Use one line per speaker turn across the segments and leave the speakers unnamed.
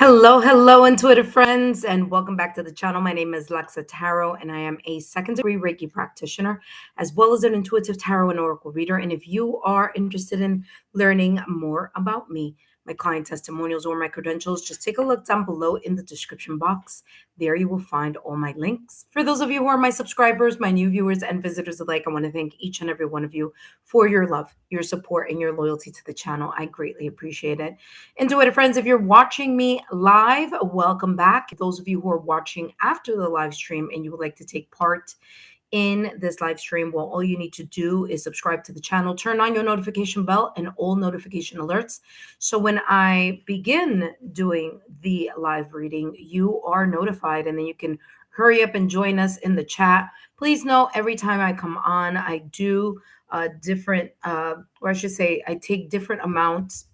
Hello, intuitive friends, and welcome back to the channel. My name is Lexa Tarot, and I am a second degree Reiki practitioner, as well as an intuitive tarot and oracle reader. And if you are interested in learning more about me, my client testimonials, or my credentials, just take a look down below in the description box. There you will find all my links. For those of you who are my subscribers, my new viewers, and visitors alike, I want to thank each and every one of you for your love, your support, and your loyalty to the channel. I greatly appreciate it. Intuitive friends, if you're watching me live, welcome back. Those of you who are watching after the live stream and you would like to take part in this live stream, well, all you need to do is subscribe to the channel, turn on your notification bell and all notification alerts. So when I begin doing the live reading, you are notified, and then you can hurry up and join us in the chat. Please know every time I come on, I do different, or I should say, I take different amounts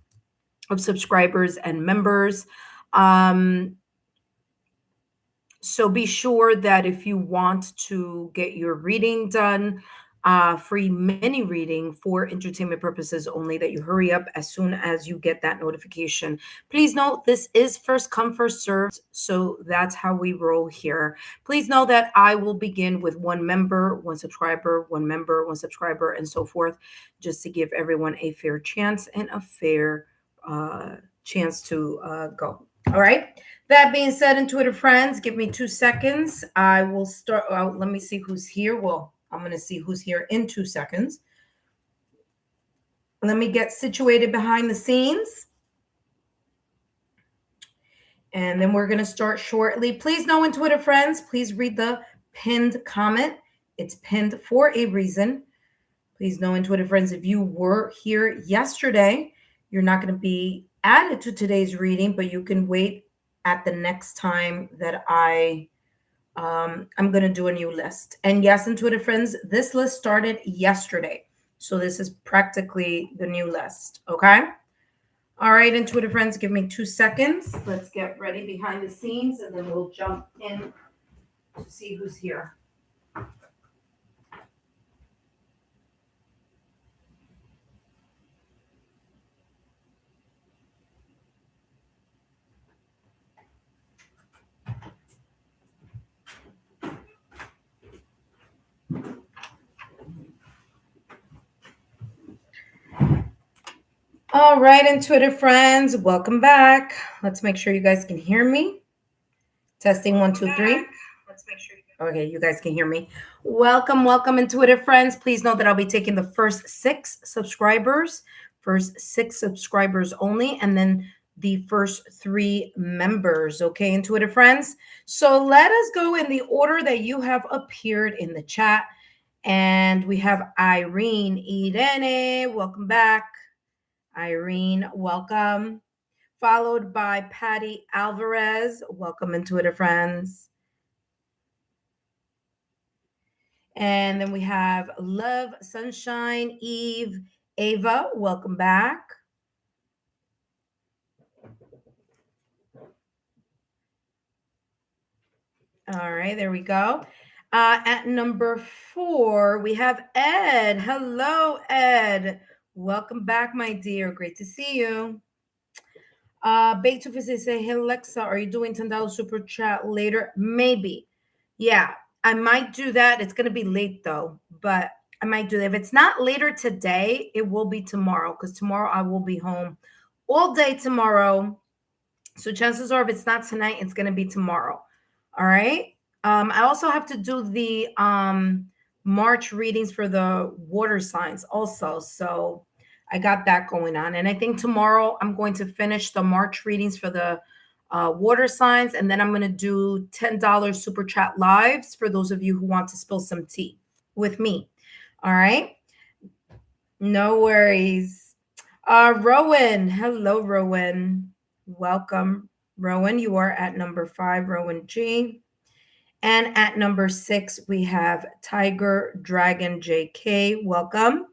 of subscribers and members. So be sure that if you want to get your reading done, free mini reading for entertainment purposes only, that you hurry up as soon as you get that notification. Please note this is first come, first served. So that's how we roll here. Please know that I will begin with one member, one subscriber, one member, one subscriber, and so forth, just to give everyone a fair chance and a fair chance to go. All right. That being said, intuitive friends, give me 2 seconds. I will start. Let me see who's here. Well, I'm going to see who's here in 2 seconds. Let me get situated behind the scenes. And then we're going to start shortly. Please know, intuitive friends, please read the pinned comment. It's pinned for a reason. Please know, intuitive friends, if you were here yesterday, you're not going to be added to today's reading, but you can wait at the next time that I'm going to do a new list. And yes, intuitive friends, this list started yesterday. So this is practically the new list. Okay. All right, intuitive friends, give me 2 seconds. Let's get ready behind the scenes, and then we'll jump in to see who's here. All right, intuitive friends, welcome back. Let's make sure you guys can hear me. Testing 1, 2, 3. Let's make sure. Okay, you guys can hear me. Welcome, intuitive friends. Please know that I'll be taking the first 6 subscribers, only, and then the first 3 members. Okay, intuitive friends. So let us go in the order that you have appeared in the chat. And we have Irene Irene. Welcome back. Irene, welcome. Followed by Patty Alvarez. Welcome, intuitive friends. And then we have Love, Sunshine, Eve, Ava. Welcome back. All right, there we go. At number 4, we have Ed. Hello, Ed. Welcome back, my dear. Great to see you. Beethoven say, hey, Lexa, are you doing $10 super chat later? Maybe. Yeah, I might do that. It's going to be late, though, but I might do that. If it's not later today, it will be tomorrow, because tomorrow I will be home all day tomorrow. So chances are, if it's not tonight, it's going to be tomorrow. All right. I also have to do the March readings for the water signs also. So I got that going on. And I think tomorrow I'm going to finish the March readings for the water signs. And then I'm going to do $10 super chat lives for those of you who want to spill some tea with me. All right. No worries. Rowan. Hello, Rowan. Welcome, Rowan. You are at number 5, Rowan G. And at number 6, we have Tiger Dragon JK. Welcome.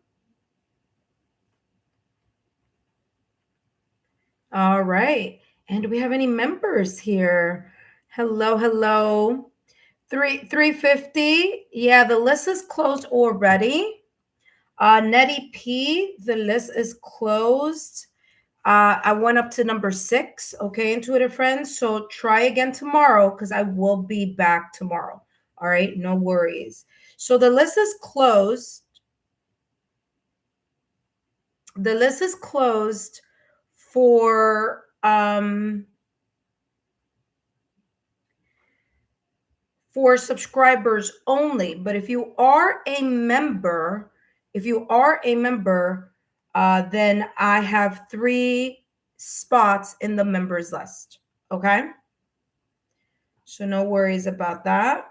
All right. And do we have any members here? Hello. 350. Yeah, the list is closed already. Nettie P, the list is closed. I went up to number 6. Okay, intuitive friends. So try again tomorrow because I will be back tomorrow. All right, no worries. So the list is closed. The list is closed for subscribers only. But if you are a member, then I have 3 spots in the members list. Okay. So no worries about that.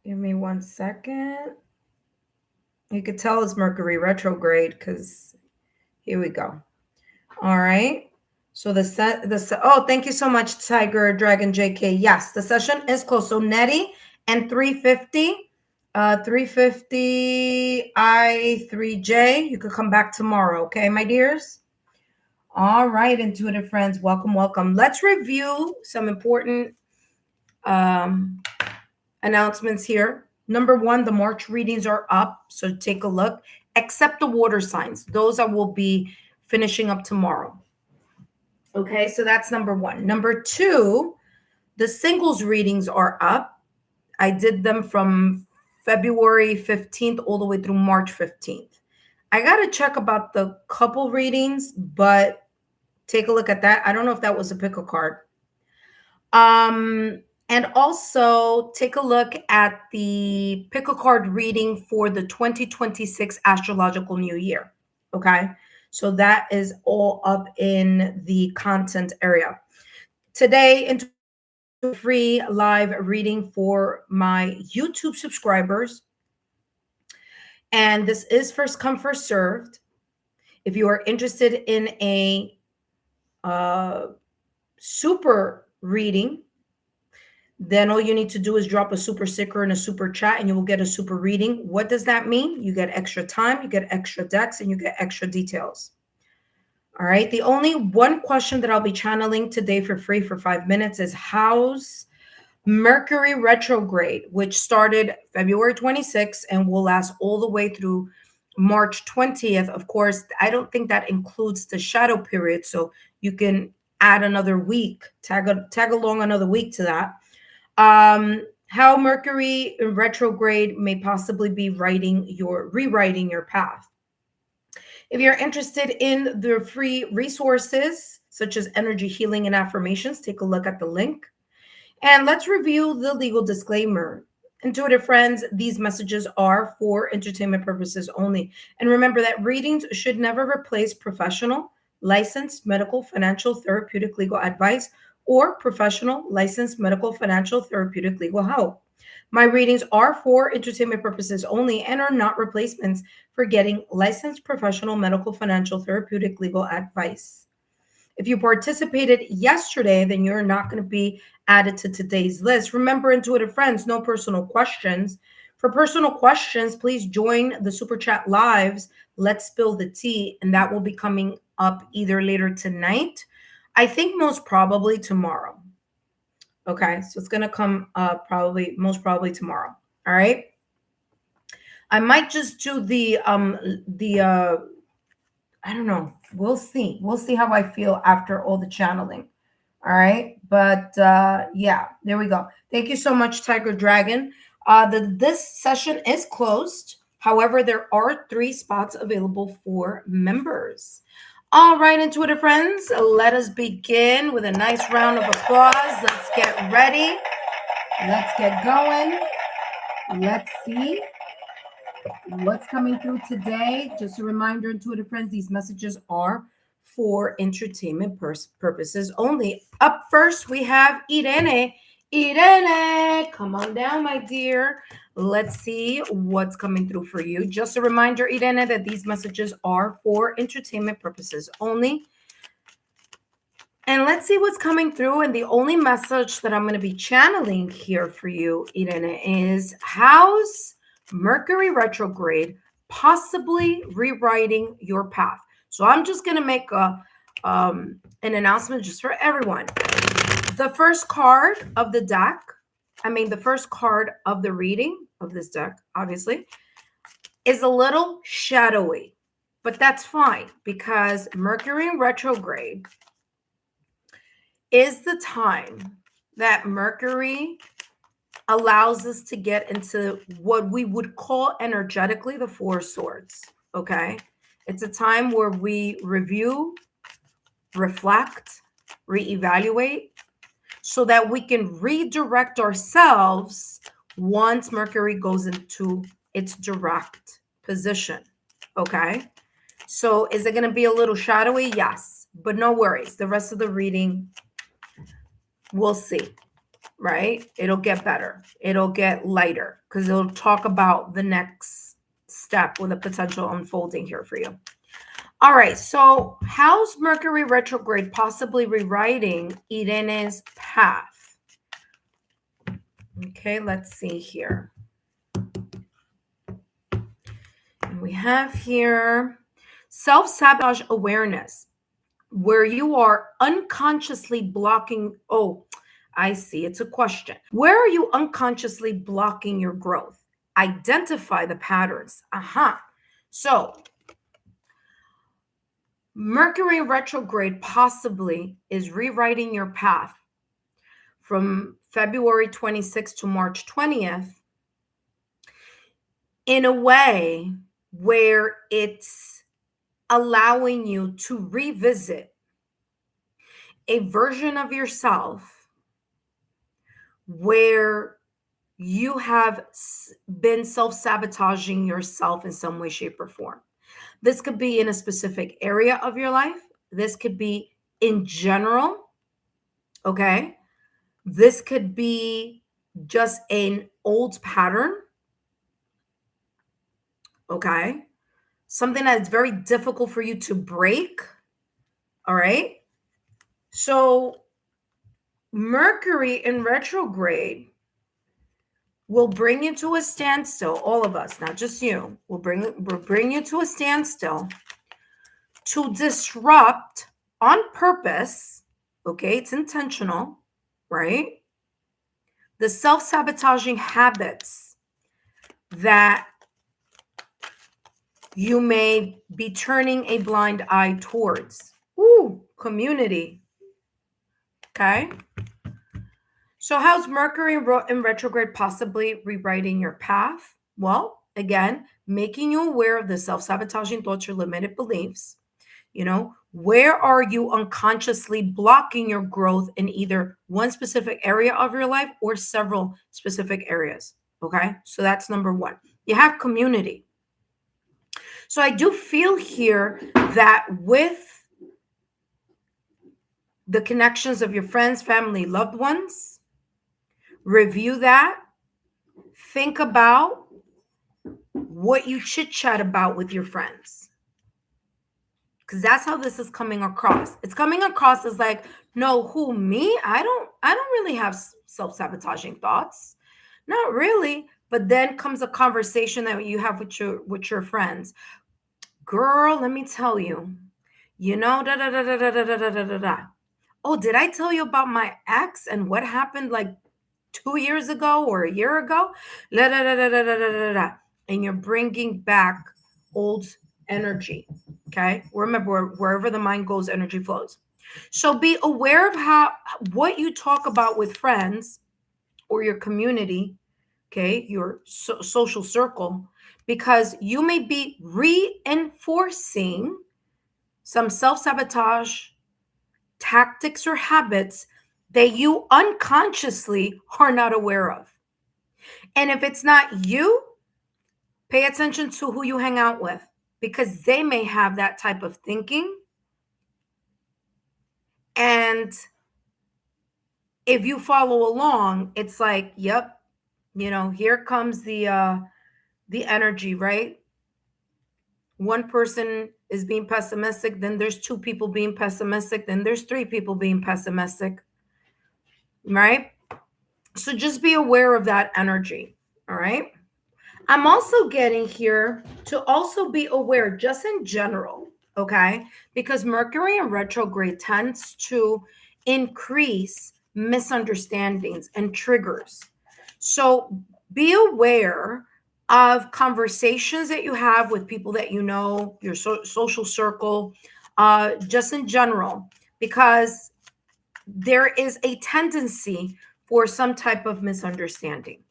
Give me 1 second. You could tell it's Mercury retrograde because here we go. All right. So oh, thank you so much, Tiger Dragon JK. Yes, the session is closed. So Nettie and 350, 350 I3J. You could come back tomorrow, okay, my dears? All right, intuitive friends, welcome, welcome. Let's review some important announcements here. Number 1, the March readings are up, so take a look. Except the water signs; those I will be finishing up tomorrow. Okay, so that's number 1. Number 2, the singles readings are up. I did them from February 15th all the way through March 15th. I got to check about the couple readings, but take a look at that. I don't know if that was a pick a card. And also take a look at the pick a card reading for the 2026 astrological new year. Okay. So that is all up in the content area. Today, into free live reading for my YouTube subscribers. And this is first come, first served. If you are interested in a super reading, then all you need to do is drop a super sticker in a super chat and you will get a super reading. What does that mean? You get extra time, you get extra decks, and you get extra details. All right. The only one question that I'll be channeling today for free for 5 minutes is how's Mercury retrograde, which started February 26th and will last all the way through March 20th. Of course, I don't think that includes the shadow period. So you can add another week, tag along another week to that. How Mercury retrograde may possibly be rewriting your path. If you're interested in the free resources such as energy healing and affirmations, take a look at the link. And let's review the legal disclaimer. Intuitive friends, these messages are for entertainment purposes only. And remember that readings should never replace professional, licensed, medical, financial, therapeutic, legal advice or professional, licensed, medical, financial, therapeutic, legal help. My readings are for entertainment purposes only and are not replacements for getting licensed, professional, medical, financial, therapeutic, legal advice. If you participated yesterday, then you're not going to be added to today's list. Remember, intuitive friends, no personal questions. For personal questions, please join the Super Chat Lives. Let's spill the tea, and that will be coming up either later tonight. I think most probably tomorrow. Okay, so it's going to come most probably tomorrow. All right. I might just do I don't know. We'll see. We'll see how I feel after all the channeling. All right. But yeah, there we go. Thank you so much, Tiger Dragon. This session is closed. However, there are 3 spots available for members. All right, intuitive friends, let us begin with a nice round of applause. Let's get ready. Let's get going. Let's see what's coming through today. Just a reminder, intuitive friends, these messages are for entertainment purposes only. Up first, we have Irene. Irene, come on down, my dear. Let's see what's coming through for you. Just a reminder, Irene, that these messages are for entertainment purposes only. And let's see what's coming through. And the only message that I'm going to be channeling here for you, Irene, is how's Mercury retrograde possibly rewriting your path? So I'm just going to make an announcement just for everyone. The first card of the deck, the first card of the reading of this deck, obviously, is a little shadowy. But that's fine, because Mercury in retrograde is the time that Mercury allows us to get into what we would call energetically the Four of Swords. Okay. It's a time where we review, reflect, reevaluate, so that we can redirect ourselves once Mercury goes into its direct position. Okay. So is it going to be a little shadowy? Yes, but no worries. The rest of the reading, we'll see, right? It'll get better. It'll get lighter because it'll talk about the next step with a potential unfolding here for you. All right. So how's Mercury retrograde possibly rewriting Irene's path? Okay, let's see here. And we have here self-sabotage awareness, where you are unconsciously blocking. Oh, I see. It's a question. Where are you unconsciously blocking your growth? Identify the patterns. So Mercury retrograde possibly is rewriting your path from February 26th to March 20th in a way where it's allowing you to revisit a version of yourself where you have been self-sabotaging yourself in some way, shape, or form. This could be in a specific area of your life. This could be in general, okay? This could be just an old pattern, okay? Something that's very difficult for you to break, all right? So Mercury in retrograde will bring you to a standstill. All of us, not just you, will bring you to a standstill to disrupt on purpose. Okay, it's intentional, right? The self-sabotaging habits that you may be turning a blind eye towards. Ooh, community. Okay. So how's Mercury in retrograde possibly rewriting your path? Well, again, making you aware of the self-sabotaging thoughts or limited beliefs. You know, where are you unconsciously blocking your growth in either one specific area of your life or several specific areas? Okay, so that's number one. You have community. So I do feel here that with the connections of your friends, family, loved ones, review that. Think about what you chit chat about with your friends, because that's how this is coming across. It's coming across as like, no, who, me? I don't really have self-sabotaging thoughts, not really. But then comes a conversation that you have with your friends. Girl, let me tell you, you know, da da da da da da da da da da. Oh, did I tell you about my ex and what happened like 2 years ago or a year ago? Da, da, da, da, da, da, da, da. And you're bringing back old energy. Okay. Remember, wherever the mind goes, energy flows. So be aware of what you talk about with friends or your community, okay, your social circle, because you may be reinforcing some self-sabotage tactics or habits that you unconsciously are not aware of. And if it's not you, pay attention to who you hang out with, because they may have that type of thinking. And if you follow along, it's like, yep, you know, here comes the energy, right? One person is being pessimistic, then there's two people being pessimistic, then there's three people being pessimistic, right? So just be aware of that energy, all right? I'm also getting here to also be aware just in general, okay? Because Mercury in retrograde tends to increase misunderstandings and triggers. So be aware of conversations that you have with people that you know, your social circle, just in general, because there is a tendency for some type of misunderstanding.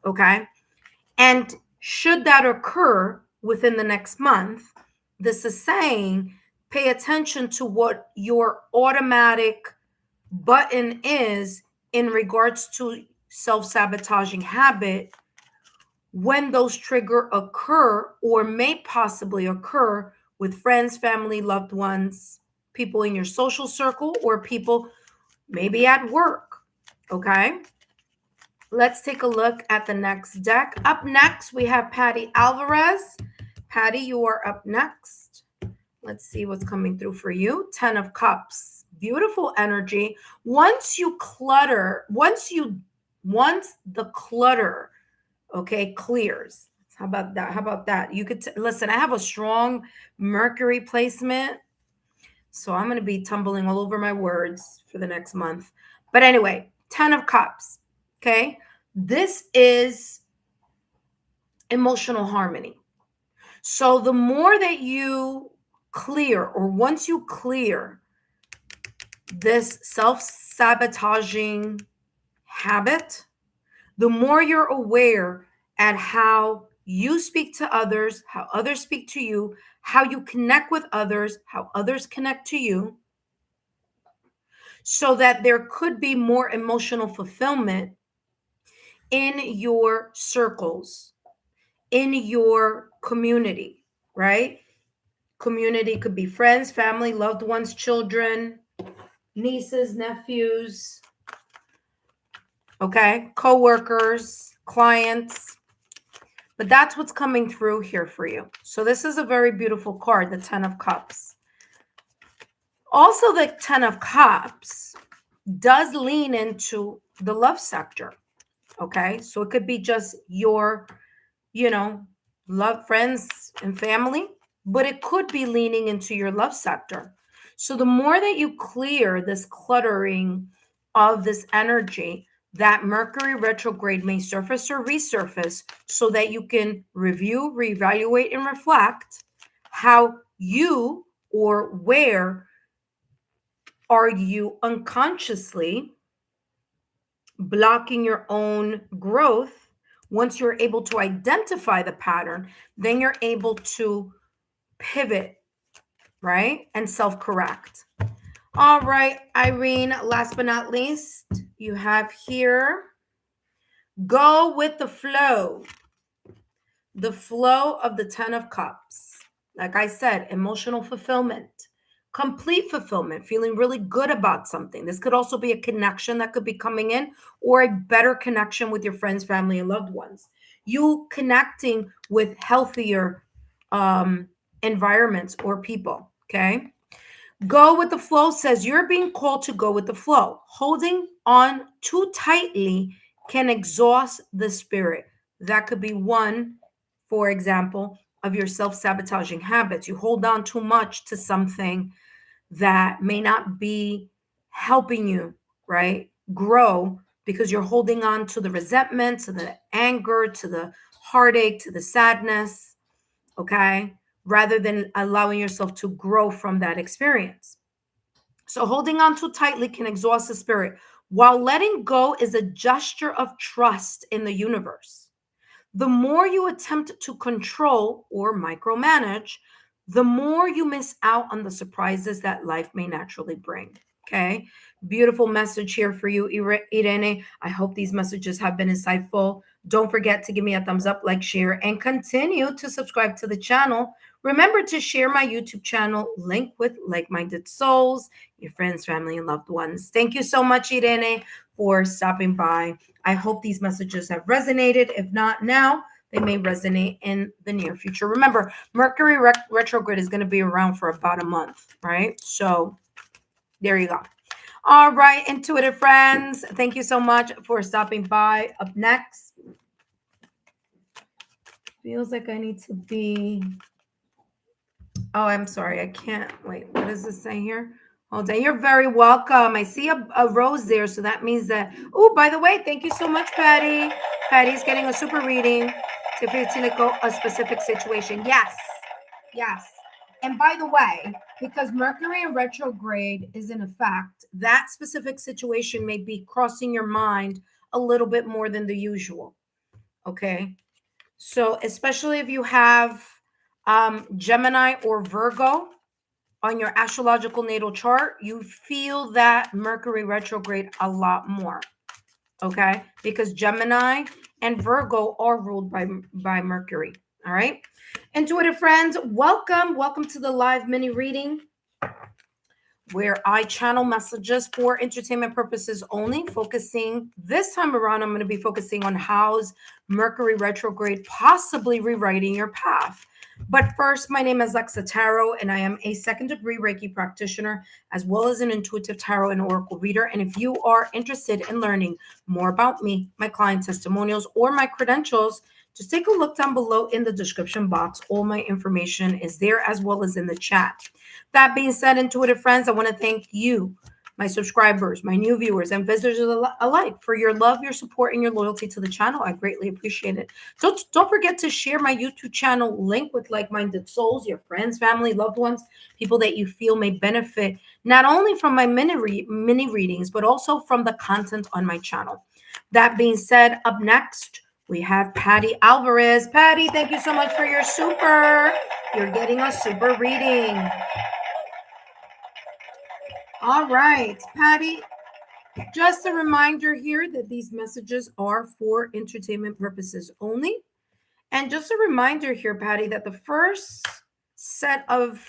Okay. And should that occur within the next month, this is saying pay attention to what your automatic button is in regards to self-sabotaging habit when those trigger occur or may possibly occur with friends, family, loved ones, people in your social circle, or people maybe at work. Okay. Let's take a look at the next deck. Up next, we have Patty Alvarez. Patty, you are up next. Let's see what's coming through for you. 10 of Cups. Beautiful energy. Once the clutter, okay, clears. How about that? You could listen, I have a strong Mercury placement, so I'm going to be tumbling all over my words for the next month. But anyway, 10 of Cups. Okay. This is emotional harmony. So the more that you clear, or once you clear this self-sabotaging habit, the more you're aware at how you speak to others, how others speak to you, how you connect with others, how others connect to you, so that there could be more emotional fulfillment in your circles, in your community, right? Community could be friends, family, loved ones, children, nieces, nephews, okay, co-workers, clients. But that's what's coming through here for you. So this is a very beautiful card, the 10 of Cups. Also, the 10 of Cups does lean into the love sector. Okay, so it could be just your, love, friends, and family, but it could be leaning into your love sector. So the more that you clear this cluttering of this energy, that Mercury retrograde may surface or resurface, so that you can review, reevaluate, and reflect how you, or where are you unconsciously blocking your own growth. Once you're able to identify the pattern, then you're able to pivot, right? And self-correct. All right, Irene, last but not least, you have here, go with the flow. The flow of the 10 of Cups. Like I said, emotional fulfillment, complete fulfillment, feeling really good about something. This could also be a connection that could be coming in, or a better connection with your friends, family, and loved ones. You connecting with healthier environments or people, okay? Go with the flow says you're being called to go with the flow. Holding on too tightly can exhaust the spirit. That could be one, for example, of your self-sabotaging habits. You hold on too much to something that may not be helping you, right, grow, because you're holding on to the resentment, to the anger, to the heartache, to the sadness, okay, rather than allowing yourself to grow from that experience. So holding on too tightly can exhaust the spirit, while letting go is a gesture of trust in the universe. The more you attempt to control or micromanage, the more you miss out on the surprises that life may naturally bring. Okay. Beautiful message here for you, Irene. I hope these messages have been insightful. Don't forget to give me a thumbs up, like, share, and continue to subscribe to the channel. Remember to share my YouTube channel link with like-minded souls, your friends, family, and loved ones. Thank you so much, Irene, for stopping by. I hope these messages have resonated. If not now, they may resonate in the near future. Remember, Mercury retrograde is going to be around for about a month, right? So there you go. All right, intuitive friends, thank you so much for stopping by. Up next, feels like I need to be... Oh, I'm sorry. I can't. Wait, what does this say here? Hold on. You're very welcome. I see a rose there, so that means that... Oh, by the way, thank you so much, Patty. Patty's getting a super reading. if it's like a specific situation. Yes. Yes. And by the way, because Mercury in retrograde is in effect, that specific situation may be crossing your mind a little bit more than the usual. Okay. So, especially if you have Gemini or Virgo on your astrological natal chart, you feel that Mercury retrograde a lot more. Okay. Because Gemini and Virgo are ruled by Mercury. All right. Intuitive friends, welcome to the live mini reading where I channel messages for entertainment purposes only, focusing this time around. I'm going to be focusing on how's Mercury retrograde possibly rewriting your path. But first, my name is Lexa Tarot, and I am a second-degree Reiki practitioner, as well as an intuitive tarot and oracle reader. And if you are interested in learning more about me, my client testimonials, or my credentials, just take a look down below in the description box. All my information is there, as well as in the chat. That being said, intuitive friends, I want to thank you, my subscribers, my new viewers, and visitors alike for your love, your support, and your loyalty to the channel. I greatly appreciate it. Don't forget to share my YouTube channel link with like-minded souls, your friends, family, loved ones, people that you feel may benefit not only from my mini readings, but also from the content on my channel. That being said, up next, we have Patty Alvarez. Patty, thank you so much for your super. You're getting a super reading. All right, Patty, just a reminder here that these messages are for entertainment purposes only. And just a reminder here, Patty, that the first set of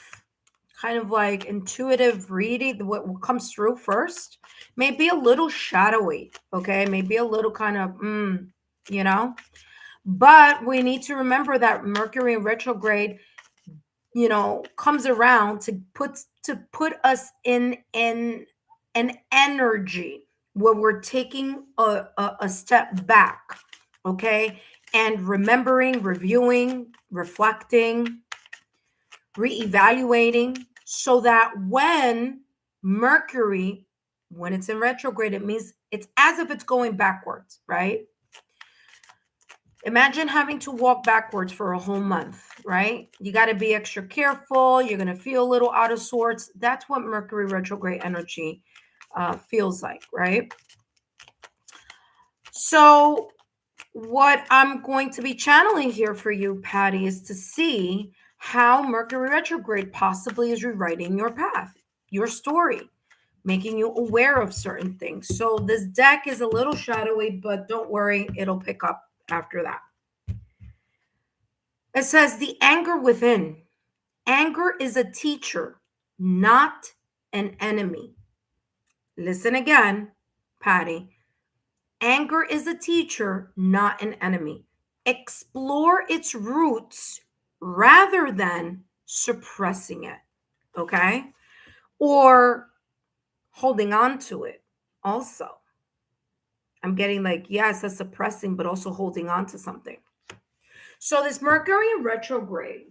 kind of like intuitive reading, what comes through first, may be a little shadowy, okay? Maybe a little kind of, you know? But we need to remember that Mercury in retrograde, you know, comes around to put us in an energy where we're taking a step back, okay, and remembering, reviewing, reflecting, reevaluating, so that when Mercury, when it's in retrograde, it means it's as if it's going backwards, right? Imagine having to walk backwards for a whole month, right? You got to be extra careful. You're going to feel a little out of sorts. That's what Mercury retrograde energy feels like, right? So what I'm going to be channeling here for you, Patty, is to see how Mercury retrograde possibly is rewriting your path, your story, making you aware of certain things. So this deck is a little shadowy, but don't worry, it'll pick up after that. It says the anger within. Anger is a teacher, not an enemy. Listen again, Patty. Anger is a teacher, not an enemy. Explore its roots rather than suppressing it, okay? Or holding on to it also. I'm getting like, yes, that's suppressing, but also holding on to something. So this Mercury in retrograde,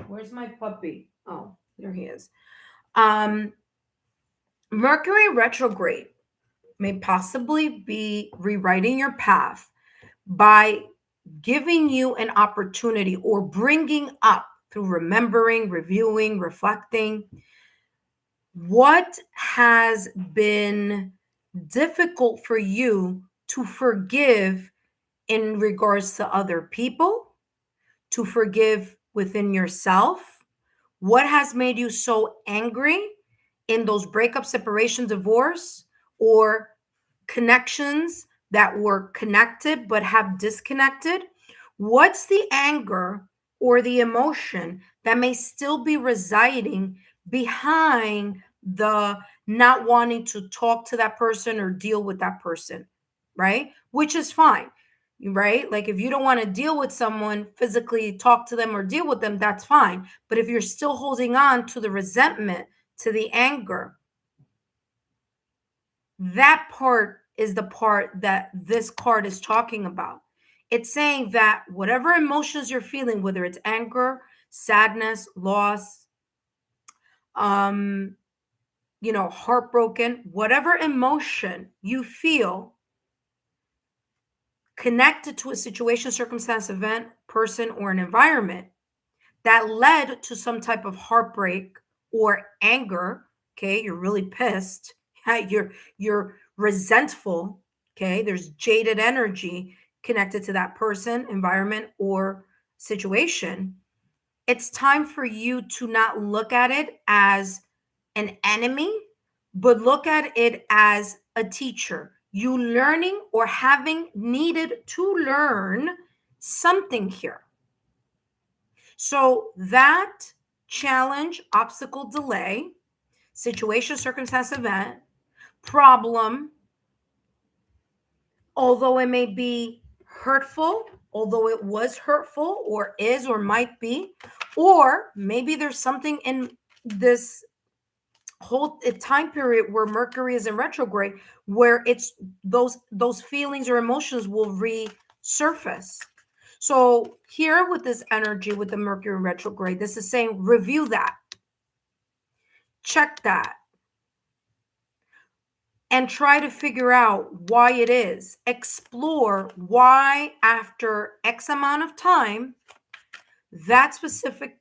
where's my puppy? Oh, there he is. Mercury retrograde may possibly be rewriting your path by giving you an opportunity or bringing up through remembering, reviewing, reflecting what has been difficult for you to forgive in regards to other people, to forgive within yourself. What has made you so angry in those breakup, separation, divorce, or connections that were connected but have disconnected? What's the anger or the emotion that may still be residing behind the not wanting to talk to that person or deal with that person, right? Which is fine, right? Like if you don't want to deal with someone, physically talk to them or deal with them, that's fine. But if you're still holding on to the resentment, to the anger, that part is the part that this card is talking about. It's saying that whatever emotions you're feeling, whether it's anger, sadness, loss, heartbroken, whatever emotion you feel, connected to a situation, circumstance, event, person, or an environment that led to some type of heartbreak or anger. Okay, you're really pissed. You're resentful. Okay, there's jaded energy connected to that person, environment, or situation. It's time for you to not look at it as an enemy, but look at it as a teacher. You learning or having needed to learn something here. So that challenge, obstacle, delay, situation, circumstance, event, problem, although it may be hurtful, although it was hurtful or is or might be, or maybe there's something in this whole time period where Mercury is in retrograde where it's those feelings or emotions will resurface. So here with this energy with the Mercury retrograde, this is saying review that, check that, and try to figure out why it is. Explore why after X amount of time that specific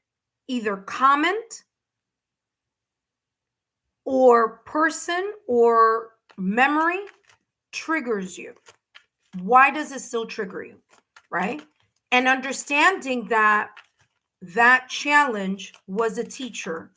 either comment or person or memory triggers you. Why does it still trigger you, right? And understanding that that challenge was a teacher,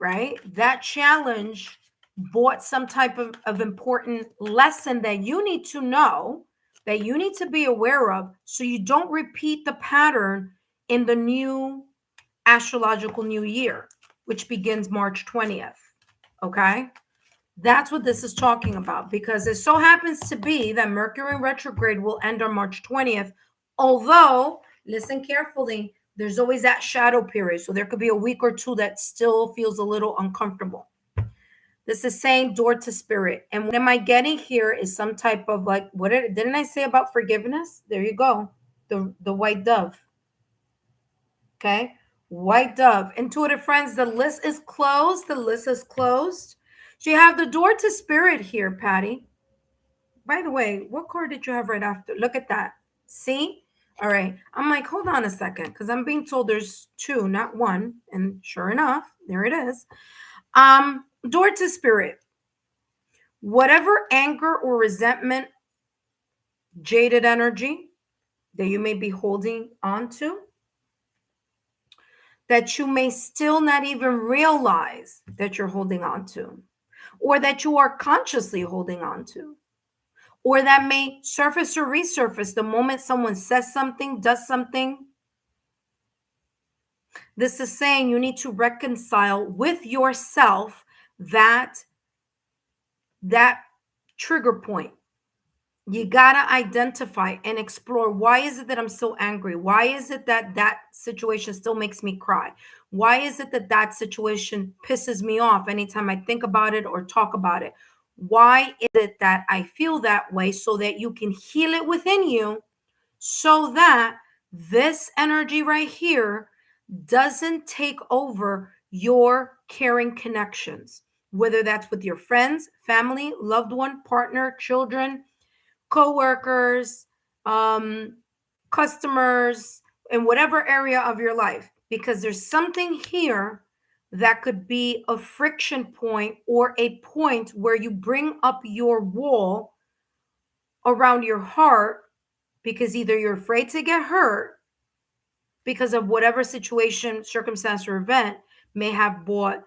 right? That challenge brought some type of important lesson that you need to know, that you need to be aware of, so you don't repeat the pattern in the new astrological new year, which begins March 20th. Okay? That's what this is talking about, because it so happens to be that Mercury retrograde will end on March 20th. Although, listen carefully, there's always that shadow period. So there could be a week or two that still feels a little uncomfortable. This is saying door to spirit. And what am I getting here is some type of like, didn't I say about forgiveness? There you go. The white dove. Okay. White dove. Intuitive friends, the list is closed. The list is closed. So you have the door to spirit here, Patty. By the way, what card did you have right after? Look at that. See? All right. I'm like, hold on a second, because I'm being told there's two, not one. And sure enough, there it is. Door to spirit. Whatever anger or resentment, jaded energy that you may be holding on to, that you may still not even realize that you're holding on to, or that you are consciously holding on to, or that may surface or resurface the moment someone says something, does something. This is saying you need to reconcile with yourself that trigger point. You got to identify and explore, why is it that I'm so angry? Why is it that that situation still makes me cry? Why is it that that situation pisses me off anytime I think about it or talk about it? Why is it that I feel that way, so that you can heal it within you, so that this energy right here doesn't take over your caring connections, whether that's with your friends, family, loved one, partner, children, co-workers, customers, in whatever area of your life, because there's something here that could be a friction point or a point where you bring up your wall around your heart, because either you're afraid to get hurt because of whatever situation, circumstance, or event may have brought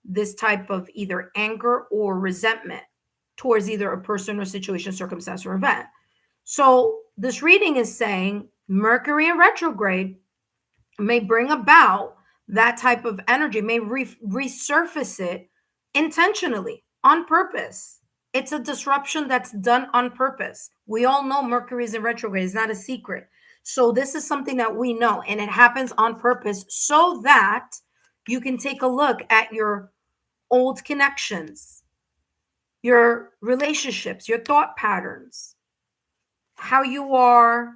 this type of either anger or resentment towards either a person or situation, circumstance, or event. So this reading is saying Mercury in retrograde may bring about that type of energy, may resurface it intentionally, on purpose. It's a disruption that's done on purpose. We all know Mercury is in retrograde. It's not a secret. So this is something that we know, and it happens on purpose so that you can take a look at your old connections, your relationships, your thought patterns, how you are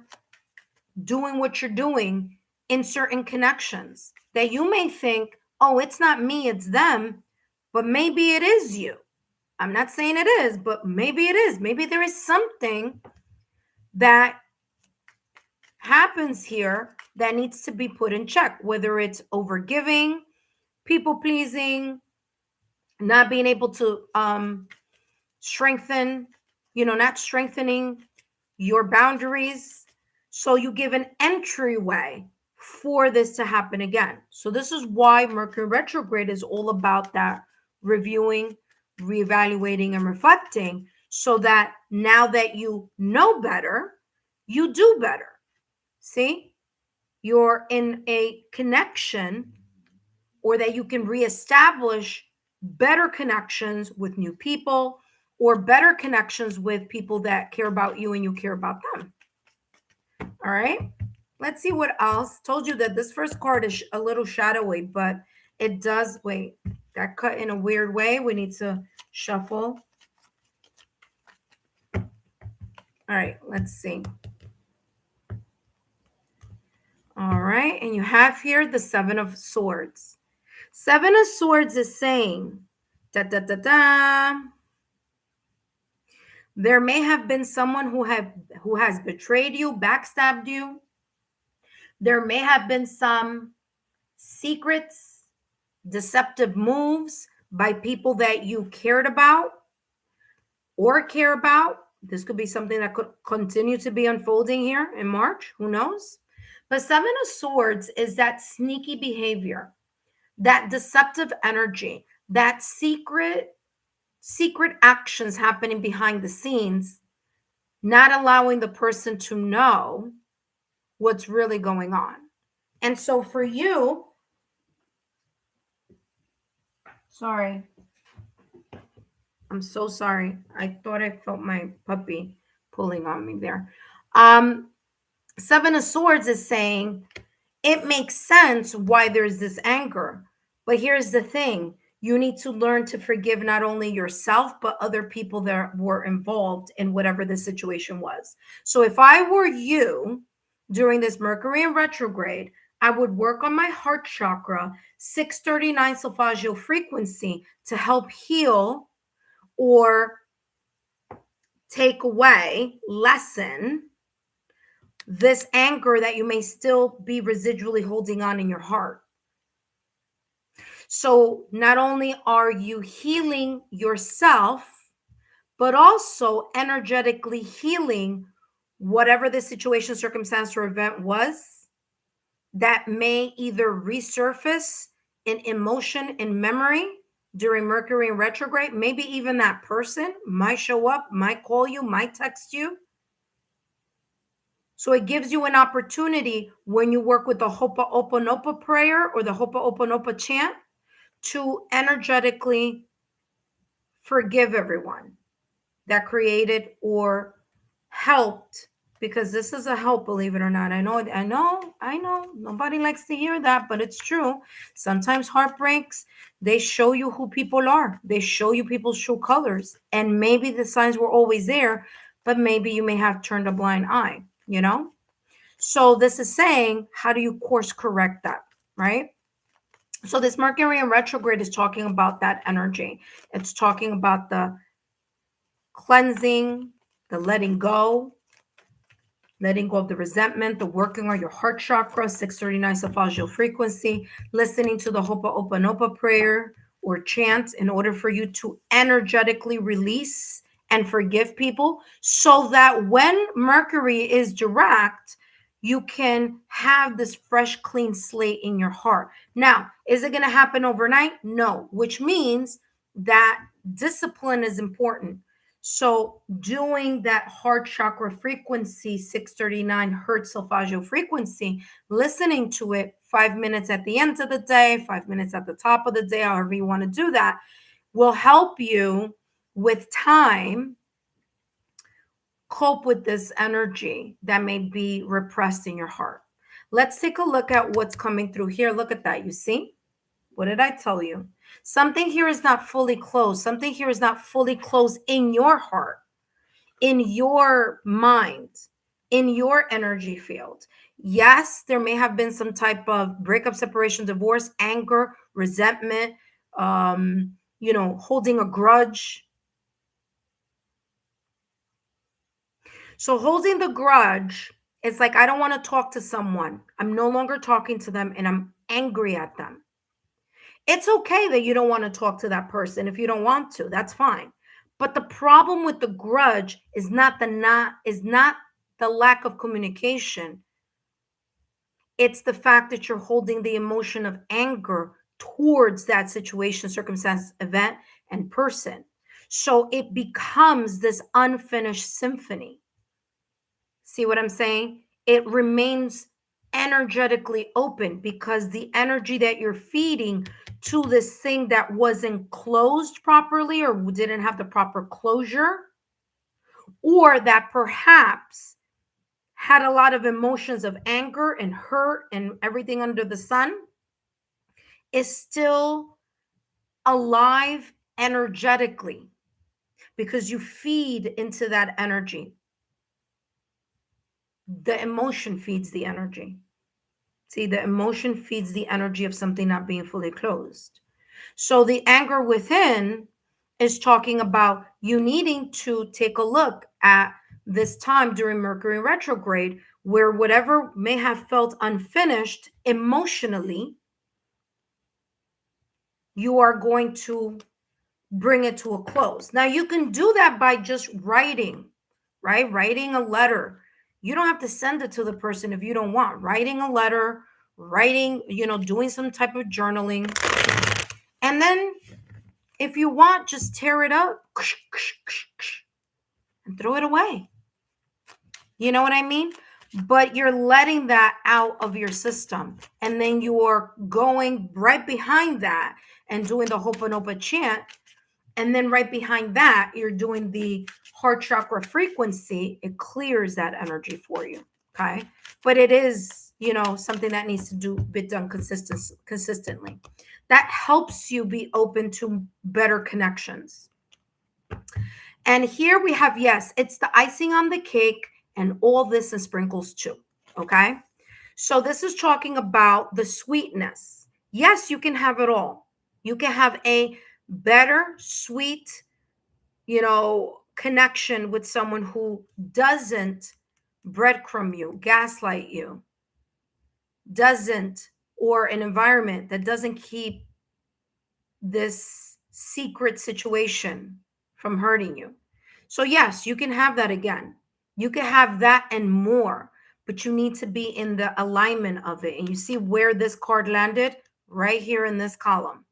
doing what you're doing in certain connections that you may think, oh, it's not me, it's them, but maybe it is you. I'm not saying it is, but maybe it is. Maybe there is something that happens here that needs to be put in check, whether it's overgiving, people pleasing, not being able to strengthen, not strengthening your boundaries. So you give an entryway for this to happen again. So this is why Mercury retrograde is all about that reviewing, reevaluating, and reflecting, so that now that you know better, you do better. See, you're in a connection, or that you can reestablish better connections with new people, or better connections with people that care about you and you care about them. All right, let's see what else. Told you that this first card is a little shadowy, but it does, wait, that cut in a weird way. We need to shuffle. All right, let's see. All right, and you have here the Seven of Swords. Seven of Swords is saying, da da da da. There may have been someone who has betrayed you, backstabbed you. There may have been some secrets, deceptive moves by people that you cared about or care about. This could be something that could continue to be unfolding here in March. Who knows? But Seven of Swords is that sneaky behavior, that deceptive energy, that secret actions happening behind the scenes, not allowing the person to know what's really going on. And so for you, sorry, I'm so sorry. I thought I felt my puppy pulling on me there. Seven of Swords is saying it makes sense why there's this anger. But here's the thing. You need to learn to forgive not only yourself, but other people that were involved in whatever the situation was. So if I were you during this Mercury in retrograde, I would work on my heart chakra, 639 solfeggio frequency, to help heal or take away, lessen this anger that you may still be residually holding on in your heart. So not only are you healing yourself, but also energetically healing whatever the situation, circumstance, or event was that may either resurface in emotion and memory during Mercury in retrograde. Maybe even that person might show up, might call you, might text you. So it gives you an opportunity when you work with the Ho'oponopono prayer or the Ho'oponopono chant to energetically forgive everyone that created or helped, because this is a help, believe it or not. I know. Nobody likes to hear that, but it's true. Sometimes heartbreaks, they show you who people are. They show you people's true colors. And maybe the signs were always there, but maybe you may have turned a blind eye, So this is saying, how do you course correct that, right? So this Mercury in retrograde is talking about that energy. It's talking about the cleansing, the letting go of the resentment, the working on your heart chakra, 639 solfeggio frequency, listening to the Ho'oponopono prayer or chant in order for you to energetically release and forgive people, so that when Mercury is direct, you can have this fresh, clean slate in your heart. Now, is it going to happen overnight? No, which means that discipline is important. So doing that heart chakra frequency, 639 hertz solfeggio frequency, listening to it 5 minutes at the end of the day, 5 minutes at the top of the day, however you want to do that, will help you with time cope with this energy that may be repressed in your heart. Let's take a look at what's coming through here. Look at that. You see? What did I tell you? Something here is not fully closed. Something here is not fully closed in your heart, in your mind, in your energy field. Yes, there may have been some type of breakup, separation, divorce, anger, resentment, holding a grudge. So holding the grudge, it's like, I don't want to talk to someone. I'm no longer talking to them and I'm angry at them. It's okay that you don't want to talk to that person. If you don't want to, that's fine. But the problem with the grudge is not the lack of communication. It's the fact that you're holding the emotion of anger towards that situation, circumstance, event, and person. So it becomes this unfinished symphony. See what I'm saying? It remains energetically open because the energy that you're feeding to this thing that wasn't closed properly or didn't have the proper closure, or that perhaps had a lot of emotions of anger and hurt and everything under the sun, is still alive energetically because you feed into that energy. The emotion feeds the energy. See, the emotion feeds the energy of something not being fully closed. So the anger within is talking about you needing to take a look at this time during Mercury retrograde, where whatever may have felt unfinished emotionally, you are going to bring it to a close. Now, you can do that by just writing, right? Writing a letter. You don't have to send it to the person if you don't want. Writing a letter, doing some type of journaling. And then if you want, just tear it up and throw it away. You know what I mean? But you're letting that out of your system. And then you are going right behind that and doing the Ho'oponopono chant. And then right behind that, you're doing the heart chakra frequency. It clears that energy for you. Okay. But it is, something that needs to be done consistently. That helps you be open to better connections. And here we have, yes, it's the icing on the cake and all this and sprinkles too. Okay. So this is talking about the sweetness. Yes, you can have it all. You can have a better, sweet, connection with someone who doesn't breadcrumb you, gaslight you, or an environment that doesn't keep this secret situation from hurting you. So yes, you can have that again. You can have that and more, but you need to be in the alignment of it. And you see where this card landed? Right here in this column.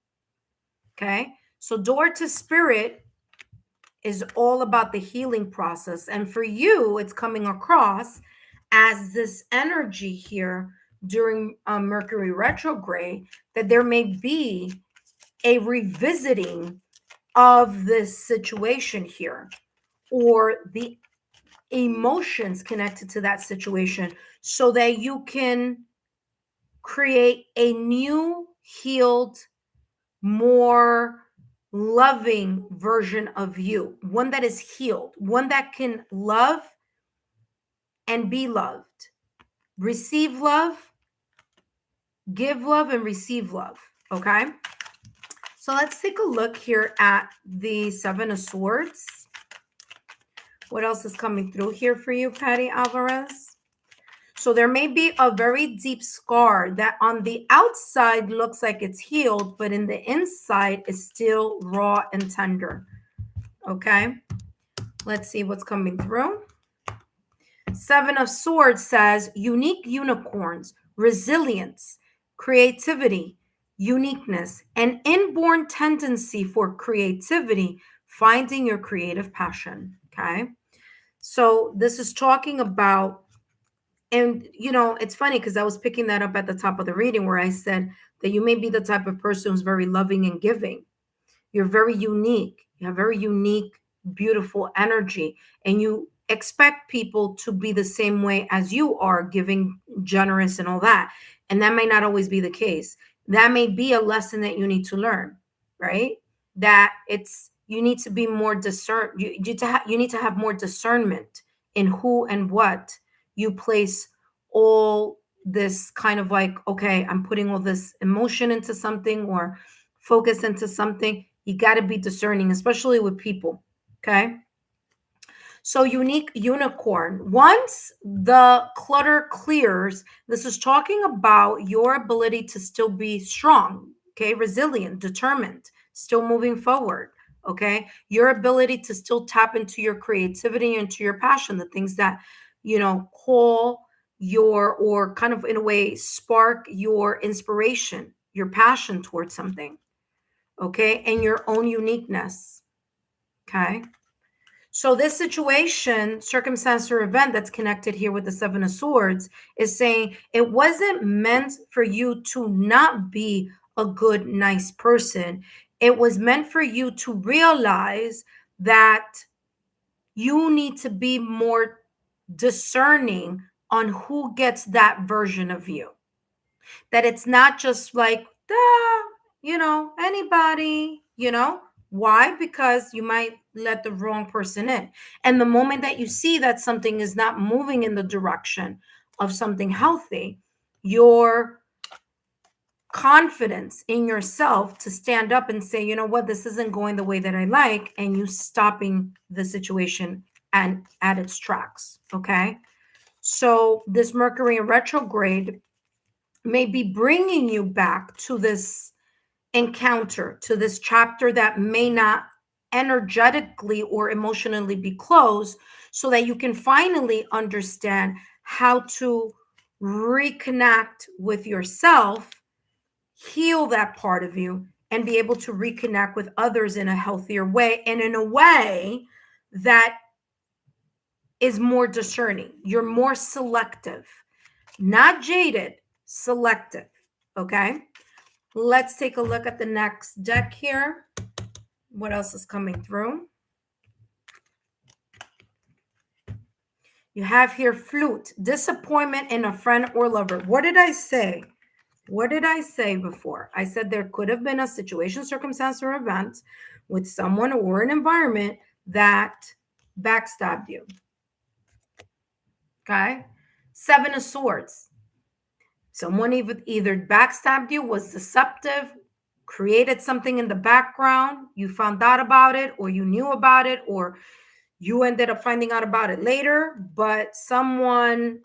Okay. So door to spirit is all about the healing process. And for you, it's coming across as this energy here during Mercury retrograde, that there may be a revisiting of this situation here, or the emotions connected to that situation, so that you can create a new, healed, more loving version of you, one that is healed, one that can love and be loved, receive love, give love, and receive love. Okay. So let's take a look here at the Seven of Swords. What else is coming through here for you, Patty Alvarez? So there may be a very deep scar that on the outside looks like it's healed, but in the inside is still raw and tender. Okay, let's see what's coming through. Seven of Swords says unique unicorns, resilience, creativity, uniqueness, an inborn tendency for creativity, finding your creative passion. Okay, so this is talking about, and it's funny because I was picking that up at the top of the reading where I said that you may be the type of person who's very loving and giving. You're very unique. You have very unique, beautiful energy, and you expect people to be the same way as you are, giving, generous, and all that. And that may not always be the case. That may be a lesson that you need to learn, right? That you need to be more you need to have more discernment in who and what you place all this kind of like, okay, I'm putting all this emotion into something or focus into something. You got to be discerning, especially with people. Okay. So unique unicorn. Once the clutter clears, this is talking about your ability to still be strong, okay, resilient, determined, still moving forward, okay? Your ability to still tap into your creativity, into your passion, the things that, call your, or kind of in a way spark your inspiration, your passion towards something, okay? And your own uniqueness, okay? So this situation, circumstance, or event that's connected here with the Seven of Swords is saying it wasn't meant for you to not be a good, nice person. It was meant for you to realize that you need to be more discerning on who gets that version of you. That it's not just like, anybody, Why? Because you might let the wrong person in. And the moment that you see that something is not moving in the direction of something healthy, your confidence in yourself to stand up and say, you know what, this isn't going the way that I like, and you stopping the situation and at its tracks. Okay. So this Mercury in retrograde may be bringing you back to this encounter, to this chapter that may not energetically or emotionally be closed, so that you can finally understand how to reconnect with yourself, heal that part of you, and be able to reconnect with others in a healthier way, and in a way that is more discerning. You're more selective, not jaded, selective. Okay. Let's take a look at the next deck here. What else is coming through? You have here flute, disappointment in a friend or lover. What did I say? What did I say before? I said there could have been a situation, circumstance, or event with someone or an environment that backstabbed you. Okay. Seven of Swords. Someone either backstabbed you, was deceptive, created something in the background. You found out about it, or you knew about it, or you ended up finding out about it later. But someone,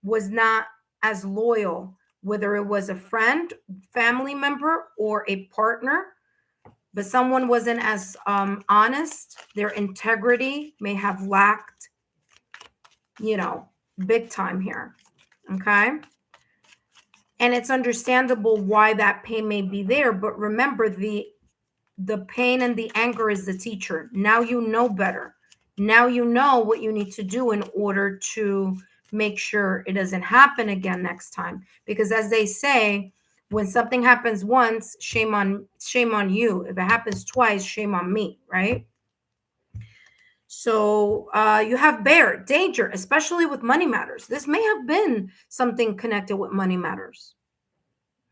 was not as loyal, whether it was a friend, family member, or a partner. But someone wasn't as honest. Their integrity may have lacked, big time here. Okay. And it's understandable why that pain may be there. But remember, the pain and the anger is the teacher. Now you know better. Now you know what you need to do in order to make sure it doesn't happen again next time. Because as they say, when something happens once, shame on you. If it happens twice, shame on me, right? So you have bear, danger, especially with money matters. This may have been something connected with money matters.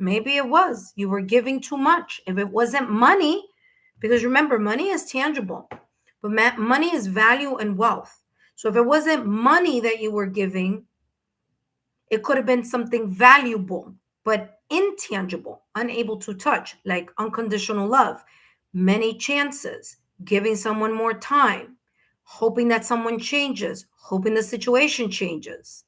Maybe it was. You were giving too much. If it wasn't money, because remember, money is tangible, but money is value and wealth. So if it wasn't money that you were giving, it could have been something valuable, but intangible, unable to touch, like unconditional love, many chances, giving someone more time, hoping that someone changes, hoping the situation changes,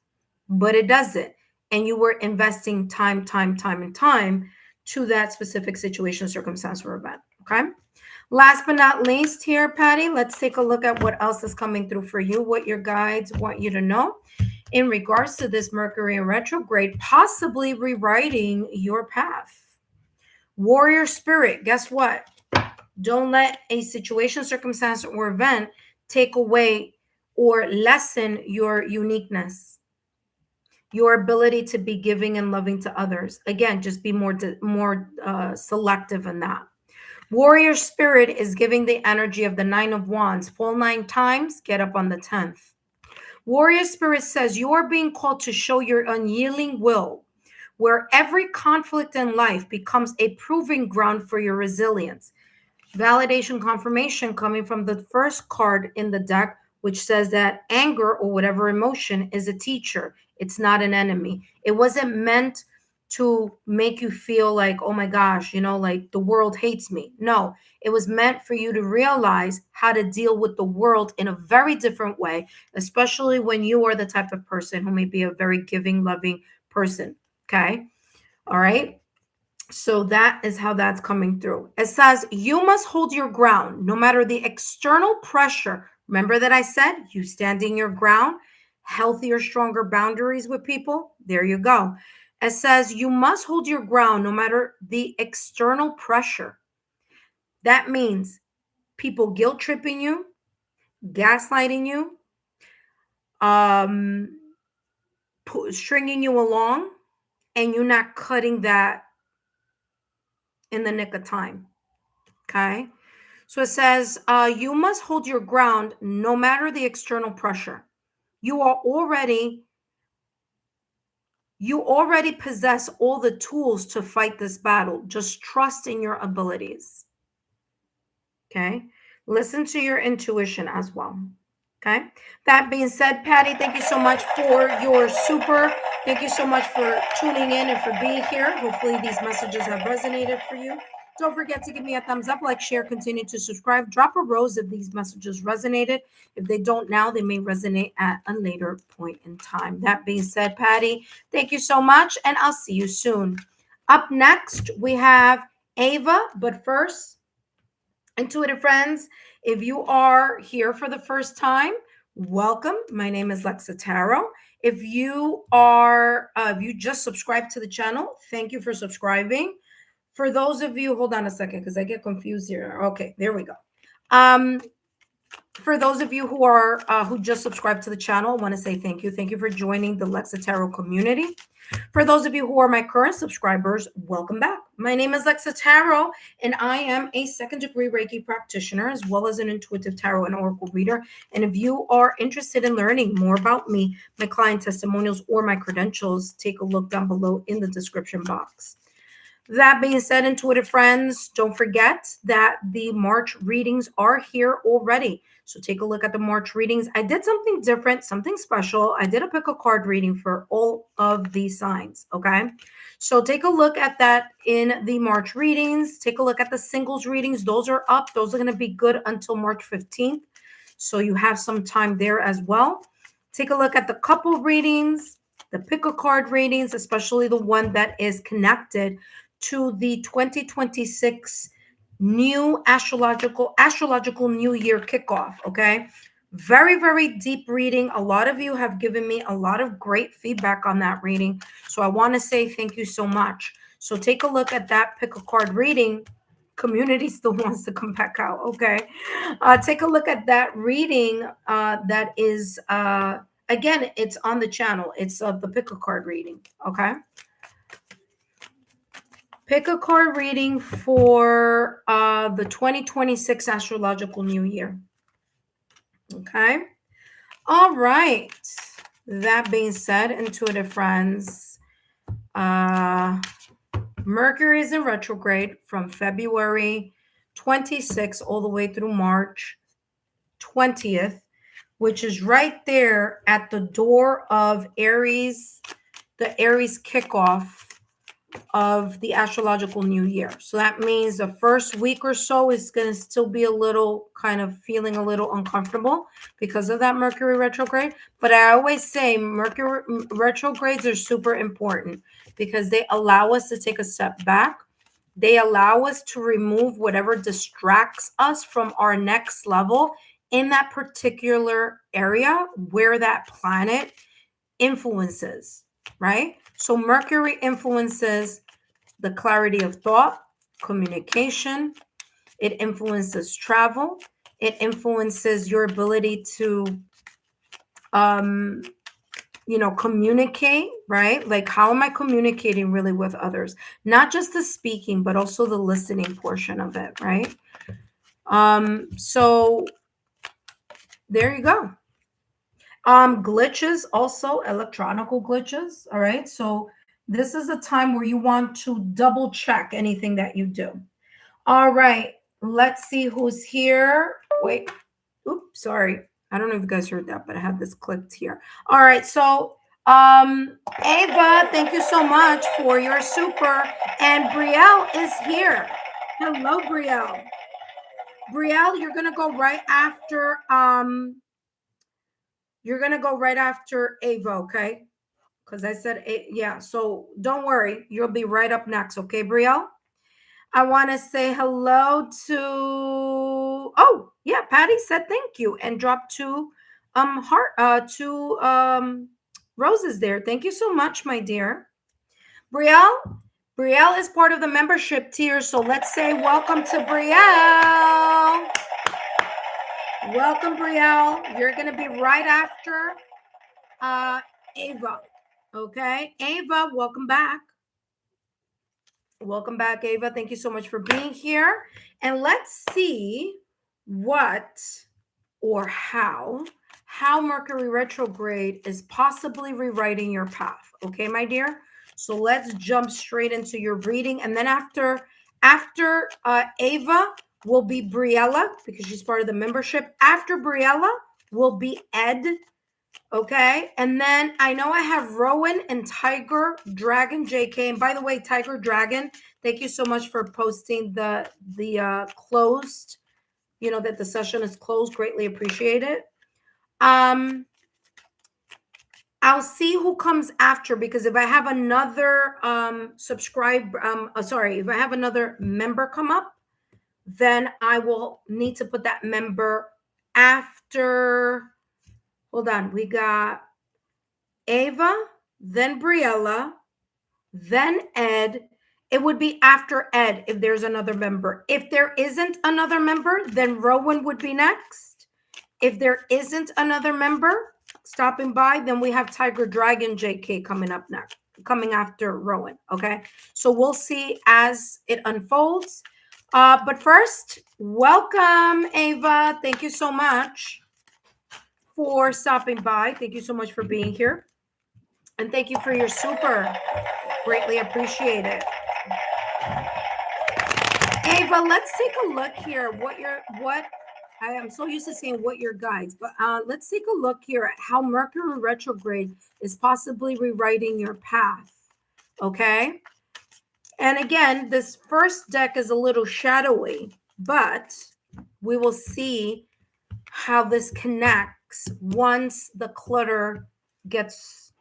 but it doesn't. And you were investing time to that specific situation, circumstance, or event. Okay. Last but not least here, Patty, let's take a look at what else is coming through for you, what your guides want you to know in regards to this Mercury in retrograde, possibly rewriting your path. Warrior spirit, guess what? Don't let a situation, circumstance, or event take away or lessen your uniqueness, your ability to be giving and loving to others. Again, just be more selective in that. Warrior spirit is giving the energy of the Nine of Wands. Fall 9 times, get up on the 10th. Warrior spirit says you are being called to show your unyielding will, where every conflict in life becomes a proving ground for your resilience. Validation, confirmation coming from the first card in the deck, which says that anger or whatever emotion is a teacher. It's not an enemy. It wasn't meant to make you feel like, oh my gosh, like the world hates me. No, it was meant for you to realize how to deal with the world in a very different way, especially when you are the type of person who may be a very giving, loving person. Okay. All right. So that is how that's coming through. It says you must hold your ground no matter the external pressure. Remember that I said you standing your ground, healthier, stronger boundaries with people. There you go. It says you must hold your ground no matter the external pressure. That means people guilt tripping you, gaslighting you, um, stringing you along, and you're not cutting that in the nick of time. Okay. So it says, you must hold your ground no matter the external pressure. You already possess all the tools to fight this battle. Just trust in your abilities. Okay. Listen to your intuition as well. Okay. That being said, Patty, thank you so much for your super. Thank you so much for tuning in and for being here. Hopefully these messages have resonated for you. Don't forget to give me a thumbs up, like, share, continue to subscribe. Drop a rose if these messages resonated. If they don't now, they may resonate at a later point in time. That being said, Patty, thank you so much, and I'll see you soon. Up next, we have Ava, but first, intuitive friends, if you are here for the first time, welcome. My name is Lexa Tarot. If you just subscribed to the channel, thank you for subscribing. For those of you, hold on a second because I get confused here. Okay, there we go. For those of you who just subscribed to the channel, I want to say thank you. Thank you for joining the Lexa Tarot community. For those of you who are my current subscribers, welcome back. My name is Lexa Tarot, and I am a second-degree Reiki practitioner as well as an intuitive tarot and oracle reader. And if you are interested in learning more about me, my client testimonials, or my credentials, take a look down below in the description box. That being said, intuitive friends, don't forget that the March readings are here already. So take a look at the March readings. I did something different, something special. I did a pick a card reading for all of these signs, okay? So take a look at that in the March readings. Take a look at the singles readings. Those are up. Those are going to be good until March 15th. So you have some time there as well. Take a look at the couple readings, the pick a card readings, especially the one that is connected to the 2026 new astrological new year kickoff. Okay, very, very deep reading. A lot of you have given me a lot of great feedback on that reading, so I want to say thank you so much. So take a look at that pick a card reading. Community still wants to come back out. Okay, take a look at that reading. That is again, it's on the channel. It's the pick a card reading. Okay. Pick a card reading for the 2026 astrological new year. Okay. All right. That being said, intuitive friends, Mercury is in retrograde from February 26th all the way through March 20th, which is right there at the door of Aries, the Aries kickoff of the astrological new year. So that means the first week or so is going to still be a little kind of feeling a little uncomfortable because of that Mercury retrograde. But I always say Mercury retrogrades are super important because they allow us to take a step back. They allow us to remove whatever distracts us from our next level in that particular area where that planet influences, right? So Mercury influences the clarity of thought, communication. It influences travel. It influences your ability to, communicate, right? Like, how am I communicating really with others? Not just the speaking, but also the listening portion of it, right? So there you go. Glitches, also electronical glitches. All right. So this is a time where you want to double check anything that you do. All right. Let's see who's here. Wait. Oops, sorry. I don't know if you guys heard that, but I have this clicked here. All right. So Ava, thank you so much for your super. And Brielle is here. Hello, Brielle. Brielle, you're gonna go right after Ava, okay? Because I said yeah, so don't worry, you'll be right up next, okay, Brielle? I want to say hello to, oh yeah, Patty said thank you and dropped two roses there. Thank you so much, my dear. Brielle is part of the membership tier, so let's say welcome to Brielle. Welcome, Brielle. You're gonna be right after Ava. Okay, Ava, welcome back. Welcome back, Ava. Thank you so much for being here. And let's see what or how Mercury retrograde is possibly rewriting your path. Okay, my dear? So let's jump straight into your reading. And then after Ava will be Briella, because she's part of the membership. After Briella will be Ed. Okay, and then I know I have Rowan and Tiger Dragon JK. And by the way, Tiger Dragon, thank you so much for posting the closed, that the session is closed. Greatly appreciate it. I'll see who comes after, because if I have another if I have another member come up, then I will need to put that member after. Hold on, we got Ava, then Briella, then Ed. It would be after Ed if there's another member. If there isn't another member, then Rowan would be next. If there isn't another member stopping by, then we have Tiger Dragon JK coming up next, coming after Rowan. Okay, so we'll see as it unfolds. But first, welcome, Ava. Thank you so much for stopping by. Thank you so much for being here. And thank you for your super. Greatly appreciate it. Ava, let's take a look here. I am so used to saying what your guides, but let's take a look here at how Mercury retrograde is possibly rewriting your path. Okay. And again, this first deck is a little shadowy, but we will see how this connects once the clutter gets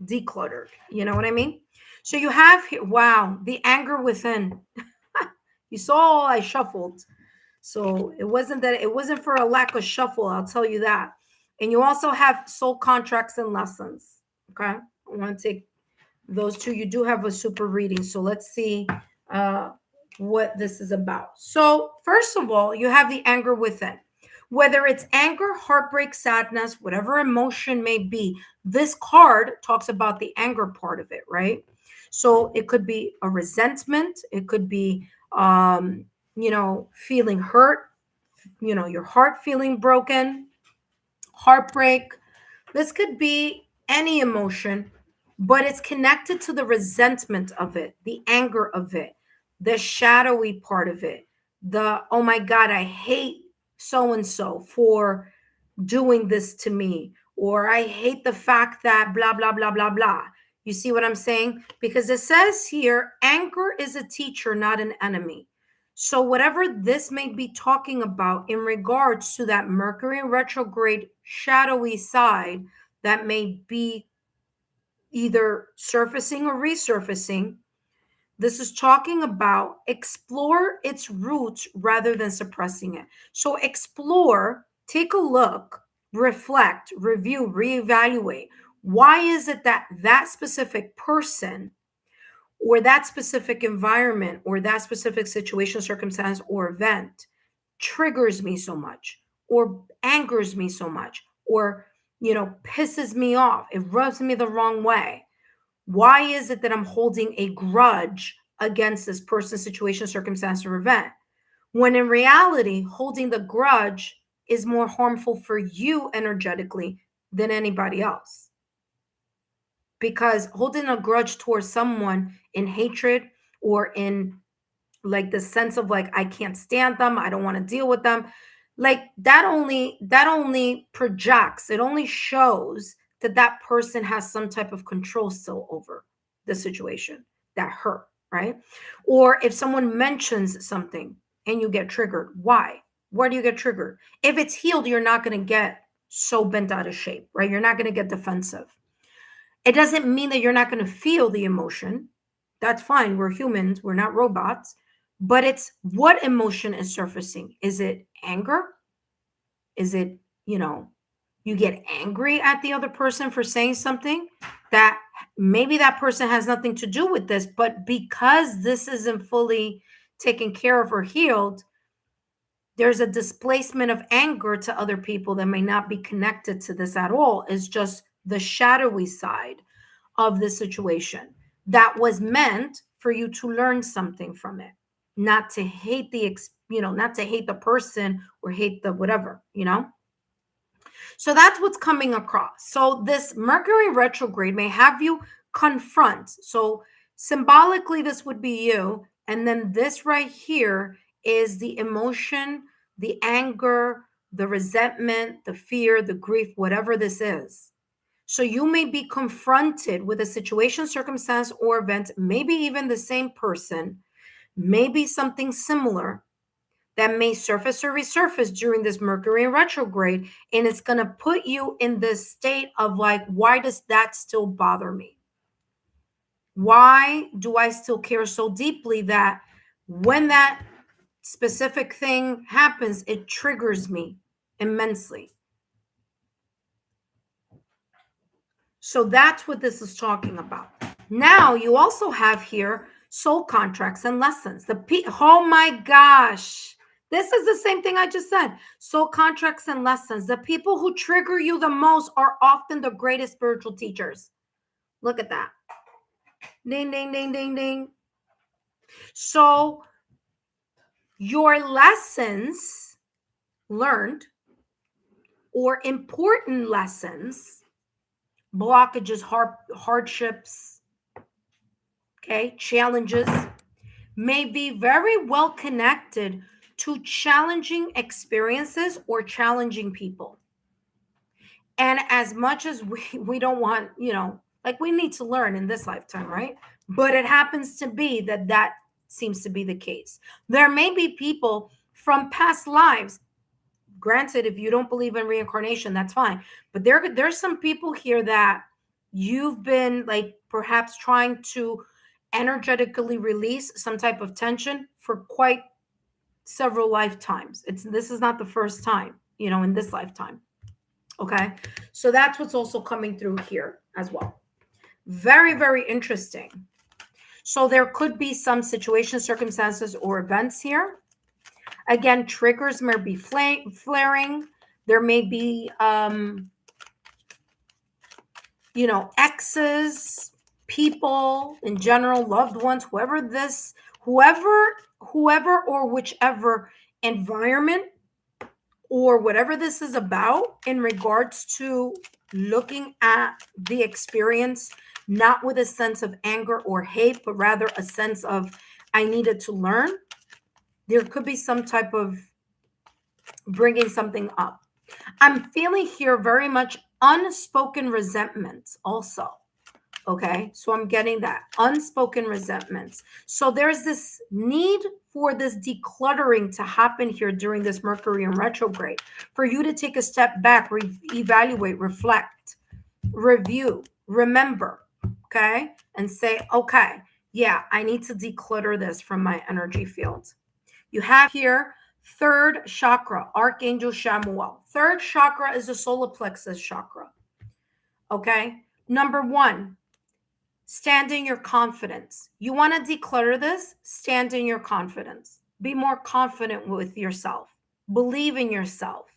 decluttered. You know what I mean? So you have here, wow, the anger within. You saw I shuffled. So it wasn't for a lack of shuffle, I'll tell you that. And you also have soul contracts and lessons. Okay. I want to take those two. You do have a super reading. So let's see what this is about. So first of all, you have the anger within. Whether it's anger, heartbreak, sadness, whatever emotion may be, this card talks about the anger part of it, right? So it could be a resentment. It could be, feeling hurt, your heart feeling broken, heartbreak. This could be any emotion, but it's connected to the resentment of it, the anger of it, the shadowy part of it, the, oh my God, I hate so-and-so for doing this to me, or I hate the fact that blah, blah, blah, blah, blah. You see what I'm saying? Because it says here, anger is a teacher, not an enemy. So whatever this may be talking about in regards to that Mercury retrograde shadowy side that may be either surfacing or resurfacing, this is talking about explore its roots rather than suppressing it. So explore, take a look, reflect, review, reevaluate. Why is it that that specific person or that specific environment or that specific situation, circumstance, or event triggers me so much or angers me so much or, pisses me off? It rubs me the wrong way. Why is it that I'm holding a grudge against this person, situation, circumstance, or event? When in reality, holding the grudge is more harmful for you energetically than anybody else. Because holding a grudge towards someone in hatred or in like the sense of like, I can't stand them, I don't want to deal with them, like that only projects, it only shows that that person has some type of control still over the situation that hurt, right? Or if someone mentions something and you get triggered, why? Where do you get triggered? If it's healed, you're not going to get so bent out of shape, right? You're not going to get defensive. It doesn't mean that you're not going to feel the emotion. That's fine. We're humans, we're not robots. But it's what emotion is surfacing. Is it anger? Is it, you get angry at the other person for saying something that maybe that person has nothing to do with this, but because this isn't fully taken care of or healed, there's a displacement of anger to other people that may not be connected to this at all. It's just the shadowy side of the situation that was meant for you to learn something from it, not to hate not to hate the person or hate the whatever. So that's what's coming across. So this Mercury retrograde may have you confront. So symbolically, this would be you. And then this right here is the emotion, the anger, the resentment, the fear, the grief, whatever this is. So you may be confronted with a situation, circumstance, or event, maybe even the same person, maybe something similar that may surface or resurface during this Mercury retrograde. And it's going to put you in this state of like, why does that still bother me? Why do I still care so deeply that when that specific thing happens, it triggers me immensely? So that's what this is talking about. Now you also have here soul contracts and lessons. Oh my gosh. This is the same thing I just said. Soul contracts and lessons. The people who trigger you the most are often the greatest spiritual teachers. Look at that. Ding, ding, ding, ding, ding. So your lessons learned or important lessons, blockages, hardships, okay, challenges, may be very well connected to challenging experiences or challenging people. And as much as we don't want, we need to learn in this lifetime, right? But it happens to be that seems to be the case. There may be people from past lives. Granted, if you don't believe in reincarnation, that's fine. But there's some people here that you've been like perhaps trying to energetically release some type of tension for quite several lifetimes. This is not the first time, in this lifetime. Okay. So that's what's also coming through here as well. Very, very interesting. So there could be some situations, circumstances, or events here. Again, triggers may be flaring. There may be, exes, people in general, loved ones, whoever or whichever environment or whatever this is about in regards to looking at the experience, not with a sense of anger or hate, but rather a sense of, I needed to learn. There could be some type of bringing something up. I'm feeling here very much unspoken resentments also. Okay, so I'm getting that unspoken resentments. So there's this need for this decluttering to happen here during this Mercury in retrograde, for you to take a step back, evaluate, reflect, review, remember, okay, and say, okay, yeah, I need to declutter this from my energy field. You have here third chakra, Archangel Chamuel. Third chakra is the solar plexus chakra. Okay, number one, stand in your confidence. You want to declutter this? Stand in your confidence. Be more confident with yourself. Believe in yourself.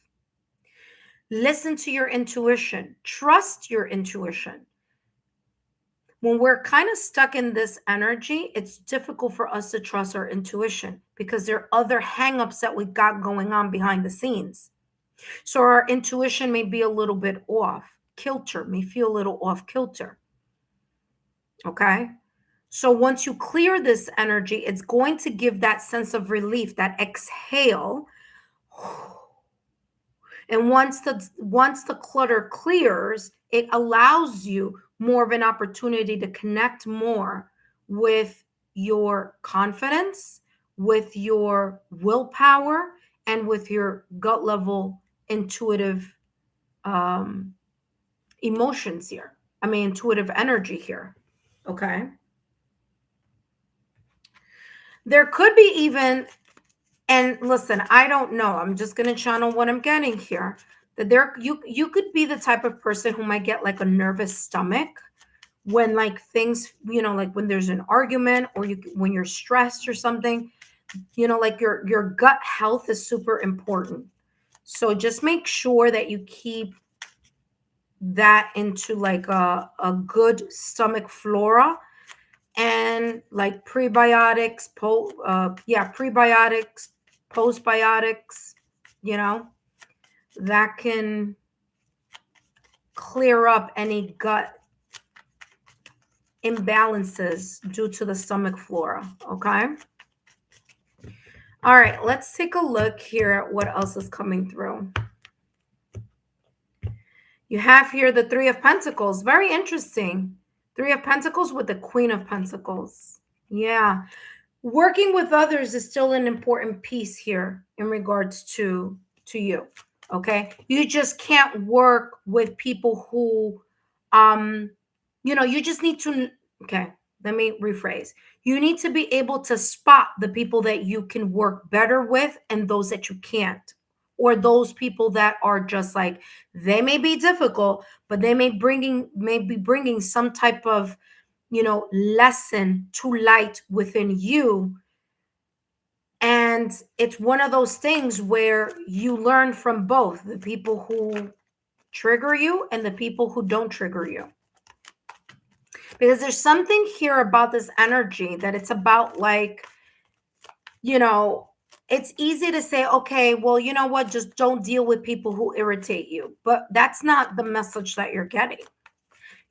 Listen to your intuition. Trust your intuition. When we're kind of stuck in this energy, it's difficult for us to trust our intuition because there are other hangups that we've got going on behind the scenes. So our intuition may be a little bit off kilter, may feel a little off kilter. Okay. So once you clear this energy, it's going to give that sense of relief, that exhale. And once the clutter clears, it allows you more of an opportunity to connect more with your confidence, with your willpower, and with your gut level intuitive emotions here. I mean, intuitive energy here. Okay. There could be even, and listen, I don't know. I'm just going to channel what I'm getting here. That there, you could be the type of person who might get like a nervous stomach when like things, like when there's an argument or when you're stressed or something. Like your gut health is super important. So just make sure that you keep that into like a good stomach flora, and like prebiotics, prebiotics, postbiotics, that can clear up any gut imbalances due to the stomach flora. Okay. All right, let's take a look here at what else is coming through. You have here the Three of Pentacles. Very interesting. Three of Pentacles with the Queen of Pentacles. Yeah. Working with others is still an important piece here in regards to you. Okay. You just can't work with people who, you just need to, okay, let me rephrase. You need to be able to spot the people that you can work better with and those that you can't, or those people that are just like, they may be difficult, but they may be bringing some type of, lesson to light within you. And it's one of those things where you learn from both the people who trigger you and the people who don't trigger you. Because there's something here about this energy that it's about like, it's easy to say, okay, well, you know what? Just don't deal with people who irritate you. But that's not the message that you're getting.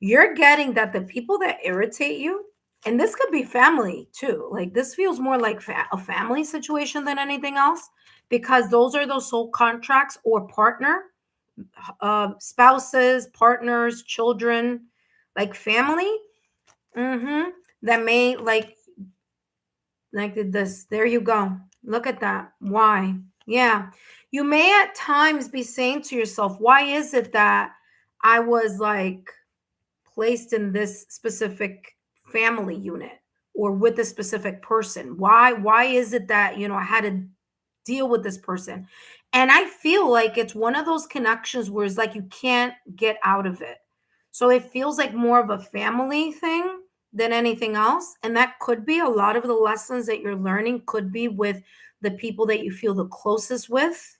You're getting that the people that irritate you, and this could be family too. Like this feels more like a family situation than anything else, because those are those soul contracts or partner, spouses, partners, children, like family. That may like this. There you go. Look at that. Why? Yeah. You may at times be saying to yourself, why is it that I was like placed in this specific family unit or with a specific person? Why is it that, I had to deal with this person? And I feel like it's one of those connections where it's like you can't get out of it. So it feels like more of a family thing than anything else. And that could be a lot of the lessons that you're learning could be with the people that you feel the closest with,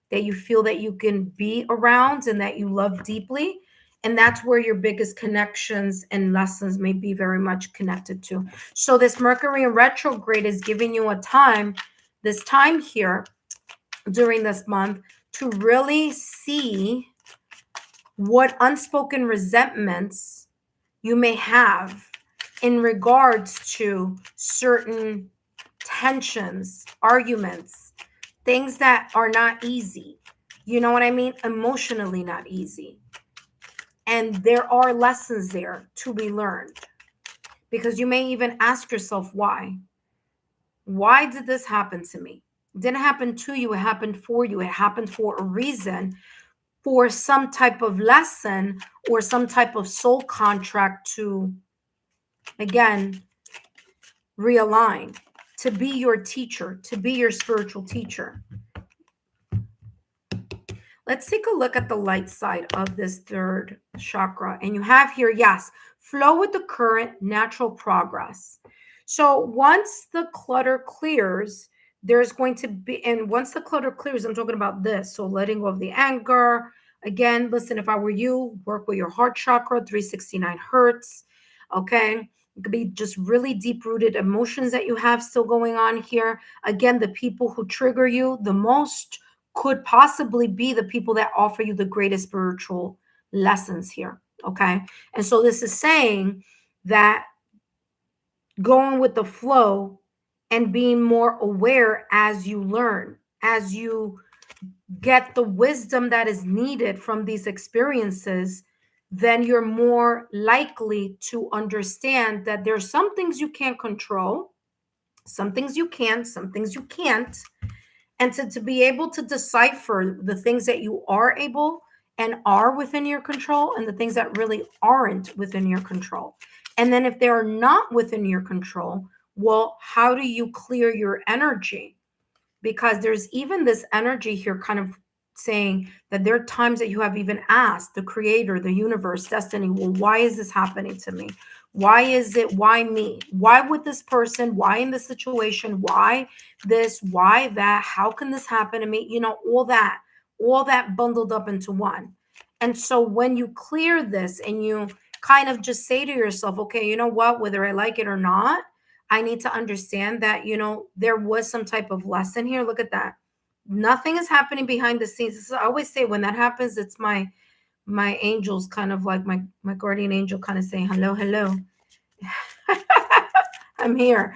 that you feel that you can be around and that you love deeply. And that's where your biggest connections and lessons may be very much connected to. So this Mercury in retrograde is giving you this time here during this month to really see what unspoken resentments you may have in regards to certain tensions, arguments, things that are not easy. You know what I mean? Emotionally not easy. And there are lessons there to be learned, because you may even ask yourself, why? Why did this happen to me? It didn't happen to you. It happened for you. It happened for a reason, for some type of lesson or some type of soul contract to, again, realign, to be your teacher, to be your spiritual teacher. Let's take a look at the light side of this third chakra. And you have here, yes, flow with the current, natural progress. So once the clutter clears, there's going to be, and once the clutter clears, I'm talking about this. So letting go of the anger. Again, listen, if I were you, work with your heart chakra, 369 hertz. Okay. It could be just really deep-rooted emotions that you have still going on here. Again, the people who trigger you the most could possibly be the people that offer you the greatest spiritual lessons here. Okay. And so this is saying that going with the flow and being more aware as you learn, as you get the wisdom that is needed from these experiences, then you're more likely to understand that there's some things you can't control, some things you can, some things you can't. And to be able to decipher the things that you are able and are within your control and the things that really aren't within your control. And then if they're not within your control, well, how do you clear your energy? Because there's even this energy here kind of saying that there are times that you have even asked the creator, the universe, destiny, well, why is this happening to me? Why is it? Why me? Why with this person? Why in this situation? Why this? Why that? How can this happen to me? You know, all that bundled up into one. And so when you clear this and you kind of just say to yourself, okay, you know what, whether I like it or not, I need to understand that, you know, there was some type of lesson here. Look at that. Nothing is happening behind the scenes. This is, I always say when that happens, it's my angels kind of like my guardian angel kind of saying, hello, hello. I'm here.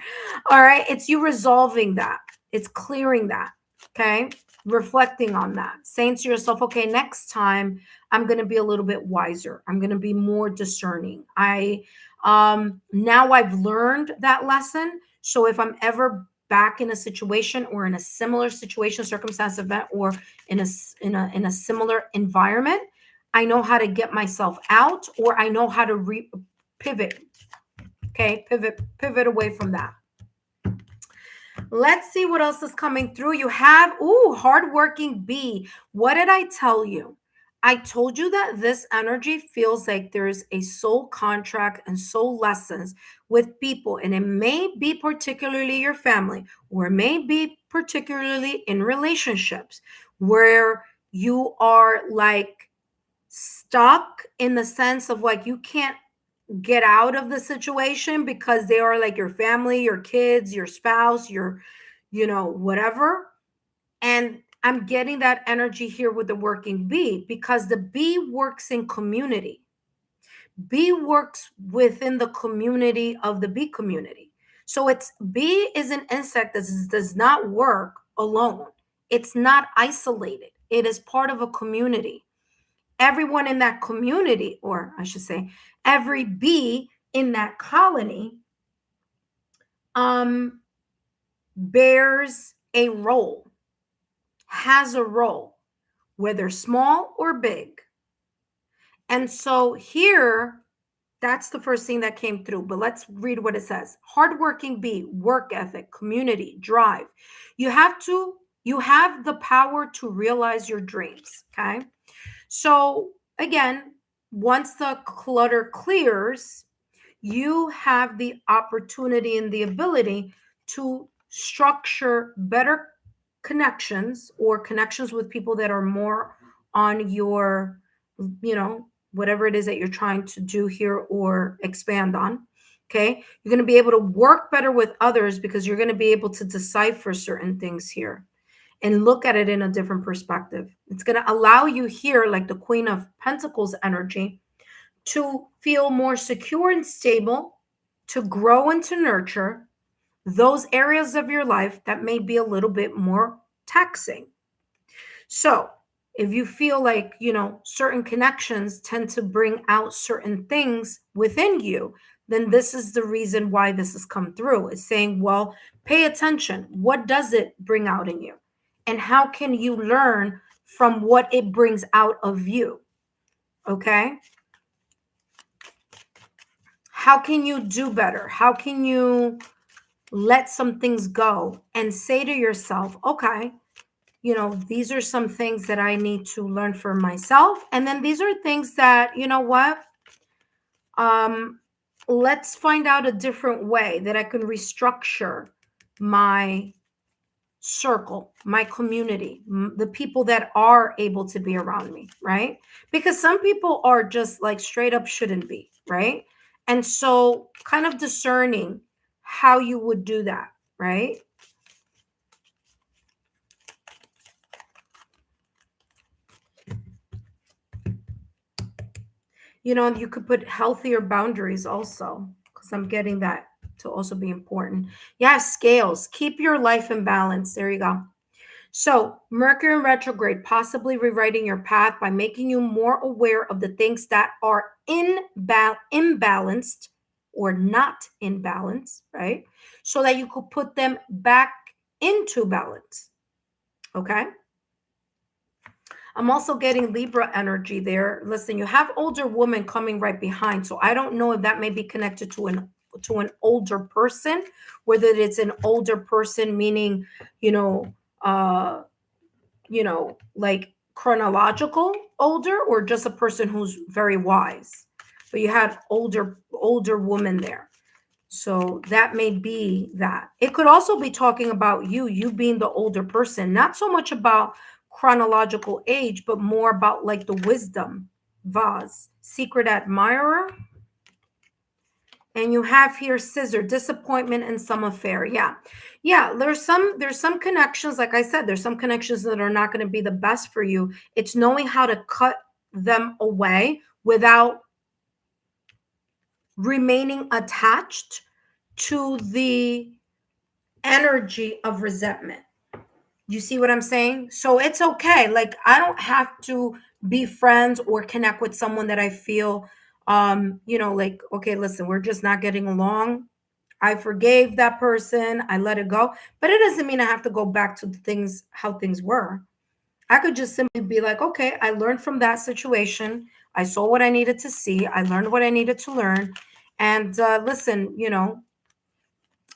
All right. It's you resolving that. It's clearing that. Okay. Reflecting on that. Saying to yourself, okay, next time I'm going to be a little bit wiser. I'm going to be more discerning. Now I've learned that lesson. So if I'm ever back in a situation or in a similar situation, circumstance, event, or in a similar environment, I know how to get myself out, or I know how to pivot. Okay, pivot away from that. Let's see what else is coming through. You have, hardworking bee. What did I tell you? I told you that this energy feels like there's a soul contract and soul lessons with people, and it may be particularly your family, or it may be particularly in relationships where you are like stuck in the sense of like you can't get out of the situation because they are like your family, your kids, your spouse, your, you know, whatever. And I'm getting that energy here with the working bee because the bee works in community. Bee works within the community of the bee community. So it's bee is an insect that does not work alone. It's not isolated. It is part of a community. Everyone in that community, or I should say, every bee in that colony bears a role, has a role, whether small or big. And so here, that's the first thing that came through. But let's read what it says. Hardworking bee, work ethic, community, drive. You have the power to realize your dreams. Okay. So again, once the clutter clears, you have the opportunity and the ability to structure better connections, or connections with people that are more on your, you know, whatever it is that you're trying to do here or expand on. Okay. You're going to be able to work better with others because you're going to be able to decipher certain things here and look at it in a different perspective. It's going to allow you here, like the Queen of Pentacles energy, to feel more secure and stable, to grow and to nurture those areas of your life that may be a little bit more taxing. So if you feel like, you know, certain connections tend to bring out certain things within you, then this is the reason why this has come through. It's saying, well, pay attention. What does it bring out in you? And how can you learn from what it brings out of you? Okay. How can you do better? How can you let some things go and say to yourself, okay, you know, these are some things that I need to learn for myself. And then these are things that, you know what? Let's find out a different way that I can restructure my circle, my community, the people that are able to be around me, right? Because some people are just like straight up shouldn't be, right? And so kind of discerning how you would do that, right? You know, you could put healthier boundaries also, because I'm getting that to also be important. Yeah, scales. Keep your life in balance. There you go. So Mercury in retrograde, possibly rewriting your path by making you more aware of the things that are imbalanced or not in balance, right? So that you could put them back into balance. Okay. I'm also getting Libra energy there. Listen, you have older woman coming right behind. So I don't know if that may be connected to an older person, whether it's an older person, meaning, uh, like chronological older, or just a person who's very wise. But you had older woman there. So that may be that. It could also be talking about you being the older person, not so much about chronological age, but more about like the wisdom vase, secret admirer. And you have here scissor, disappointment and some affair. Yeah. There's some connections. Like I said, there's some connections that are not going to be the best for you. It's knowing how to cut them away without remaining attached to the energy of resentment. You see what I'm saying? So it's okay. Like, I don't have to be friends or connect with someone that I feel, like, okay, listen, we're just not getting along. I forgave that person. I let it go. But it doesn't mean I have to go back to things, how things were. I could just simply be like, okay, I learned from that situation. I saw what I needed to see. I learned what I needed to learn. And listen,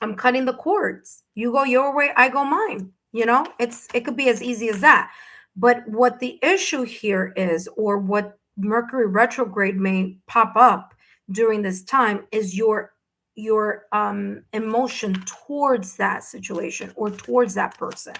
I'm cutting the cords. You go your way, I go mine. It could be as easy as that. But what the issue here is, or what Mercury retrograde may pop up during this time, is your emotion towards that situation or towards that person.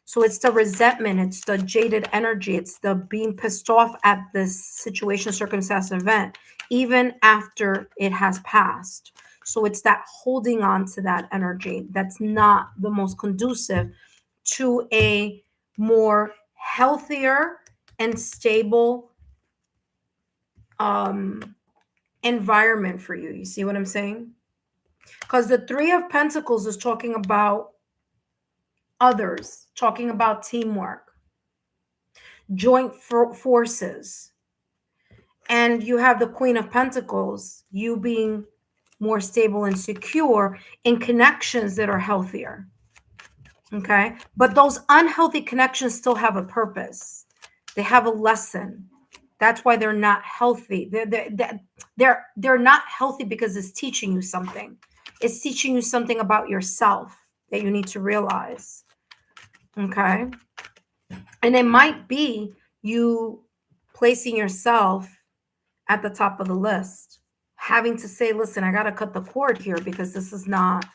So it's the resentment, it's the jaded energy, it's the being pissed off at this situation, circumstance, event, even after it has passed. So it's that holding on to that energy that's not the most conducive to a more healthier and stable environment for you. You see what I'm saying? Because the Three of Pentacles is talking about others, talking about teamwork, joint forces. And you have the Queen of Pentacles, you being more stable and secure in connections that are healthier. Okay. But those unhealthy connections still have a purpose. They have a lesson. That's why they're not healthy. They're not healthy because it's teaching you something. It's teaching you something about yourself that you need to realize. Okay. And it might be you placing yourself at the top of the list, having to say, listen, I got to cut the cord here because this is not,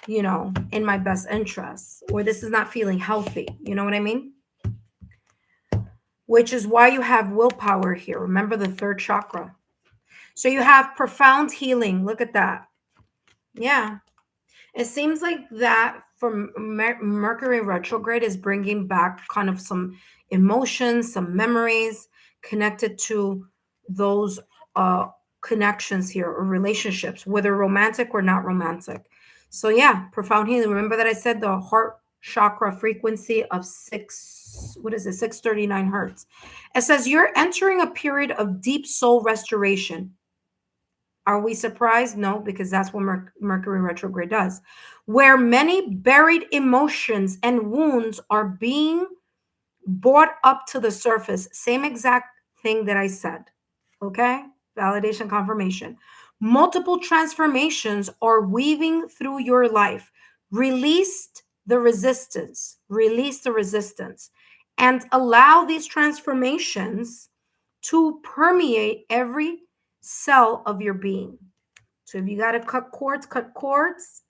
in my best interest, or this is not feeling healthy. You know what I mean? Which is why you have willpower here. Remember the third chakra. So you have profound healing. Look at that. Yeah. It seems like that from Mercury retrograde is bringing back kind of some emotions, some memories connected to those connections here or relationships, whether romantic or not romantic. So yeah, profound healing. Remember that I said the heart chakra frequency of 639 hertz. It says you're entering a period of deep soul restoration. Are we surprised? No, because that's what Mercury retrograde does. Where many buried emotions and wounds are being brought up to the surface. Same exact thing that I said. Okay? Validation, confirmation. Multiple transformations are weaving through your life. Release the resistance. Release the resistance. And allow these transformations to permeate every cell of your being. So if you got to cut cords, cut cords.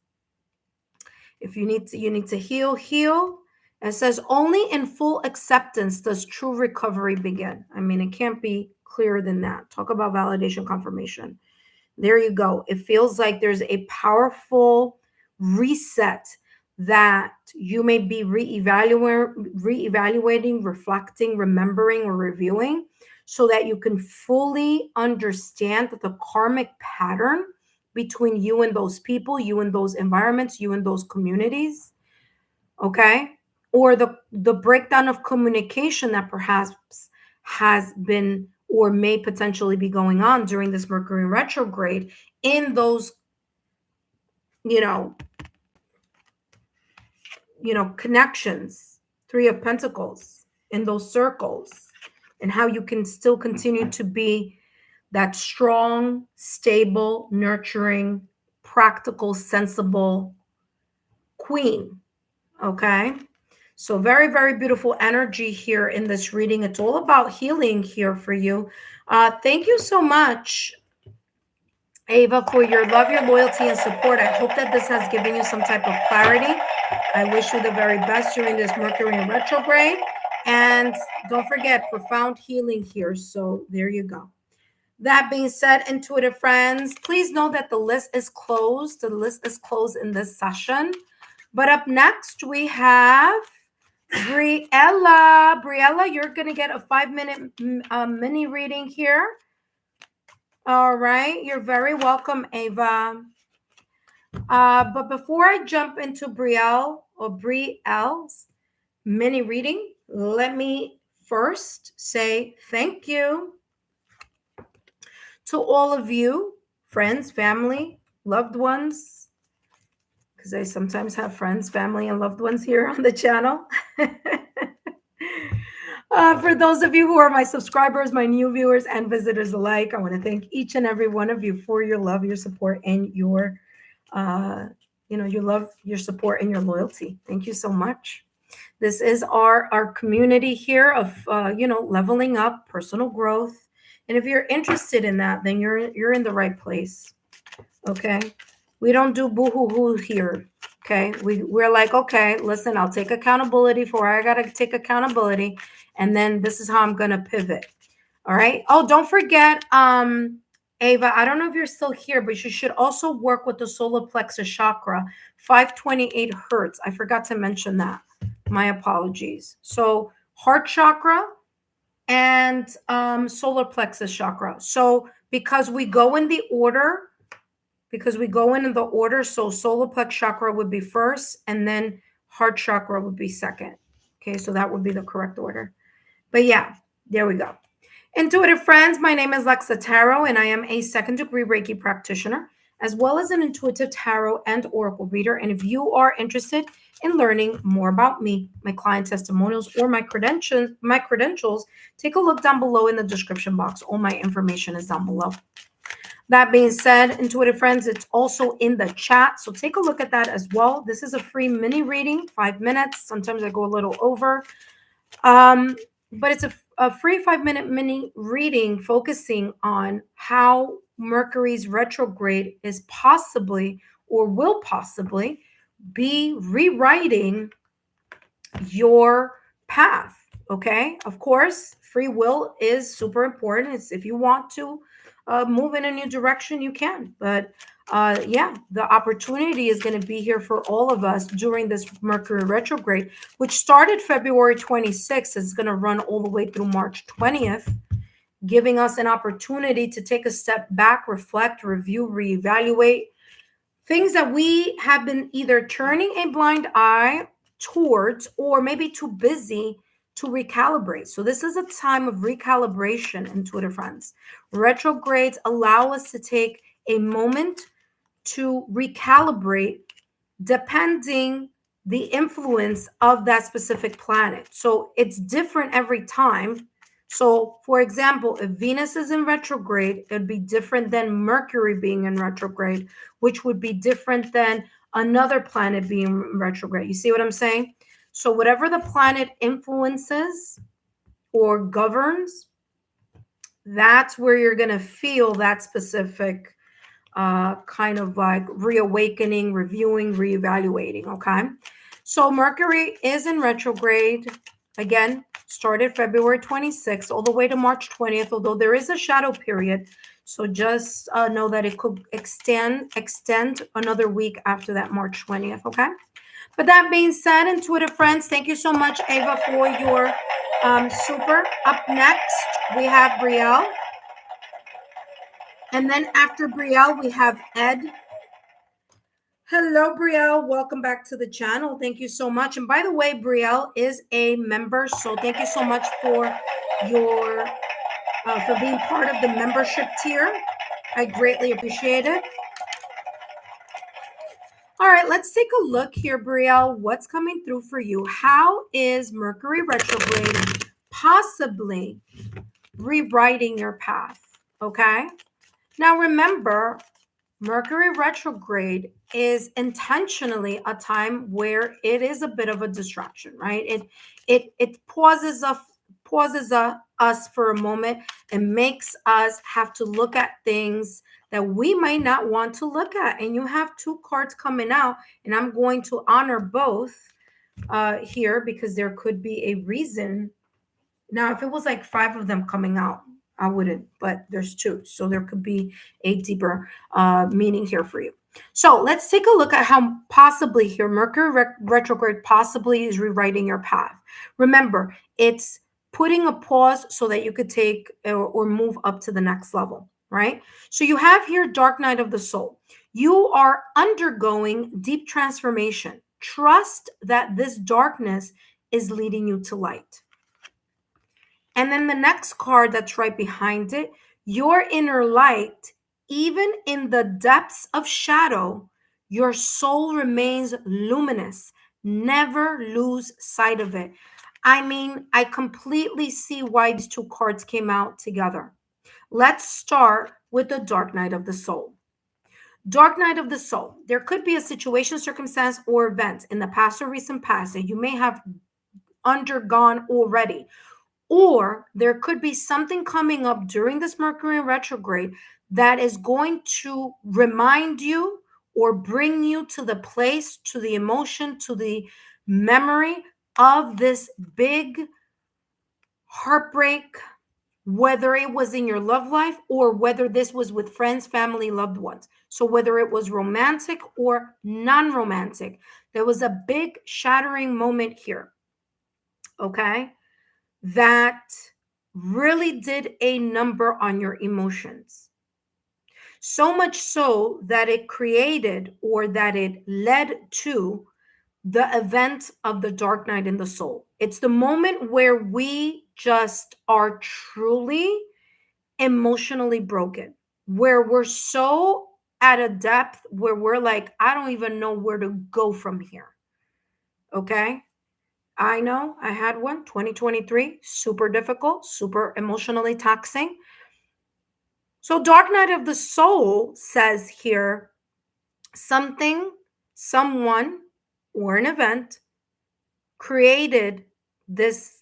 If you need to heal, heal. It says only in full acceptance does true recovery begin. I mean, it can't be clearer than that. Talk about validation, confirmation. There you go. It feels like there's a powerful reset that you may be reevaluating, reflecting, remembering, or reviewing, so that you can fully understand that the karmic pattern between you and those people, you and those environments, you and those communities, okay? Or the breakdown of communication that perhaps has been or may potentially be going on during this Mercury retrograde in those, you know, connections, Three of Pentacles, in those circles, and how you can still continue to be that strong, stable, nurturing, practical, sensible queen. Okay. So very, very beautiful energy here in this reading. It's all about healing here for you. Thank you so much, Ava, for your love, your loyalty, and support. I hope that this has given you some type of clarity. I wish you the very best during this Mercury in retrograde. And don't forget, profound healing here. So there you go. That being said, intuitive friends, please know that the list is closed. The list is closed in this session. But up next, we have Briella. Briella, you're going to get a 5-minute mini reading here. All right. You're very welcome, Ava. But before I jump into Brielle's mini reading, let me first say thank you to all of you, friends, family, loved ones, because I sometimes have friends, family, and loved ones here on the channel. For those of you who are my subscribers, my new viewers, and visitors alike, I want to thank each and every one of you for your love, your support, and your your love, your support, and your loyalty. Thank you so much. This is our community here of leveling up, personal growth. And if you're interested in that, then you're in the right place. Okay. We don't do boo-hoo-hoo here. Okay. We're like, okay, listen, I'll take accountability for where I gotta take accountability. And then this is how I'm gonna pivot. All right. Oh, don't forget, Ava, I don't know if you're still here, but you should also work with the solar plexus chakra, 528 hertz. I forgot to mention that. My apologies. So heart chakra and solar plexus chakra. So because we go in the order, so solar plexus chakra would be first, and then heart chakra would be second. Okay, so that would be the correct order. But yeah, there we go. Intuitive friends, my name is Lexa Tarot, and I am a second-degree Reiki practitioner, as well as an intuitive tarot and oracle reader. And if you are interested in learning more about me, my client testimonials, or my credentials, take a look down below in the description box. All my information is down below. That being said, intuitive friends, it's also in the chat, so take a look at that as well. This is a free mini reading, 5 minutes. Sometimes I go a little over, but it's a free 5-minute mini reading focusing on how Mercury's retrograde is possibly or will possibly be rewriting your path. Okay, of course, free will is super important. It's if you want to move in a new direction, you can. But yeah, the opportunity is going to be here for all of us during this Mercury retrograde, which started February 26th. It's going to run all the way through March 20th, giving us an opportunity to take a step back, reflect, review, reevaluate things that we have been either turning a blind eye towards or maybe too busy to recalibrate. So this is a time of recalibration, intuitive friends. Retrogrades allow us to take a moment to recalibrate depending the influence of that specific planet. So it's different every time. So for example, if Venus is in retrograde, it'd be different than Mercury being in retrograde, which would be different than another planet being in retrograde. You see what I'm saying? So whatever the planet influences or governs, that's where you're going to feel that specific kind of like reawakening, reviewing, reevaluating. Okay. So Mercury is in retrograde. Again, started February 26th all the way to March 20th, although there is a shadow period. So just know that it could extend another week after that March 20th. Okay. But that being said, intuitive friends, thank you so much, Ava, for your super. Up next, we have Brielle. And then after Brielle, we have Ed. Hello, Brielle. Welcome back to the channel. Thank you so much. And by the way, Brielle is a member, so thank you so much for your for being part of the membership tier. I greatly appreciate it. All right, let's take a look here, Brielle. What's coming through for you? How is Mercury retrograde possibly rewriting your path? Okay. Now remember, Mercury retrograde is intentionally a time where it is a bit of a distraction, right? It pauses us for a moment and makes us have to look at things that we might not want to look at. And you have two cards coming out, and I'm going to honor both here because there could be a reason. Now, if it was like five of them coming out, I wouldn't, but there's two. So there could be a deeper meaning here for you. So let's take a look at how possibly here Mercury retrograde possibly is rewriting your path. Remember, it's putting a pause so that you could take or move up to the next level, right? So you have here Dark Night of the Soul. You are undergoing deep transformation. Trust that this darkness is leading you to light. And then the next card that's right behind it, your inner light, even in the depths of shadow, your soul remains luminous. Never lose sight of it. I mean, I completely see why these two cards came out together. Let's start with the Dark Night of the Soul. Dark Night of the Soul. There could be a situation, circumstance, or event in the past or recent past that you may have undergone already. Or there could be something coming up during this Mercury retrograde that is going to remind you or bring you to the place, to the emotion, to the memory of this big heartbreak, whether it was in your love life or whether this was with friends, family, loved ones. So whether it was romantic or non-romantic, there was a big shattering moment here. Okay? That really did a number on your emotions. So much so that it created or that it led to the event of the Dark Night in the Soul. It's the moment where we just are truly emotionally broken, where we're so at a depth where we're like, I don't even know where to go from here. Okay? I know I had one, 2023, super difficult, super emotionally taxing. So Dark Night of the Soul says here, something, someone, or an event created this,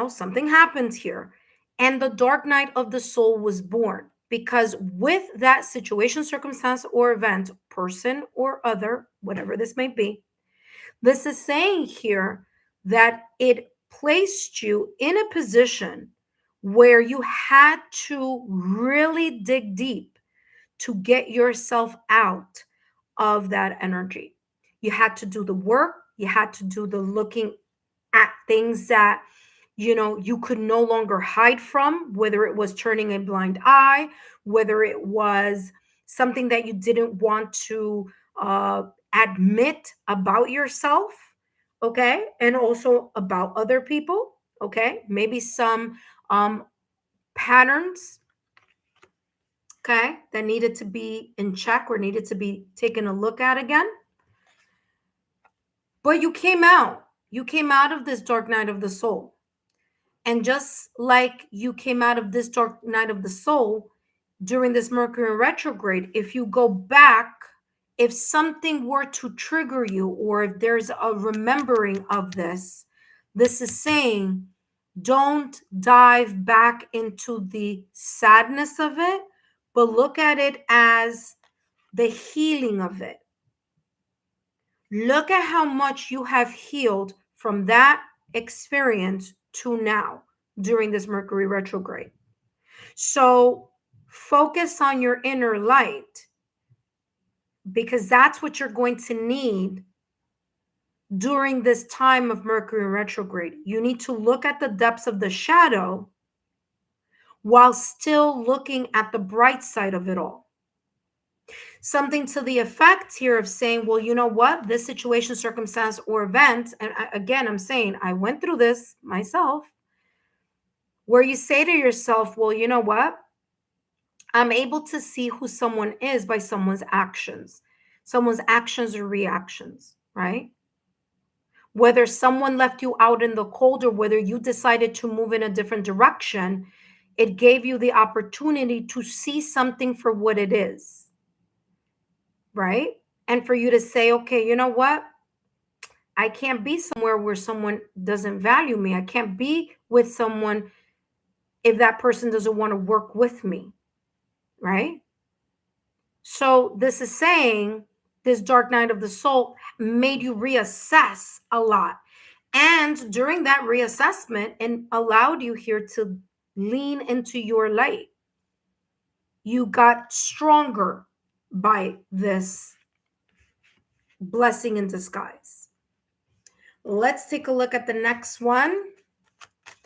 something happened here. And the Dark Night of the Soul was born because with that situation, circumstance, or event, person or other, whatever this may be, this is saying here that it placed you in a position where you had to really dig deep to get yourself out of that energy. You had to do the work, you had to do the looking at things that you could no longer hide from, whether it was turning a blind eye, whether it was something that you didn't want to admit about yourself, okay, and also about other people, okay, maybe some patterns, okay, that needed to be in check or needed to be taken a look at again. But you came out of this Dark Night of the Soul. And just like you came out of this Dark Night of the Soul during this Mercury retrograde, if you go back, if something were to trigger you, or if there's a remembering of this, this is saying, don't dive back into the sadness of it, but look at it as the healing of it. Look at how much you have healed from that experience to now during this Mercury retrograde. So focus on your inner light, because that's what you're going to need during this time of Mercury retrograde. You need to look at the depths of the shadow while still looking at the bright side of it all. something to the effect here of saying, well, you know what, this situation, circumstance, or event, and again, I'm saying I went through this myself, where you say to yourself, well, you know what, I'm able to see who someone is by someone's actions or reactions, right? Whether someone left you out in the cold or whether you decided to move in a different direction, it gave you the opportunity to see something for what it is, right? And for you to say, okay, you know what? I can't be somewhere where someone doesn't value me. I can't be with someone if that person doesn't want to work with me, right? So this is saying this dark night of the soul made you reassess a lot. And during that reassessment, it allowed you here to lean into your light. You got stronger by this blessing in disguise. Let's take a look at the next one.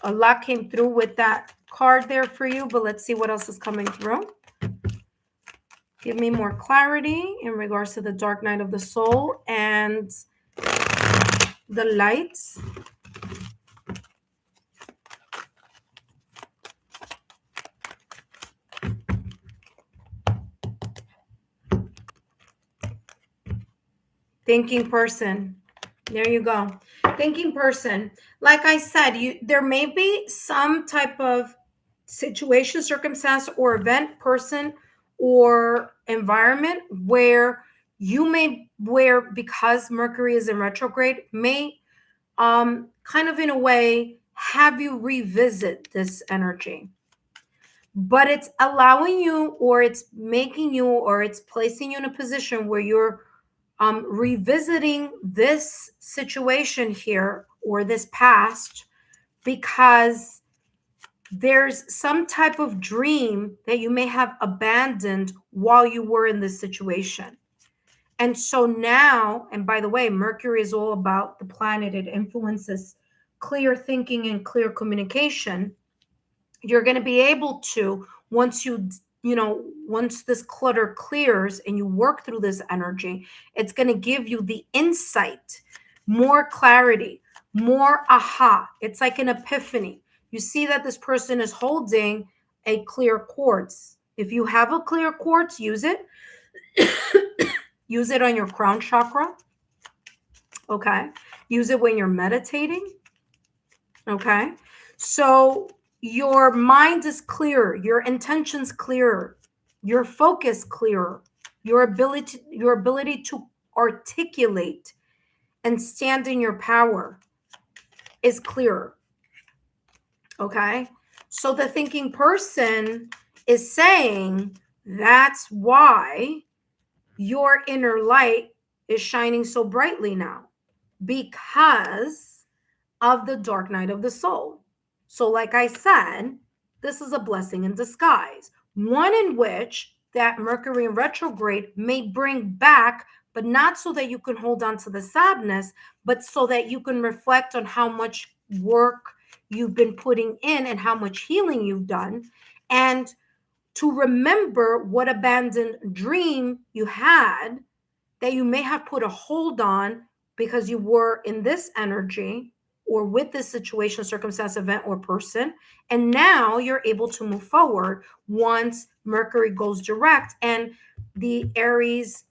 A lot came through with that card there for you, but let's see what else is coming through. Give me more clarity in regards to the dark night of the soul and the lights. Thinking person. There you go. Thinking person. Like I said, there may be some type of situation, circumstance, or event, person, or environment where because Mercury is in retrograde, may kind of in a way have you revisit this energy. But it's allowing you, or it's making you, or it's placing you in a position where you're revisiting this situation here or this past because there's some type of dream that you may have abandoned while you were in this situation. And so now, and by the way, Mercury is all about the planet. It influences clear thinking and clear communication. You're going to be able to, once this clutter clears and you work through this energy, it's going to give you the insight, more clarity, more aha. It's like an epiphany. You see that this person is holding a clear quartz. If you have a clear quartz, use it. Use it on your crown chakra. Okay. Use it when you're meditating. Okay. So your mind is clearer, your intentions clearer, your focus clearer, your ability to articulate and stand in your power is clearer. Okay? So the thinking person is saying that's why your inner light is shining so brightly now, because of the dark night of the soul. So like I said, this is a blessing in disguise, one in which that Mercury in retrograde may bring back, but not so that you can hold on to the sadness, but so that you can reflect on how much work you've been putting in and how much healing you've done, and to remember what abandoned dream you had that you may have put a hold on because you were in this energy or with this situation, circumstance, event, or person. And now you're able to move forward once Mercury goes direct and the Aries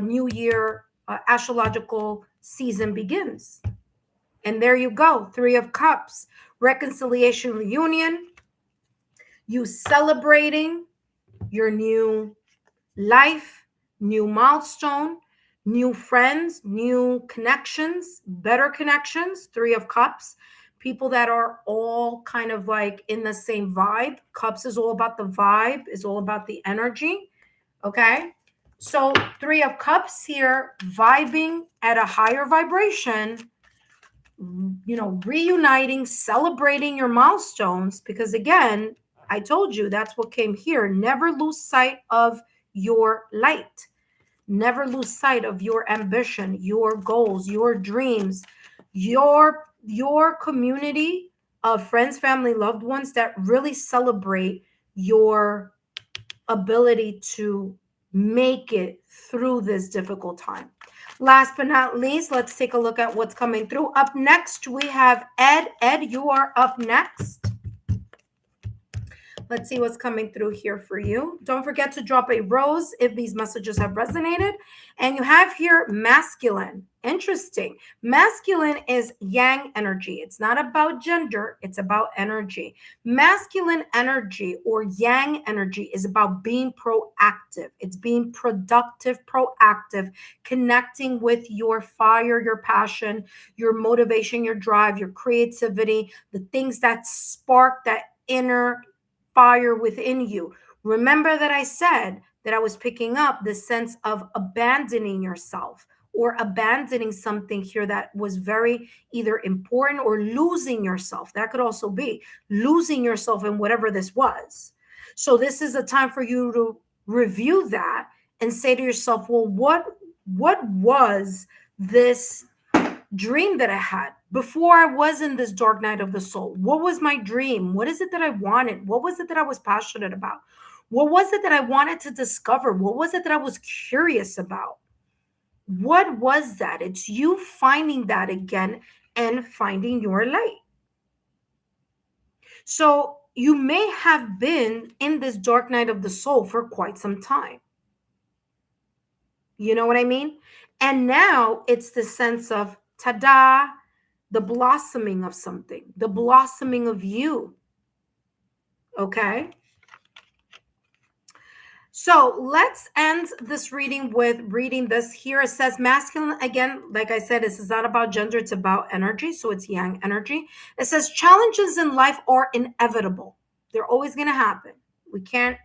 New Year astrological season begins. And there you go. 3 of Cups, reconciliation, reunion, you celebrating your new life, new milestone, new friends, new connections, better connections. 3 of Cups, people that are all kind of like in the same vibe. Cups is all about the vibe, is all about the energy. Okay. So 3 of Cups here, vibing at a higher vibration, reuniting, celebrating your milestones, because again, I told you that's what came here. Never lose sight of your light. Never lose sight of your ambition, your goals, your dreams, your community of friends, family, loved ones that really celebrate your ability to make it through this difficult time. Last but not least, let's take a look at what's coming through. Up next, we have Ed. Ed, you are up next. Let's see what's coming through here for you. Don't forget to drop a rose if these messages have resonated. And you have here masculine. Interesting. Masculine is yang energy. It's not about gender. It's about energy. Masculine energy or yang energy is about being proactive. It's being productive, proactive, connecting with your fire, your passion, your motivation, your drive, your creativity, the things that spark that inner fire within you. Remember that I said that I was picking up the sense of abandoning yourself or abandoning something here that was very either important, or losing yourself. That could also be losing yourself in whatever this was. So this is a time for you to review that and say to yourself, well, what was this dream that I had before I was in this dark night of the soul? What was my dream? What is it that I wanted? What was it that I was passionate about? What was it that I wanted to discover? What was it that I was curious about? What was that? It's you finding that again and finding your light. So you may have been in this dark night of the soul for quite some time. You know what I mean? And now it's the sense of ta-da, the blossoming of something, the blossoming of you. Okay? So let's end this reading with reading this here. It says masculine. Again, like I said, this is not about gender. It's about energy. So it's yang energy. It says challenges in life are inevitable. They're always going to happen. We can't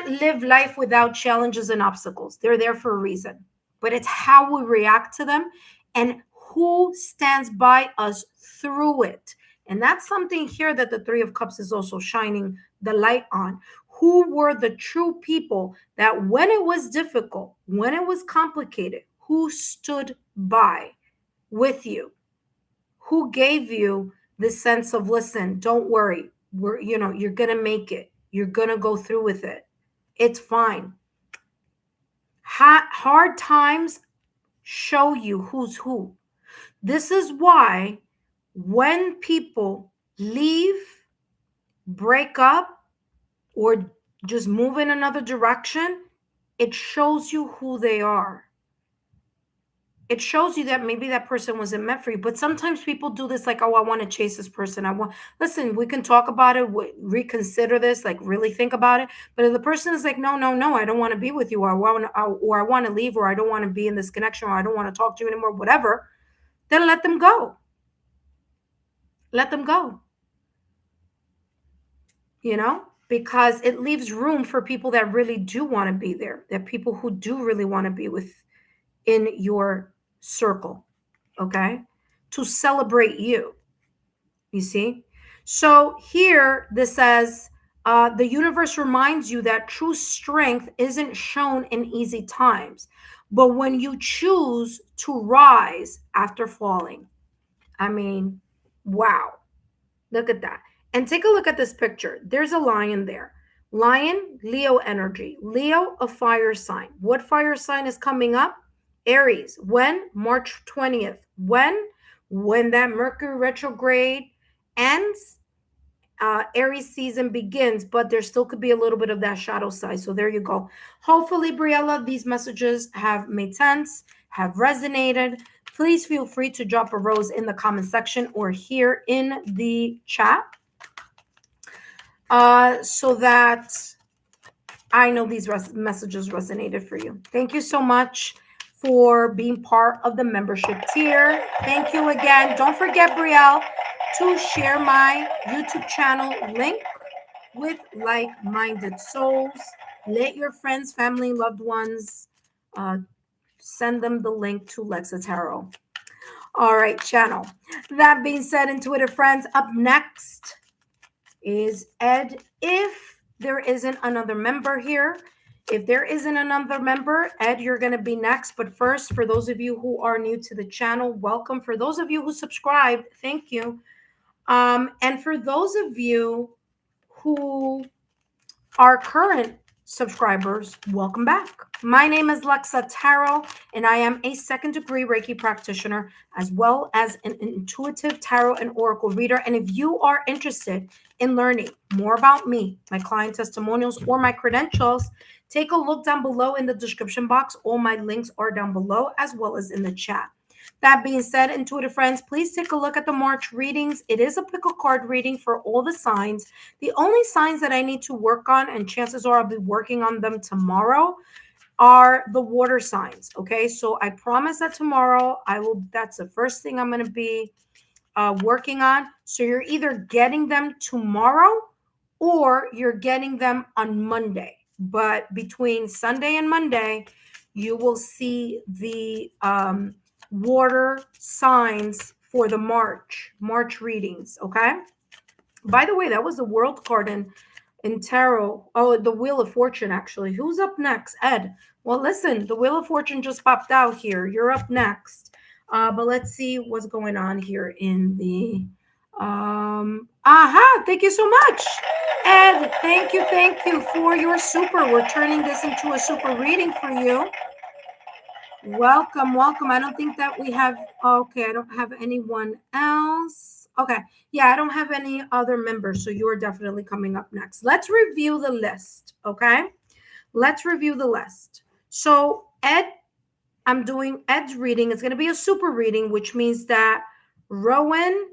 live life without challenges and obstacles. They're there for a reason. But it's how we react to them and who stands by us through it. And that's something here that the Three of Cups is also shining the light on. Who were the true people that when it was difficult, when it was complicated, who stood by with you? Who gave you the sense of, listen, don't worry. You're going to make it. You're going to go through with it. It's fine. Hard times show you who's who. This is why when people leave, break up, or just move in another direction, it shows you who they are. It shows you that maybe that person wasn't meant for you. But sometimes people do this like, oh, I want to chase this person. Listen, we can talk about it, reconsider this, like really think about it. But if the person is like, no, I don't want to be with you, or I want to leave, or I don't want to be in this connection, or I don't want to talk to you anymore, whatever, then let them go. Let them go. Because it leaves room for people that really do want to be there, that people who do really want to be in your circle, okay, to celebrate you. You see? So here this says, the universe reminds you that true strength isn't shown in easy times, but when you choose to rise after falling. I mean, wow. Look at that. And take a look at this picture. There's a lion there. Lion, Leo energy. Leo, a fire sign. What fire sign is coming up? Aries. When? March 20th. When that Mercury retrograde ends, Aries season begins, but there still could be a little bit of that shadow side. So there you go. Hopefully, Briella, these messages have made sense, have resonated. Please feel free to drop a rose in the comment section or here in the chat, so that I know these messages resonated for you. Thank you so much for being part of the membership tier. Thank you again. Don't forget, Brielle, to share my YouTube channel link with like-minded souls. Let your friends, family, loved ones, send them the link to Lexa Tarot. All right, channel. That being said, intuitive friends, up next is Ed. If there isn't another member here, if there isn't another member, Ed, you're going to be next. But first, for those of you who are new to the channel, welcome. For those of you who subscribed, thank you. And for those of you who are current subscribers, welcome back. My name is Lexa Tarot, and I am a second-degree Reiki practitioner, as well as an intuitive tarot and oracle reader. And if you are interested in learning more about me, my client testimonials, or my credentials, take a look down below in the description box. All my links are down below, as well as in the chat. That being said, intuitive friends, please take a look at the March readings. It is a pick a card reading for all the signs. The only signs that I need to work on, and chances are I'll be working on them tomorrow, are the water signs. Okay, so I promise that tomorrow that's the first thing I'm going to be working on. So you're either getting them tomorrow or you're getting them on Monday. But between Sunday and Monday, you will see the water signs for the March readings. Okay. By the way, that was the world card in tarot. Oh, the Wheel of Fortune, actually. Who's up next? Ed. Well, listen, the Wheel of Fortune just popped out here. You're up next. But let's see what's going on here in the thank you so much, Ed. Thank you for your super. We're turning this into a super reading for you. Welcome. I don't think that we have, okay, I don't have anyone else. Okay, yeah, I don't have any other members, so you're definitely coming up next. Let's review the list, okay? Let's review the list. So Ed, I'm doing Ed's reading. It's going to be a super reading, which means that Rowan,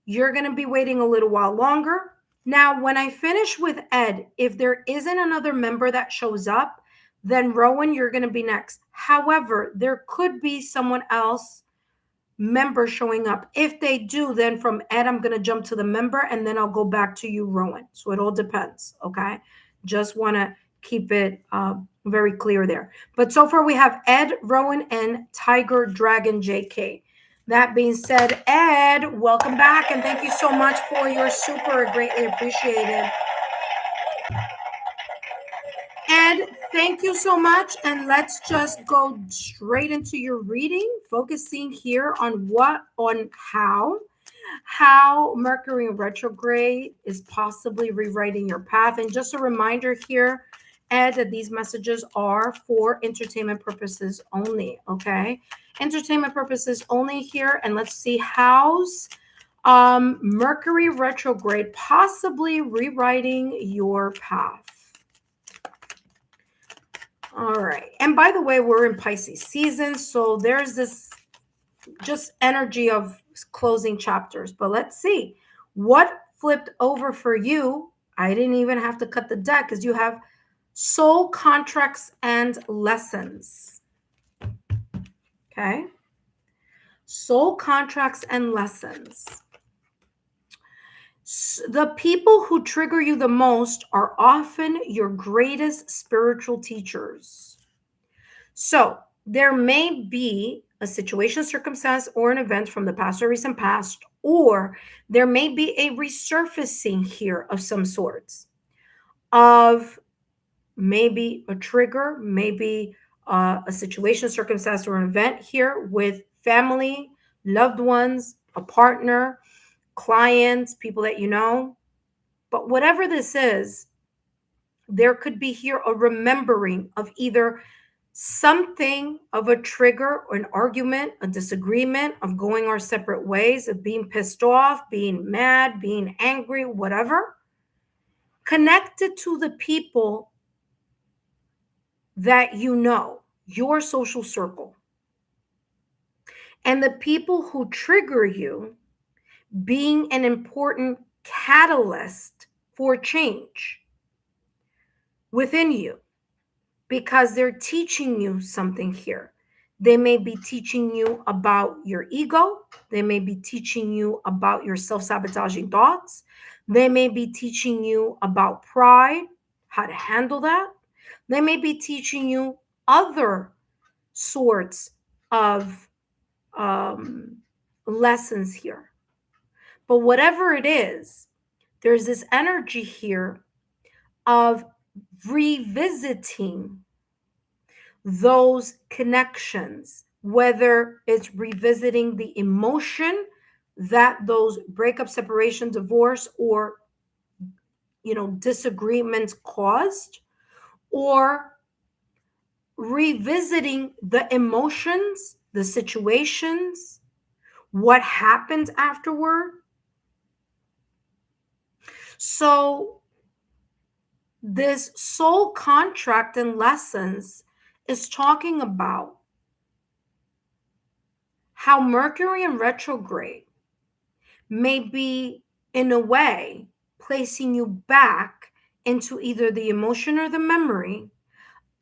you're going to be waiting a little while longer. Now, when I finish with Ed, if there isn't another member that shows up, then Rowan, you're going to be next. However, there could be someone else member showing up. If they do, then from Ed, I'm going to jump to the member, and then I'll go back to you, Rowan. So it all depends, okay? Just want to keep it very clear there. But so far we have Ed, Rowan, and Tiger Dragon JK. That being said, Ed, welcome back, and thank you so much for your super. Greatly appreciated. Ed, thank you so much, and let's just go straight into your reading, focusing here on how Mercury retrograde is possibly rewriting your path. And just a reminder here, Ed, that these messages are for entertainment purposes only, okay? Entertainment purposes only here, and let's see how's Mercury retrograde possibly rewriting your path. All right. And by the way, we're in Pisces season, so there's this just energy of closing chapters. But let's see what flipped over for you. I didn't even have to cut the deck because you have soul contracts and lessons. Okay. Soul contracts and lessons. The people who trigger you the most are often your greatest spiritual teachers. So there may be a situation, circumstance, or an event from the past or recent past, or there may be a resurfacing here of some sorts, of maybe a trigger, maybe a situation, circumstance, or an event here with family, loved ones, a partner, clients, people that you know. But whatever this is, there could be here a remembering of either something of a trigger or an argument, a disagreement, of going our separate ways, of being pissed off, being mad, being angry, whatever, connected to the people that you know, your social circle. And the people who trigger you being an important catalyst for change within you, because they're teaching you something here. They may be teaching you about your ego. They may be teaching you about your self-sabotaging thoughts. They may be teaching you about pride, how to handle that. They may be teaching you other sorts of lessons here. But whatever it is, there's this energy here of revisiting those connections, whether it's revisiting the emotion that those breakup, separation, divorce, or disagreements caused, or revisiting the emotions, the situations, what happened afterward. So this soul contract and lessons is talking about how Mercury in retrograde may be, in a way, placing you back into either the emotion or the memory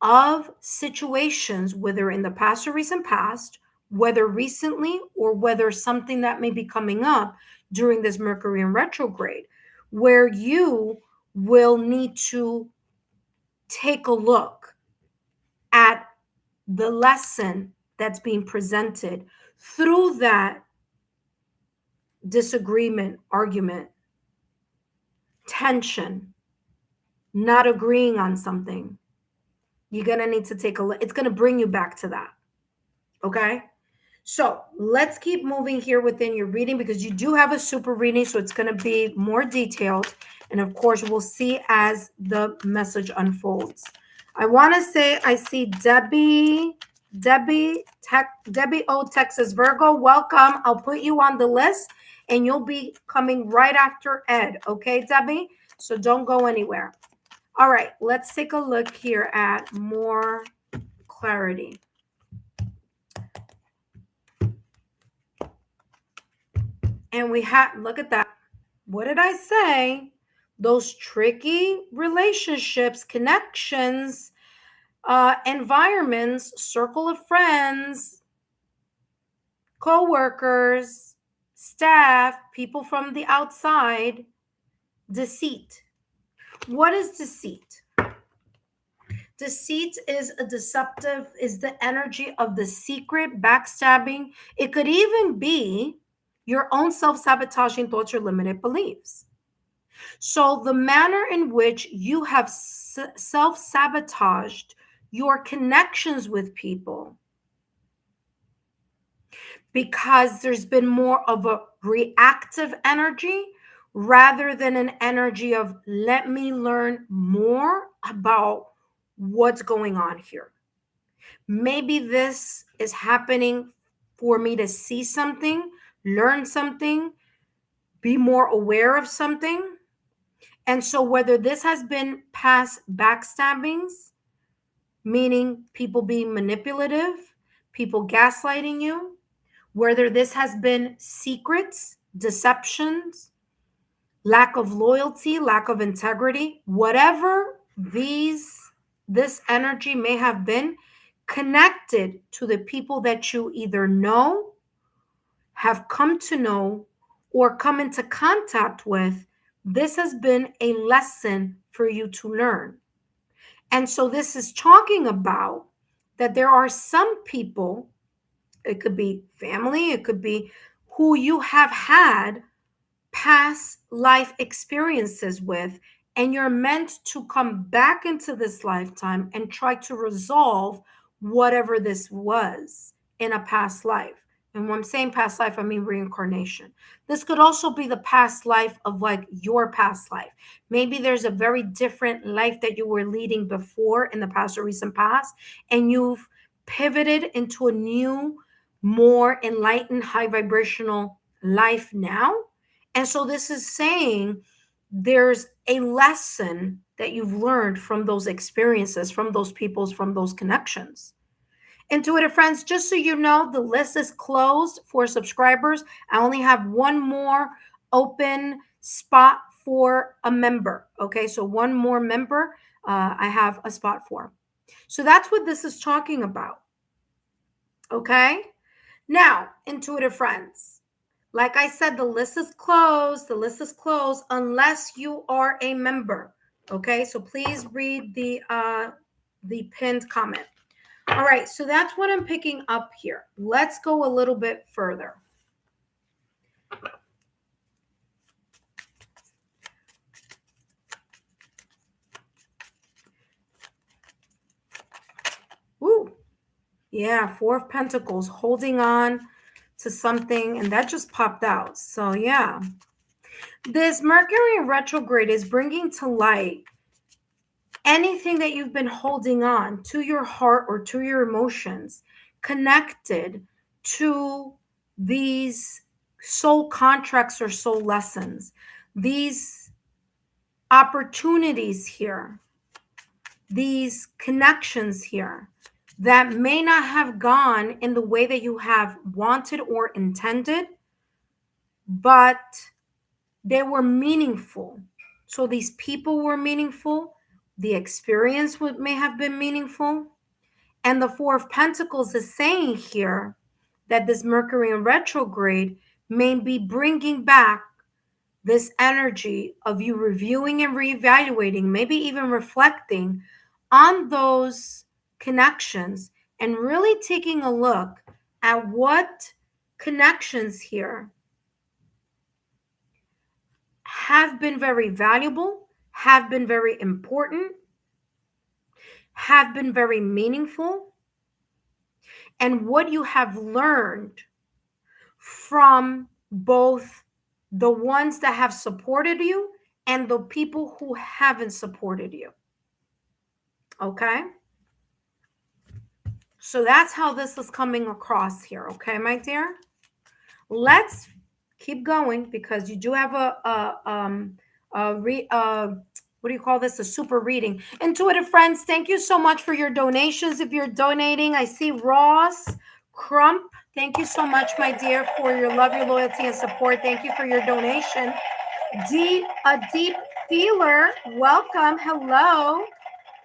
of situations, whether in the past or recent past, whether recently or whether something that may be coming up during this Mercury in retrograde, where you will need to take a look at the lesson that's being presented through that disagreement, argument, tension, not agreeing on something. You're going to need to take a look. It's going to bring you back to that. Okay? So let's keep moving here within your reading, because you do have a super reading, so it's going to be more detailed. And of course, we'll see as the message unfolds. I want to say I see Debbie O, Texas Virgo. Welcome. I'll put you on the list, and you'll be coming right after Ed. Okay, Debbie? So don't go anywhere. All right, let's take a look here at more clarity. And we have, look at that. What did I say? Those tricky relationships, connections, environments, circle of friends, co-workers, staff, people from the outside, deceit. What is deceit? Deceit is the energy of the secret, backstabbing. It could even be your own self-sabotaging thoughts or limited beliefs. So the manner in which you have self-sabotaged your connections with people, because there's been more of a reactive energy rather than an energy of, let me learn more about what's going on here. Maybe this is happening for me to see something, learn something, be more aware of something. And so whether this has been past backstabbings, meaning people being manipulative, people gaslighting you, whether this has been secrets, deceptions, lack of loyalty, lack of integrity, whatever this energy may have been connected to the people that you either know, have come to know, or come into contact with, this has been a lesson for you to learn. And so this is talking about that there are some people, it could be family, it could be who you have had past life experiences with, and you're meant to come back into this lifetime and try to resolve whatever this was in a past life. And when I'm saying past life, I mean reincarnation. This could also be the past life of like your past life. Maybe there's a very different life that you were leading before in the past or recent past, and you've pivoted into a new, more enlightened, high vibrational life now. And so this is saying there's a lesson that you've learned from those experiences, from those peoples, from those connections. Intuitive friends, just so you know, the list is closed for subscribers. I only have one more open spot for a member. Okay, so one more member I have a spot for. So that's what this is talking about. Okay, now, intuitive friends, like I said, the list is closed. The list is closed unless you are a member. Okay, so please read the pinned comment. All right, so that's what I'm picking up here. Let's go a little bit further. Ooh, yeah, Four of Pentacles, holding on to something, and that just popped out. So yeah, this Mercury retrograde is bringing to light anything that you've been holding on to your heart or to your emotions connected to these soul contracts or soul lessons, these opportunities here, these connections here that may not have gone in the way that you have wanted or intended, but they were meaningful. So these people were meaningful. The experience may have been meaningful. And the Four of Pentacles is saying here that this Mercury in retrograde may be bringing back this energy of you reviewing and reevaluating, maybe even reflecting on those connections and really taking a look at what connections here have been very valuable, have been very important, have been very meaningful, and what you have learned from both the ones that have supported you and the people who haven't supported you. Okay? So that's how this is coming across here. Okay, my dear? Let's keep going because you do have what do you call this? A super reading. Intuitive friends, thank you so much for your donations. If you're donating, I see Ross Crump. Thank you so much, my dear, for your love, your loyalty, and support. Thank you for your donation. A deep feeler, welcome. Hello.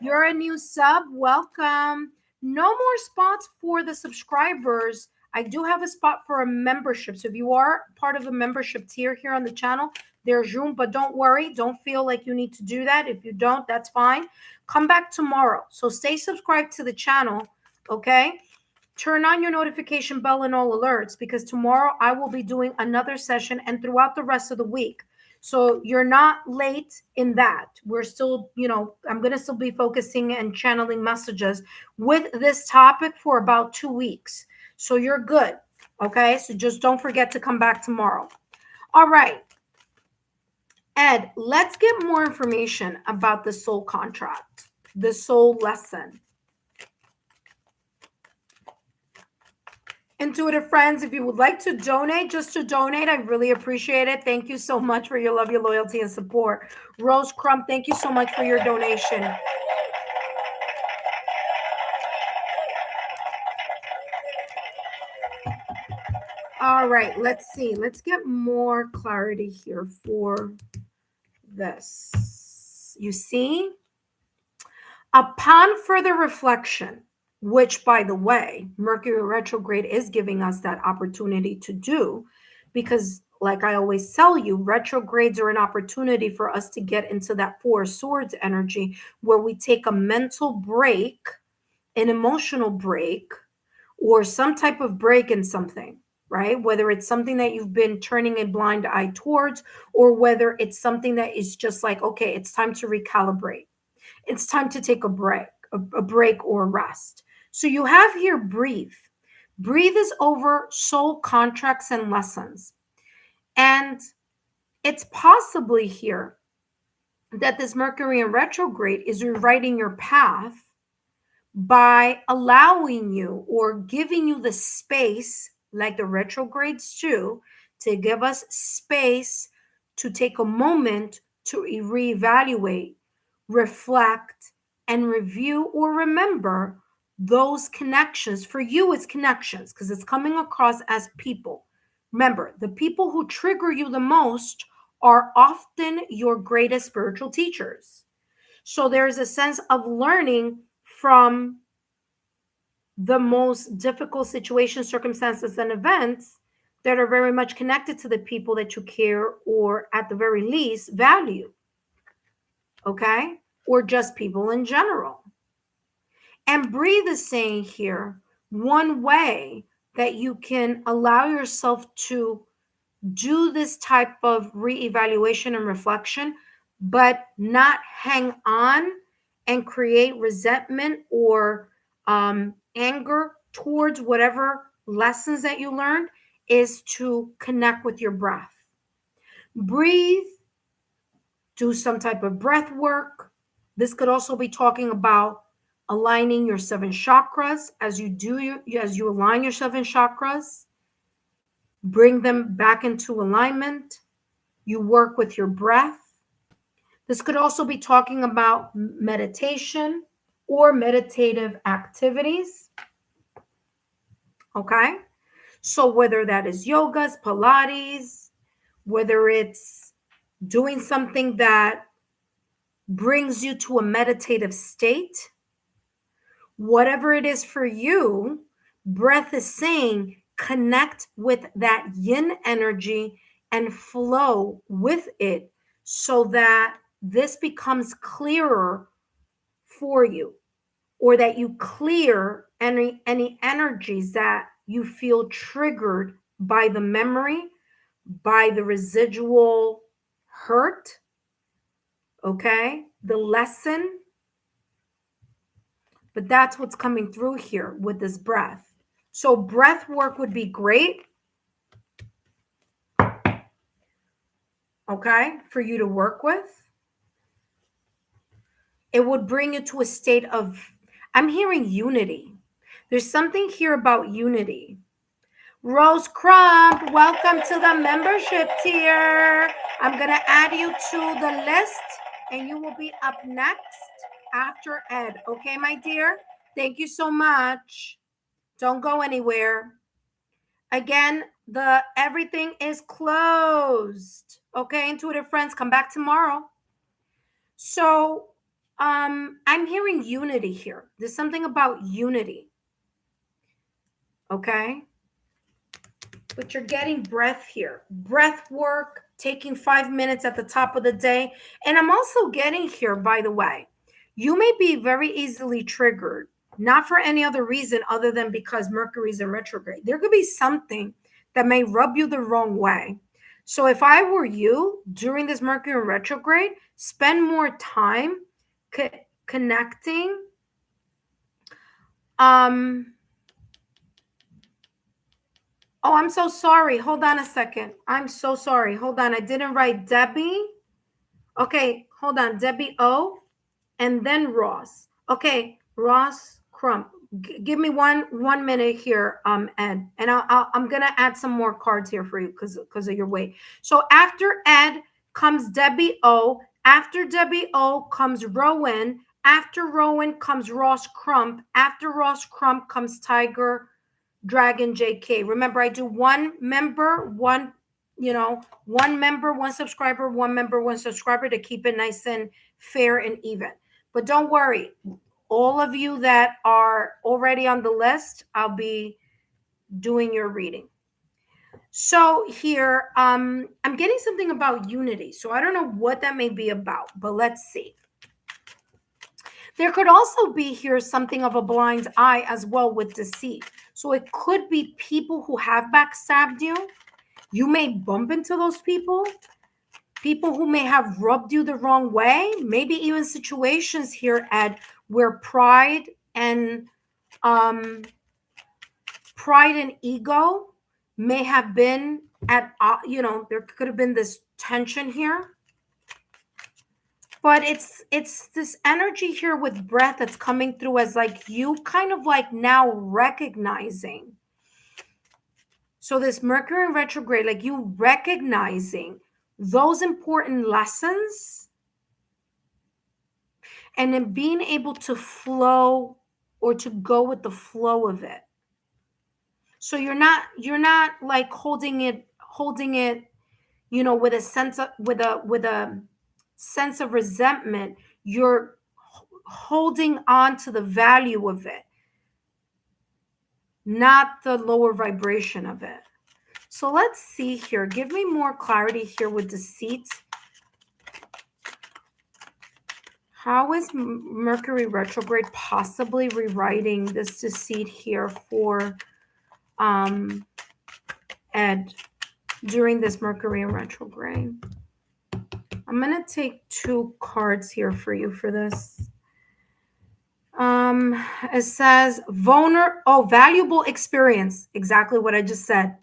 You're a new sub. Welcome. No more spots for the subscribers. I do have a spot for a membership. So if you are part of the membership tier here on the channel, there's room, but don't worry. Don't feel like you need to do that. If you don't, that's fine. Come back tomorrow. So stay subscribed to the channel, okay? Turn on your notification bell and all alerts because tomorrow I will be doing another session and throughout the rest of the week. So you're not late in that. We're still, I'm going to still be focusing and channeling messages with this topic for about 2 weeks. So you're good. Okay. So just don't forget to come back tomorrow. All right. Ed, let's get more information about the soul contract, the soul lesson. Intuitive friends, if you would like to donate, just to donate, I really appreciate it. Thank you so much for your love, your loyalty, and support. Rose Crump, thank you so much for your donation. All right, let's see. Let's get more clarity here for this. You see, upon further reflection, which, by the way, Mercury retrograde is giving us that opportunity to do, because like I always tell you, retrogrades are an opportunity for us to get into that Four of Swords energy where we take a mental break, an emotional break, or some type of break in something, right? Whether it's something that you've been turning a blind eye towards, or whether it's something that is just like, okay, it's time to recalibrate. It's time to take a break or rest. So you have here breathe. Breathe is over soul contracts and lessons. And it's possibly here that this Mercury in retrograde is rewriting your path by allowing you or giving you the space, like the retrogrades do, to give us space to take a moment to reevaluate, reflect, and review or remember those connections. For you, it's connections because it's coming across as people. Remember, the people who trigger you the most are often your greatest spiritual teachers. So there's a sense of learning from the most difficult situations, circumstances, and events that are very much connected to the people that you care or at the very least value. Okay? Or just people in general. And breathe is saying here, one way that you can allow yourself to do this type of reevaluation and reflection, but not hang on and create resentment or anger towards whatever lessons that you learned, is to connect with your breath. Breathe, do some type of breath work, This could also be talking about aligning your 7 chakras. As you align your 7 chakras, bring them back into alignment. You work with your breath. This could also be talking about meditation or meditative activities. Okay? So whether that is yogas, Pilates, whether it's doing something that brings you to a meditative state, whatever it is for you, breath is saying connect with that yin energy and flow with it so that this becomes clearer for you, or that you clear any energies that you feel triggered by the memory, by the residual hurt, okay, the lesson. But that's what's coming through here with this breath. So breath work would be great, okay, for you to work with. It would bring you to a state of, I'm hearing unity. There's something here about unity. Rose Crump, welcome to the membership tier. I'm going to add you to the list and you will be up next after Ed. Okay, my dear? Thank you so much. Don't go anywhere. Again, everything is closed. Okay, intuitive friends, come back tomorrow. So I'm hearing unity here. There's something about unity. Okay? But you're getting breath here. Breath work, taking 5 minutes at the top of the day. And I'm also getting here, by the way, you may be very easily triggered, not for any other reason other than because Mercury's in retrograde. There could be something that may rub you the wrong way. So if I were you during this Mercury in retrograde, spend more time connecting. Oh, I'm so sorry. Hold on a second. I'm so sorry. Hold on. I didn't write Debbie. Okay, hold on. Debbie O and then Ross. Okay, Ross Crump. Give me one minute here, Ed. And I'm going to add some more cards here for you because of your weight. So after Ed comes Debbie O. After Debbie O comes Rowan. After Rowan comes Ross Crump. After Ross Crump comes Tiger Dragon JK. Remember, I do one member, one member, one subscriber, one member, one subscriber to keep it nice and fair and even. But don't worry, all of you that are already on the list, I'll be doing your reading. So here, I'm getting something about unity. So I don't know what that may be about, but let's see. There could also be here something of a blind eye as well with deceit. So it could be people who have backstabbed you. You may bump into those people who may have rubbed you the wrong way. Maybe even situations here, Ed, where pride and ego may have been at, there could have been this tension here. But it's this energy here with breath that's coming through as like you kind of like now recognizing. So this Mercury in retrograde, like you recognizing those important lessons and then being able to flow or to go with the flow of it. So you're not like holding it, with a sense of resentment. You're holding on to the value of it, not the lower vibration of it. So let's see here. Give me more clarity here with deceit. How is Mercury retrograde possibly rewriting this deceit here for Ed during this Mercury in retrograde? I'm going to take 2 cards here for you for this. It says valuable experience. Exactly what I just said.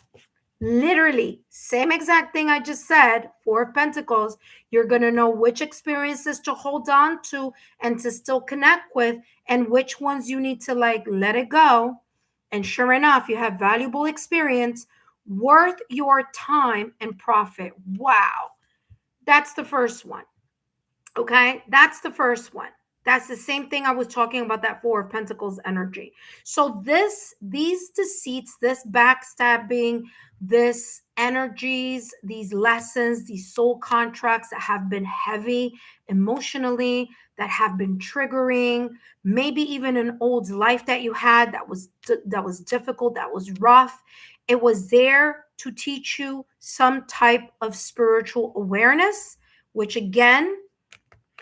Literally, same exact thing I just said, Four of Pentacles. You're going to know which experiences to hold on to and to still connect with, and which ones you need to like let it go. And sure enough, you have valuable experience worth your time and profit. Wow. That's the first one. Okay, that's the first one. That's the same thing I was talking about, that Four of Pentacles energy. So these deceits, this backstabbing, this energies, these lessons, these soul contracts that have been heavy emotionally, that have been triggering, maybe even an old life that you had that was difficult, that was rough. It was there to teach you some type of spiritual awareness, which again,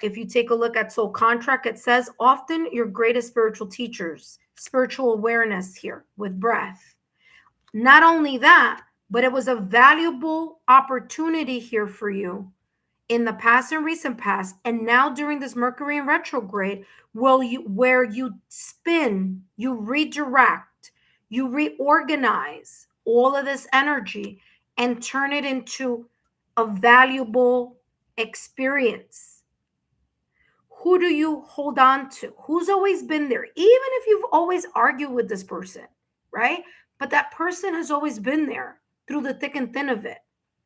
if you take a look at soul contract, it says often your greatest spiritual teachers, spiritual awareness here with breath. Not only that, but it was a valuable opportunity here for you in the past and recent past. And now during this Mercury in retrograde, where you spin, you redirect, you reorganize all of this energy and turn it into a valuable experience. Who do you hold on to? Who's always been there? Even if you've always argued with this person, right? But that person has always been there through the thick and thin of it,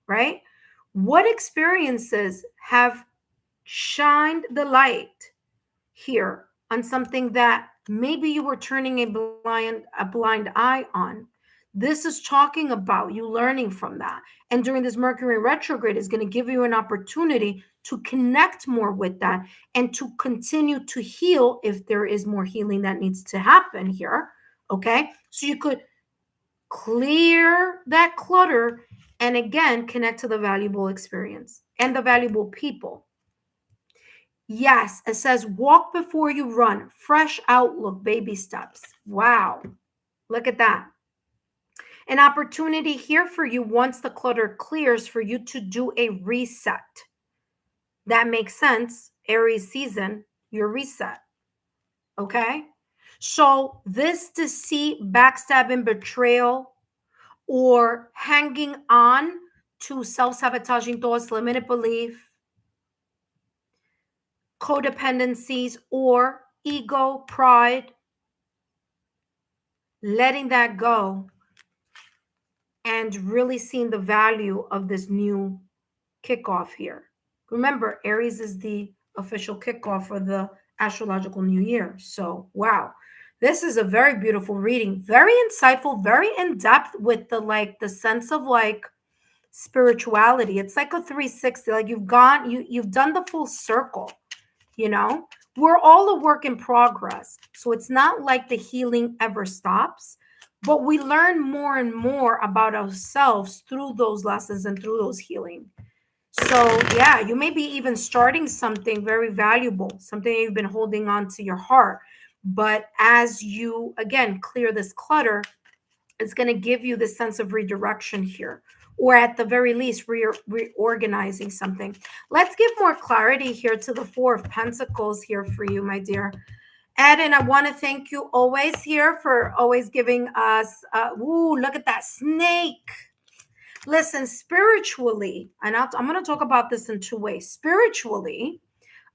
right? What experiences have shined the light here on something that maybe you were turning a blind eye on? This is talking about you learning from that. And during this Mercury retrograde is going to give you an opportunity to connect more with that and to continue to heal if there is more healing that needs to happen here. Okay. So you could clear that clutter and again connect to the valuable experience and the valuable people. Yes, it says walk before you run, fresh outlook, baby steps. Wow. Look at that. An opportunity here for you once the clutter clears for you to do a reset. That makes sense. Aries season, your reset. Okay? So this deceit, backstabbing, betrayal, or hanging on to self-sabotaging thoughts, limited belief, codependencies, or ego, pride, letting that go and really seeing the value of this new kickoff here. Remember, Aries is the official kickoff for the astrological new year. So, wow. This is a very beautiful reading, very insightful, very in-depth with the sense of like spirituality. It's like a 360. Like you've done the full circle, you know? We're all a work in progress. So it's not like the healing ever stops, but we learn more and more about ourselves through those lessons and through those healing. So yeah, you may be even starting something very valuable, something you've been holding on to your heart. But as you, again, clear this clutter, it's going to give you this sense of redirection here, or at the very least, reorganizing something. Let's give more clarity here to the Four of Pentacles here for you, my dear. Ed, and I want to thank you always here for always giving us, look at that snake. Listen, spiritually, and I'm going to talk about this in two ways. Spiritually,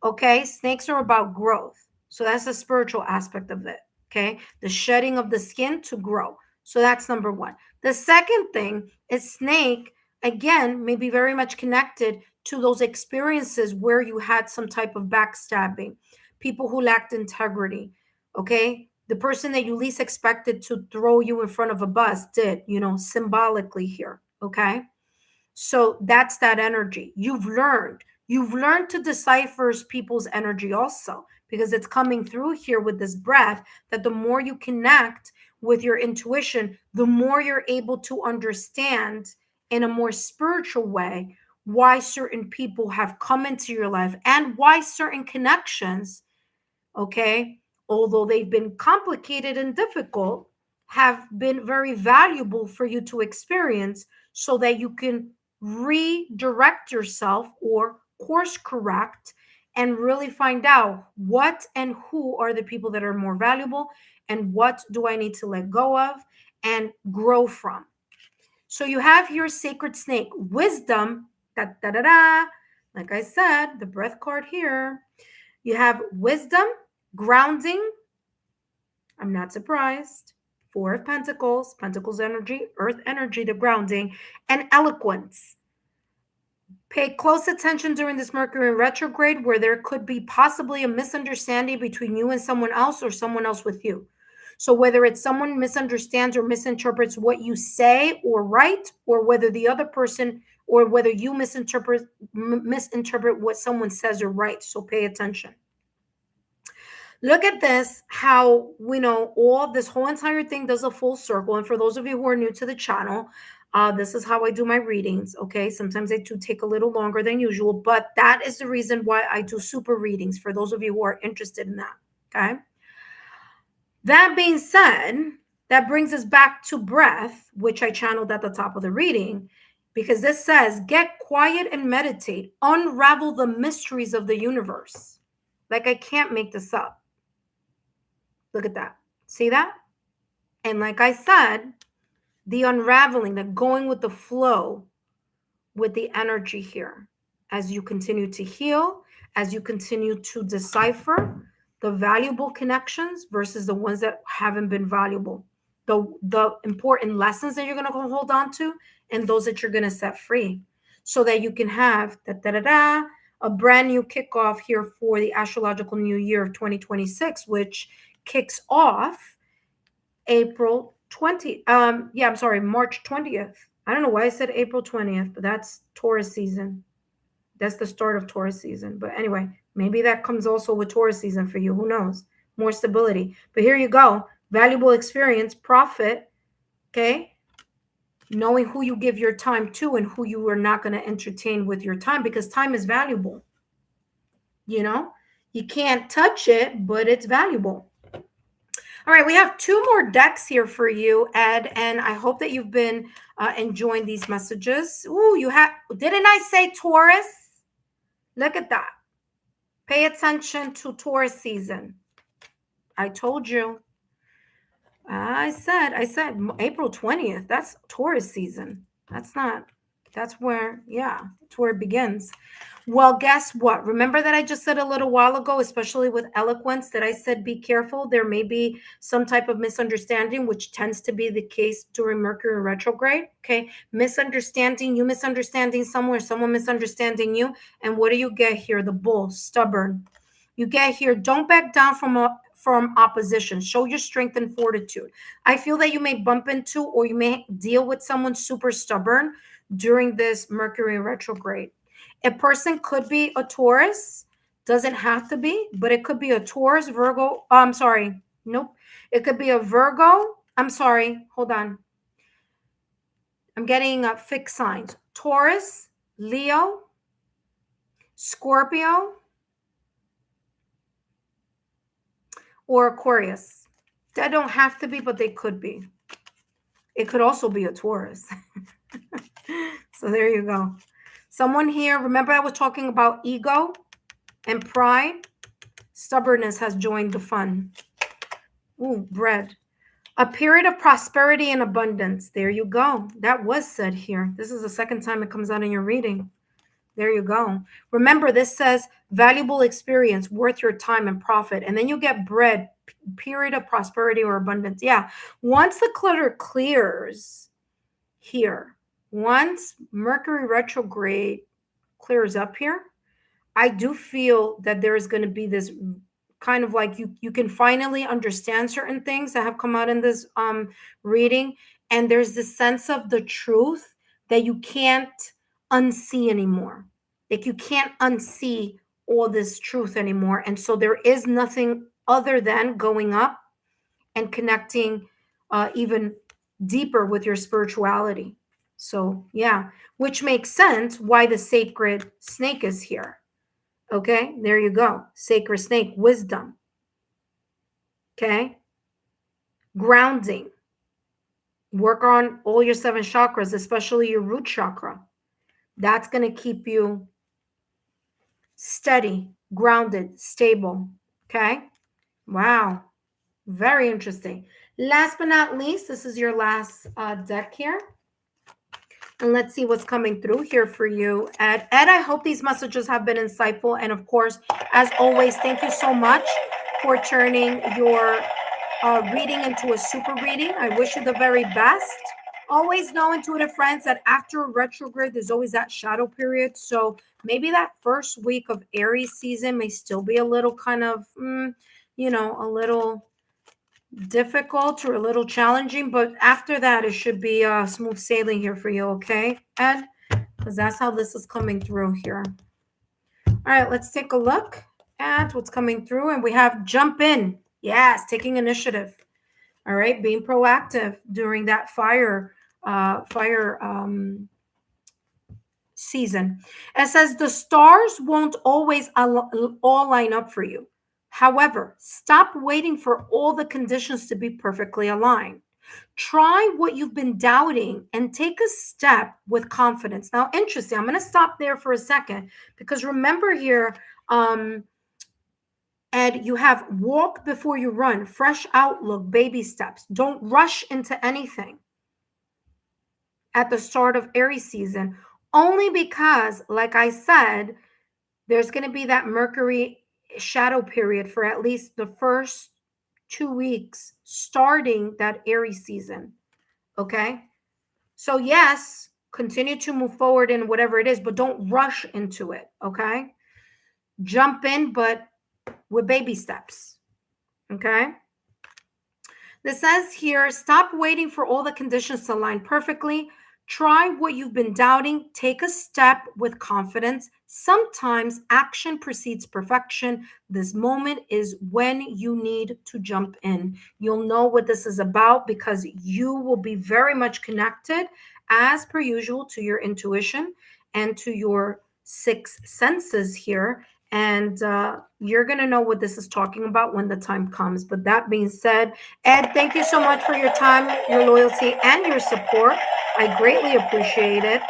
okay, snakes are about growth. So that's the spiritual aspect of it, okay? The shedding of the skin to grow. So that's number one. The second thing is snake, again, may be very much connected to those experiences where you had some type of backstabbing, people who lacked integrity, okay? The person that you least expected to throw you in front of a bus did, symbolically here, okay? So that's that energy. You've learned to decipher people's energy also, because it's coming through here with this breath, that the more you connect with your intuition, the more you're able to understand in a more spiritual way why certain people have come into your life and why certain connections, okay, although they've been complicated and difficult, have been very valuable for you to experience so that you can redirect yourself or course correct and really find out what and who are the people that are more valuable and what do I need to let go of and grow from. So you have here sacred snake, wisdom, da, da, da, da. Like I said, the breath card here. You have wisdom, grounding. I'm not surprised. Four of Pentacles, Pentacles energy, Earth energy, the grounding, and eloquence. Pay close attention during this Mercury retrograde where there could be possibly a misunderstanding between you and someone else or someone else with you. So whether it's someone misunderstands or misinterprets what you say or write, or whether the other person or whether you misinterpret what someone says or writes. So pay attention. Look at this, how we know all this whole entire thing does a full circle. And for those of you who are new to the channel, this is how I do my readings. Okay. Sometimes they do take a little longer than usual, but that is the reason why I do super readings for those of you who are interested in that. Okay. That being said, that brings us back to breath, which I channeled at the top of the reading, because this says, get quiet and meditate, unravel the mysteries of the universe. Like I can't make this up. Look at that. See that? And like I said, the unraveling, the going with the flow with the energy here as you continue to heal, as you continue to decipher the valuable connections versus the ones that haven't been valuable, the important lessons that you're going to hold on to, and those that you're going to set free so that you can have a brand new kickoff here for the astrological new year of 2026, which kicks off April 20th. March 20th. I don't know why I said April 20th, but that's Taurus season. That's the start of Taurus season. But anyway, maybe that comes also with Taurus season for you. Who knows? More stability. But here you go. Valuable experience, profit. Okay. Knowing who you give your time to and who you are not going to entertain with your time, because time is valuable. You know, you can't touch it, but it's valuable. All right, we have two more decks here for you, Ed, and I hope that you've been enjoying these messages. Ooh, didn't I say Taurus? Look at that. Pay attention to Taurus season. I told you. I said April 20th. That's Taurus season. That's where it begins. Well, guess what? Remember that I just said a little while ago, especially with eloquence, that I said be careful. There may be some type of misunderstanding, which tends to be the case during Mercury retrograde. Okay. Misunderstanding, you misunderstanding someone, someone misunderstanding you. And what do you get here? The bull, stubborn. You get here, don't back down from opposition. Show your strength and fortitude. I feel that you may bump into or you may deal with someone super stubborn during this Mercury retrograde. A person could be a Taurus, doesn't have to be, but it could be a Taurus, Virgo. I'm sorry. Nope. It could be a Virgo. I'm sorry. Hold on. I'm getting fixed signs. Taurus, Leo, Scorpio, or Aquarius. That don't have to be, but they could be. It could also be a Taurus. So there you go. Someone here, remember I was talking about ego and pride? Stubbornness has joined the fun. Ooh, bread. A period of prosperity and abundance. There you go. That was said here. This is the second time it comes out in your reading. There you go. Remember, this says valuable experience, worth your time and profit. And then you get bread, period of prosperity or abundance. Yeah. Once the clutter clears here, once Mercury retrograde clears up here, I do feel that there is going to be this kind of like you can finally understand certain things that have come out in this reading. And there's this sense of the truth that you can't unsee anymore. Like you can't unsee all this truth anymore. And so there is nothing other than going up and connecting even deeper with your spirituality. So yeah, which makes sense why the sacred snake is here. Okay, there you go. Sacred snake, wisdom. Okay. Grounding. Work on all your 7 chakras, especially your root chakra. That's going to keep you steady, grounded, stable. Okay. Wow. Very interesting. Last but not least, this is your last deck here. And let's see what's coming through here for you, Ed. Ed, I hope these messages have been insightful. And of course, as always, thank you so much for turning your reading into a super reading. I wish you the very best. Always know, intuitive friends, that after a retrograde, there's always that shadow period. So maybe that first week of Aries season may still be a little kind of, a little difficult or a little challenging, but after that it should be smooth sailing here for you, okay, Ed? Because that's how this is coming through here. All right, let's take a look at what's coming through. And we have jump in. Yes, taking initiative. All right, being proactive during that fire season. It says the stars won't always all line up for you. However, stop waiting for all the conditions to be perfectly aligned. Try what you've been doubting and take a step with confidence. Now, interesting. I'm going to stop there for a second because remember here, Ed, you have walk before you run, fresh outlook, baby steps. Don't rush into anything at the start of Aries season, only because, like I said, there's going to be that Mercury shadow period for at least the first 2 weeks starting that Aries season. Okay. So yes, continue to move forward in whatever it is, but don't rush into it. Okay. Jump in, but with baby steps. Okay. This says here, stop waiting for all the conditions to align perfectly. Try what you've been doubting. Take a step with confidence. Sometimes action precedes perfection. This moment is when you need to jump in. You'll know what this is about because you will be very much connected, as per usual, to your intuition and to your six senses here. And you're going to know what this is talking about when the time comes. But that being said, Ed, thank you so much for your time, your loyalty, and your support. I greatly appreciate it.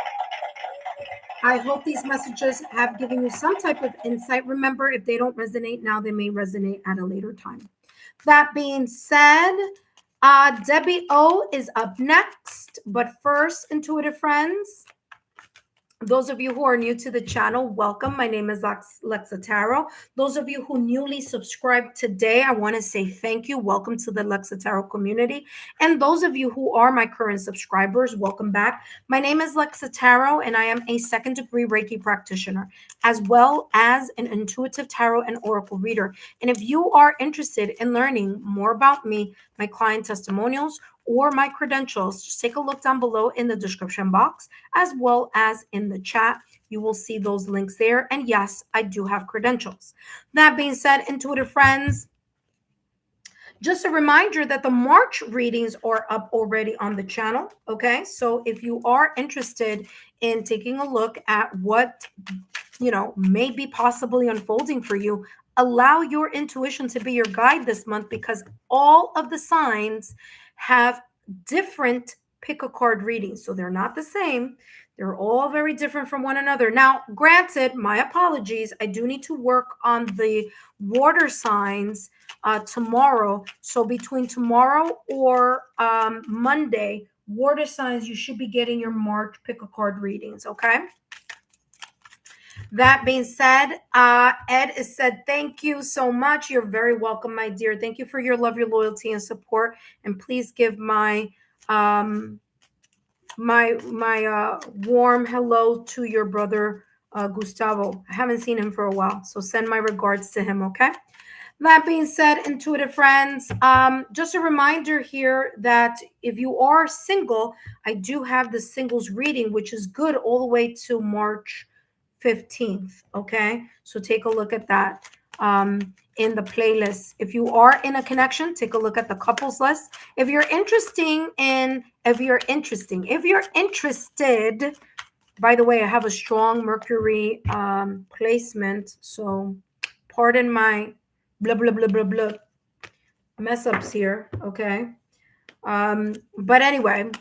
I hope these messages have given you some type of insight. Remember, if they don't resonate now, they may resonate at a later time. That being said, Debbie O is up next. But first, intuitive friends, those of you who are new to the channel, welcome. My name is Lexa Tarot. Those of you who newly subscribed today, I want to say thank you. Welcome to the Lexa Tarot community. And those of you who are my current subscribers, welcome back. My name is Lexa Tarot, and I am a second-degree Reiki practitioner, as well as an intuitive tarot and oracle reader. And if you are interested in learning more about me, my client testimonials, or my credentials, just take a look down below in the description box, as well as in the chat. You will see those links there. And yes, I do have credentials. That being said, intuitive friends, just a reminder that the March readings are up already on the channel. Okay, so if you are interested in taking a look at what may be possibly unfolding for you, allow your intuition to be your guide this month, because all of the signs have different pick a card readings. So they're not the same. They're all very different from one another. Now, granted, my apologies. I do need to work on the water signs tomorrow. So between tomorrow or Monday, water signs, you should be getting your March pick a card readings. Okay. That being said, Ed has said, thank you so much. You're very welcome, my dear. Thank you for your love, your loyalty, and support. And please give my warm hello to your brother, Gustavo. I haven't seen him for a while, so send my regards to him, okay? That being said, intuitive friends, just a reminder here that if you are single, I do have the singles reading, which is good all the way to March 15th. Okay, so take a look at that in the playlist. If you are in a connection, take a look at the couples list. If you're interested, by the way, I have a strong Mercury placement, so pardon my blah blah blah blah blah mess ups here. Okay, but anyway,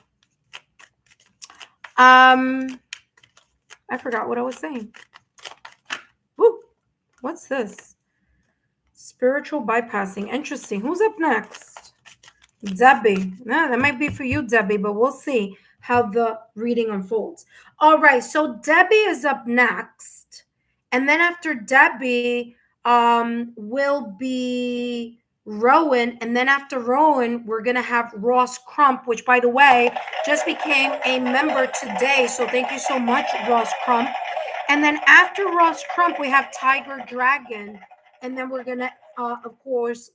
I forgot what I was saying. Woo! What's this? Spiritual bypassing. Interesting. Who's up next? Debbie. No, that might be for you, Debbie, but we'll see. how the reading unfolds. All right, so Debbie is up next. And then after Debbie will be Rowan. And then after Rowan, we're going to have Ross Crump, which, by the way, just became a member today. So thank you so much, Ross Crump. And then after Ross Crump, we have Tiger Dragon. And then we're going to, of course,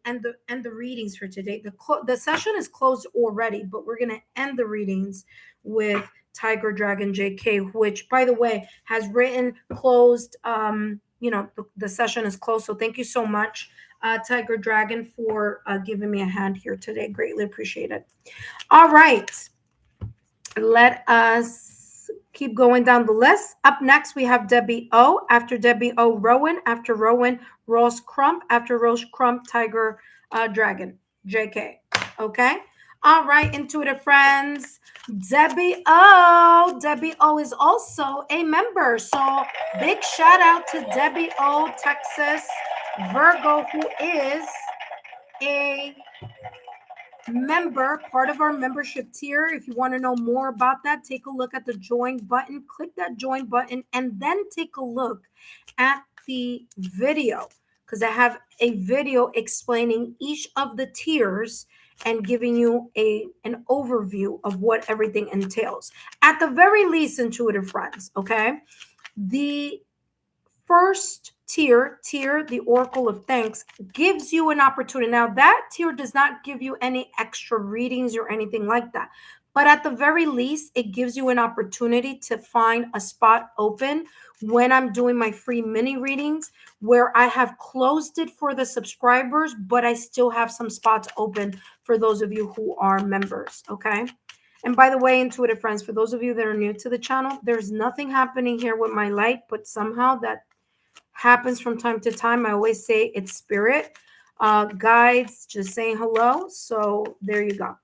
end the readings for today. The session is closed already, but we're going to end the readings with Tiger Dragon JK, which, by the way, has written closed. The session is closed. So thank you so much, Tiger Dragon, for giving me a hand here today. Greatly appreciate it. All right. Let us keep going down the list. Up next, we have Debbie O. After Debbie O, Rowan. After Rowan, Rose Crump. After Rose Crump, Tiger Dragon JK. Okay. All right, intuitive friends. Debbie O. Debbie O is also a member. So big shout out to Debbie O, Texas, Virgo, who is a member, part of our membership tier. If you want to know more about that, take a look at the join button. Click that join button and then take a look at the video, because I have a video explaining each of the tiers and giving you an overview of what everything entails. At the very least, intuitive friends, okay? The first tier, the Oracle of Thanks, gives you an opportunity. Now, that tier does not give you any extra readings or anything like that. But at the very least, it gives you an opportunity to find a spot open when I'm doing my free mini readings, where I have closed it for the subscribers, but I still have some spots open for those of you who are members, okay? And by the way, intuitive friends, for those of you that are new to the channel, there's nothing happening here with my light, but somehow that happens from time to time. I always say it's spirit, guides, just saying hello. So there you go.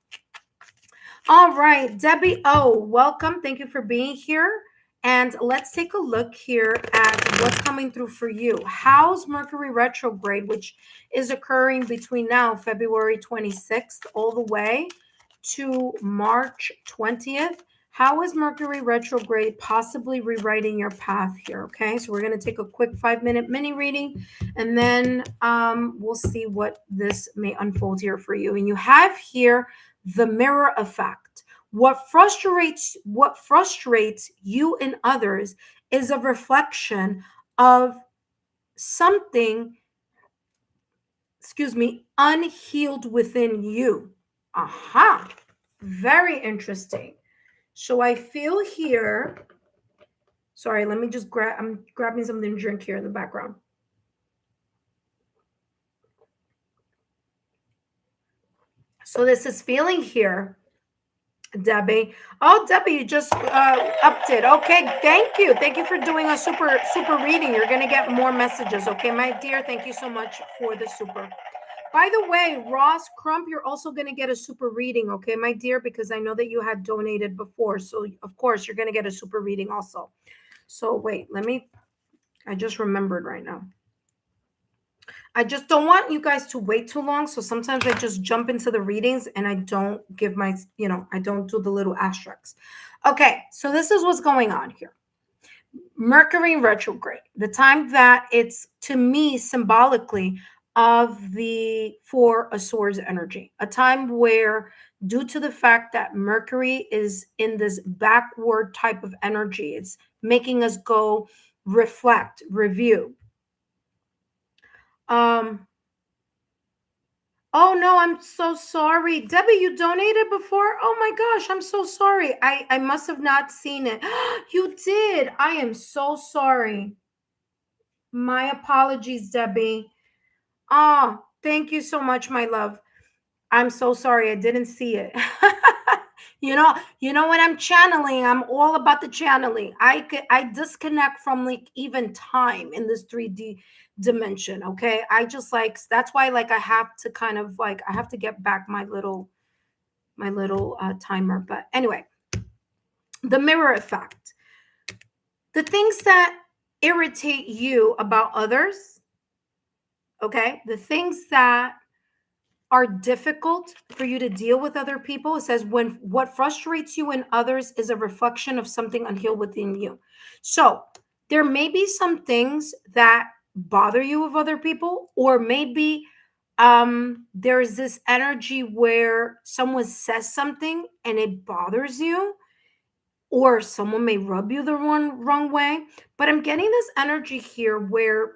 All right, Debbie O, welcome. Thank you for being here. And let's take a look here at what's coming through for you. How's Mercury retrograde, which is occurring between now, February 26th, all the way to March 20th? How is Mercury retrograde possibly rewriting your path here? Okay, so we're going to take a quick 5-minute mini reading, and then we'll see what this may unfold here for you. And you have here the mirror effect. What frustrates you and others is a reflection of something, unhealed within you. Aha, very interesting. So I feel here, sorry, let me just I'm grabbing something to drink here in the background. So this is feeling here, Debbie. Oh, Debbie, you just upped it. Okay, thank you. Thank you for doing a super reading. You're going to get more messages. Okay, my dear, thank you so much for the super. By the way, Ross Crump, you're also going to get a super reading, okay, my dear, because I know that you had donated before. So, of course, you're going to get a super reading also. So, wait, I just remembered right now. I just don't want you guys to wait too long. So sometimes I just jump into the readings and I don't give I don't do the little asterisks. Okay, so this is what's going on here. Mercury retrograde, the time that it's, to me, symbolically, of the Four of Swords energy, a time where, due to the fact that Mercury is in this backward type of energy, it's making us go reflect, review. Oh no, I'm so sorry. Debbie, you donated before? Oh my gosh, I'm so sorry. I must have not seen it. You did. I am so sorry. My apologies, Debbie. Oh, thank you so much, my love. I'm so sorry. I didn't see it. you know when I'm channeling, I'm all about the channeling. I disconnect from even time in this 3D dimension. Okay. I just that's why I have to kind of I have to get back my little timer. But anyway, the mirror effect. The things that irritate you about others, okay? The things that are difficult for you to deal with other people. It says when what frustrates you in others is a reflection of something unhealed within you. So there may be some things that bother you of other people, or maybe there's this energy where someone says something and it bothers you, or someone may rub you the wrong way. But I'm getting this energy here where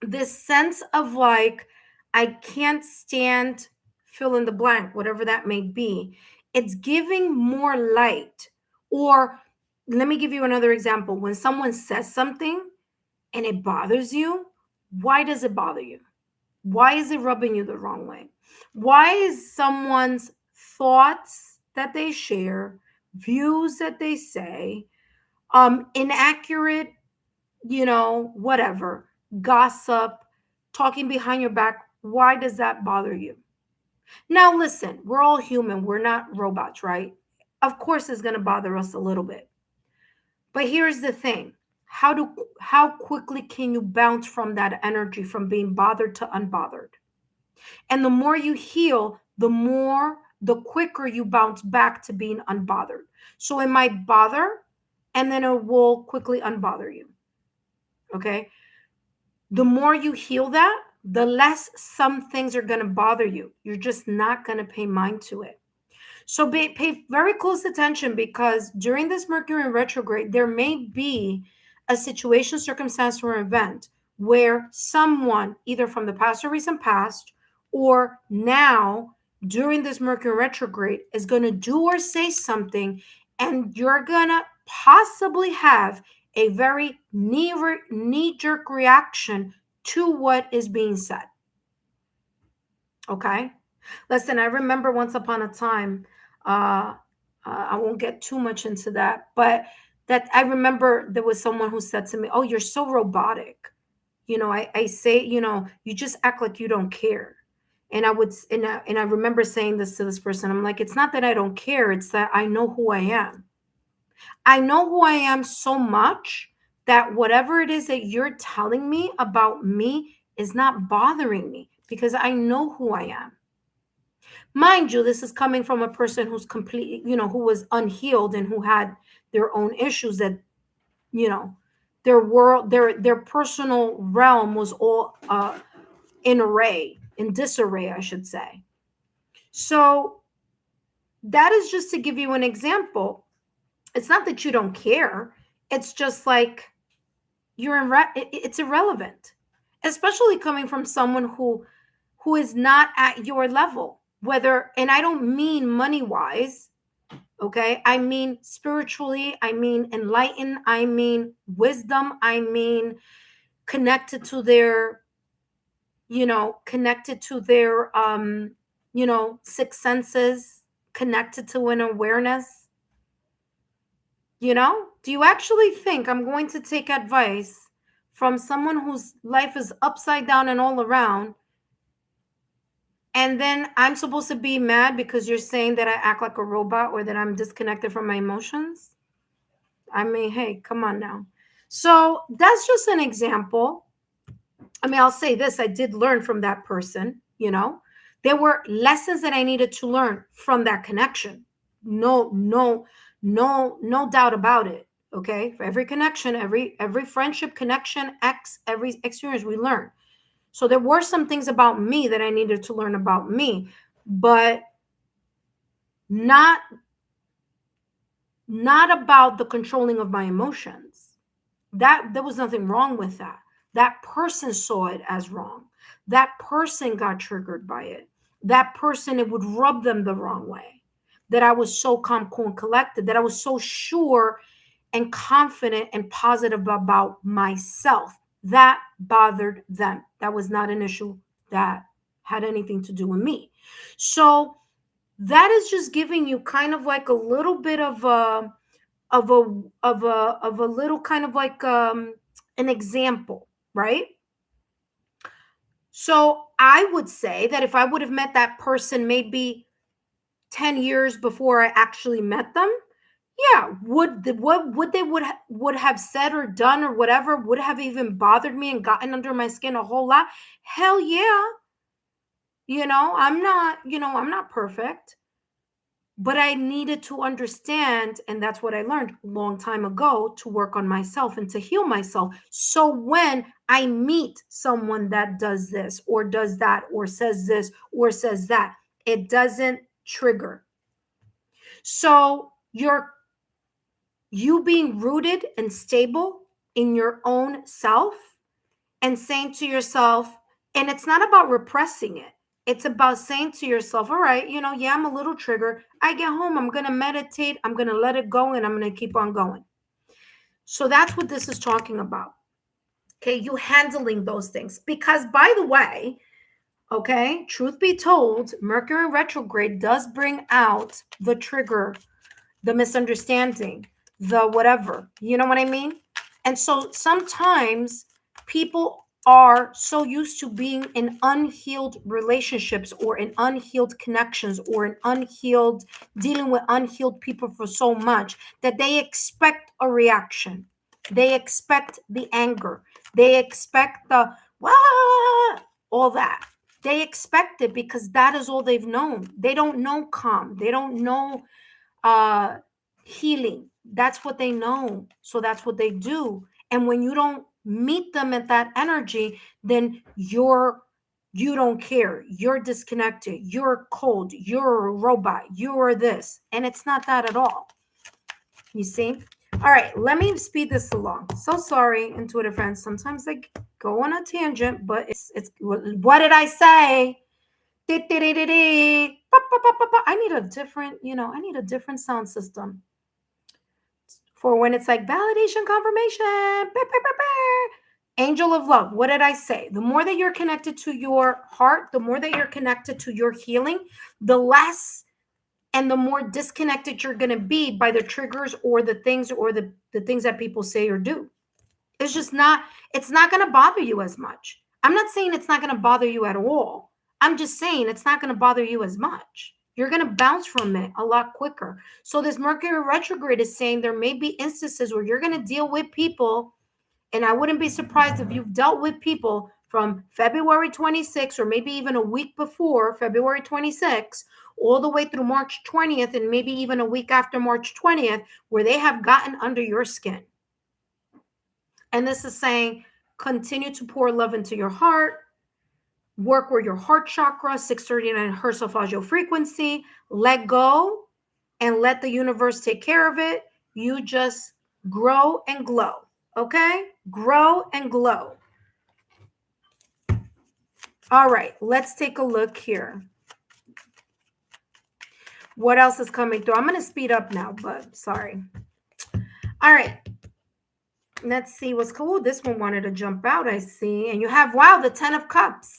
this sense of like, I can't stand fill in the blank, whatever that may be. It's giving more light. Or let me give you another example. When someone says something and it bothers you, why does it bother you? Why is it rubbing you the wrong way? Why is someone's thoughts that they share, views that they say, inaccurate, whatever, gossip, talking behind your back, why does that bother you? Now, listen, we're all human. We're not robots, right? Of course, it's going to bother us a little bit. But here's the thing. How quickly can you bounce from that energy, from being bothered to unbothered? And the more you heal, the quicker you bounce back to being unbothered. So it might bother, and then it will quickly unbother you. Okay. The more you heal that, the less some things are going to bother you. You're just not going to pay mind to it. So pay very close attention, because during this Mercury retrograde, there may be a situation, circumstance, or event where someone, either from the past or recent past, or now during this Mercury retrograde, is going to do or say something, and you're going to possibly have a very knee-jerk reaction to what is being said. Okay? Listen, I remember once upon a time, I won't get too much into that, but that I remember there was someone who said to me, "Oh, you're so robotic." I say, you just act like you don't care. And I remember saying this to this person. I'm like, it's not that I don't care. It's that I know who I am. I know who I am so much that whatever it is that you're telling me about me is not bothering me, because I know who I am. Mind you, this is coming from a person who's completely, who was unhealed and who had their own issues, that, their world, their personal realm was all in disarray, I should say. So that is just to give you an example. It's not that you don't care. It's just like it's irrelevant, especially coming from someone who is not at your level. And I don't mean money wise, okay? I mean spiritually, I mean enlightened, I mean wisdom, I mean connected to their, sixth senses, connected to an awareness. Do you actually think I'm going to take advice from someone whose life is upside down and all around, and then I'm supposed to be mad because you're saying that I act like a robot, or that I'm disconnected from my emotions? I mean, hey, come on now. So that's just an example. I mean, I'll say this. I did learn from that person, There were lessons that I needed to learn from that connection. No doubt about it. Okay. For every connection, every friendship, connection, every experience, we learn. So there were some things about me that I needed to learn about me, but not about the controlling of my emotions. There was nothing wrong with that. That person saw it as wrong. That person got triggered by it. That person, it would rub them the wrong way. That I was so calm, cool, and collected, that I was so sure and confident and positive about myself. That bothered them. That was not an issue that had anything to do with me. So that is just giving you kind of like a little bit of a little kind of like an example, right? So I would say that if I would have met that person maybe 10 years before I actually met them, yeah, what they would have said or done or whatever would have even bothered me and gotten under my skin a whole lot? Hell yeah. I'm not perfect, but I needed to understand, and that's what I learned a long time ago, to work on myself and to heal myself. So when I meet someone that does this or does that or says this or says that, it doesn't trigger. So you being rooted and stable in your own self and saying to yourself, and it's not about repressing it. It's about saying to yourself, all right, yeah, I'm a little triggered. I get home, I'm going to meditate, I'm going to let it go, and I'm going to keep on going. So that's what this is talking about. Okay, you handling those things. Because, by the way, okay, truth be told, Mercury retrograde does bring out the trigger, the misunderstanding, the whatever. You know what I mean? And so sometimes people are so used to being in unhealed relationships or in unhealed connections or in dealing with unhealed people for so much that they expect a reaction. They expect the anger. They expect the all that. They expect it because that is all they've known. They don't know calm. They don't know healing. That's what they know. So that's what they do. And when you don't meet them at that energy, then you don't care. You're disconnected. You're cold. You're a robot. You're this. And it's not that at all. You see? All right, let me speed this along. So sorry, intuitive friends. Sometimes I go on a tangent, but it's what did I say? I need a different sound system for when it's like validation, confirmation, angel of love. What did I say? The more that you're connected to your heart, the more that you're connected to your healing, the less and the more disconnected you're going to be by the triggers or the things that people say or do. It's not going to bother you as much. I'm not saying it's not going to bother you at all. I'm just saying it's not going to bother you as much. You're going to bounce from it a lot quicker. So this Mercury retrograde is saying there may be instances where you're going to deal with people, and I wouldn't be surprised if you've dealt with people from February 26th or maybe even a week before February 26th all the way through March 20th and maybe even a week after March 20th where they have gotten under your skin. And this is saying, continue to pour love into your heart, work where your heart chakra, 639 hertz of frequency, let go and let the universe take care of it. You just grow and glow, okay? Grow and glow. All right, let's take a look here. What else is coming through? I'm going to speed up now, but sorry. All right. Let's see what's cool. This one wanted to jump out, I see. And you have, wow, the 10 of Cups.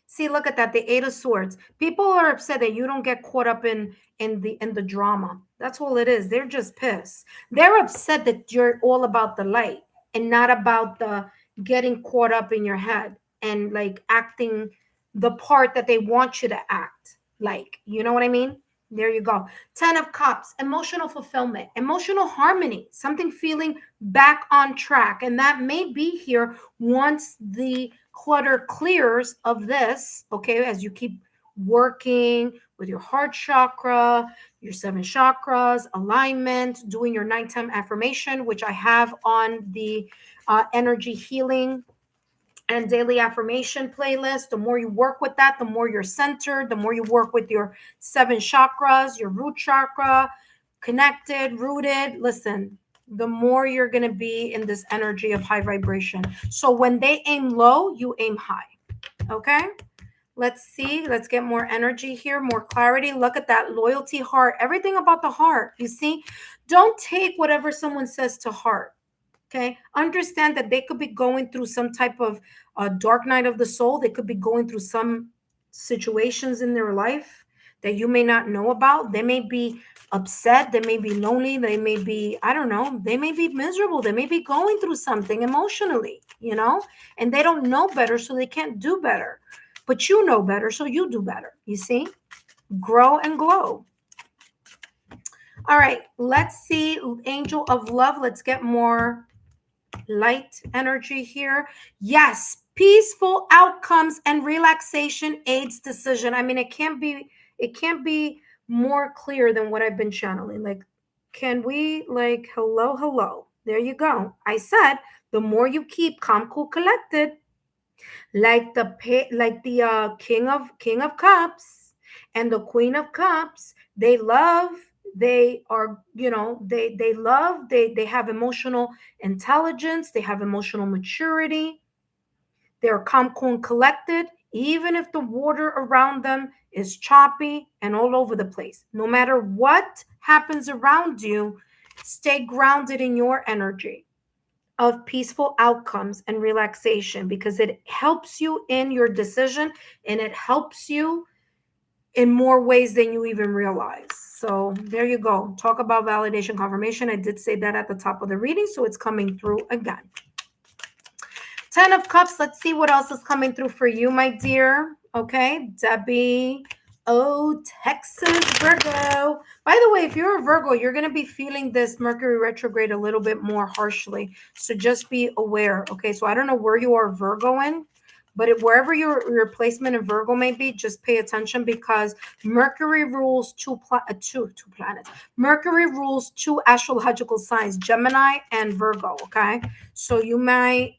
See, look at that, the 8 of Swords. People are upset that you don't get caught up in the drama. That's all it is. They're just pissed. They're upset that you're all about the light and not about the getting caught up in your head and like acting the part that they want you to act like. You know what I mean? There you go. 10 of Cups, emotional fulfillment, emotional harmony, something feeling back on track. And that may be here once the clutter clears of this, okay, as you keep working with your heart chakra, your 7 chakras, alignment, doing your nighttime affirmation, which I have on the energy healing and daily affirmation playlist. The more you work with that, the more you're centered, the more you work with your 7 chakras, your root chakra, connected, rooted. Listen, the more you're going to be in this energy of high vibration. So when they aim low, you aim high. Okay? Let's see. Let's get more energy here, more clarity. Look at that loyalty, heart, everything about the heart. You see? Don't take whatever someone says to heart. Okay. Understand that they could be going through some type of dark night of the soul. They could be going through some situations in their life that you may not know about. They may be upset. They may be lonely. They may be, I don't know, they may be miserable. They may be going through something emotionally, and they don't know better, so they can't do better. But you know better, so you do better. You see? Grow and glow. All right. Let's see. Angel of love. Let's get more light energy here. Yes, Peaceful outcomes and relaxation aids decision. I mean, it can't be more clear than what I've been channeling. Like, can we, like, hello? There you go. I said the more you keep calm, cool, collected, like the king of cups and the queen of cups, they love, they are, they love, they have emotional intelligence, they have emotional maturity, they're calm, cool, and collected, even if the water around them is choppy and all over the place. No matter what happens around you, stay grounded in your energy of peaceful outcomes and relaxation, because it helps you in your decision and it helps you in more ways than you even realize. So there you go. Talk about validation, confirmation. I did say that at the top of the reading, so it's coming through again. 10 of Cups. Let's see what else is coming through for you, my dear. Okay, Debbie. Oh, Texas, Virgo. By the way, if you're a Virgo, you're going to be feeling this Mercury retrograde a little bit more harshly. So just be aware. Okay, so I don't know where you are Virgo in, but wherever your placement in Virgo may be, just pay attention, because Mercury rules two planets. Mercury rules two astrological signs, Gemini and Virgo. Okay, so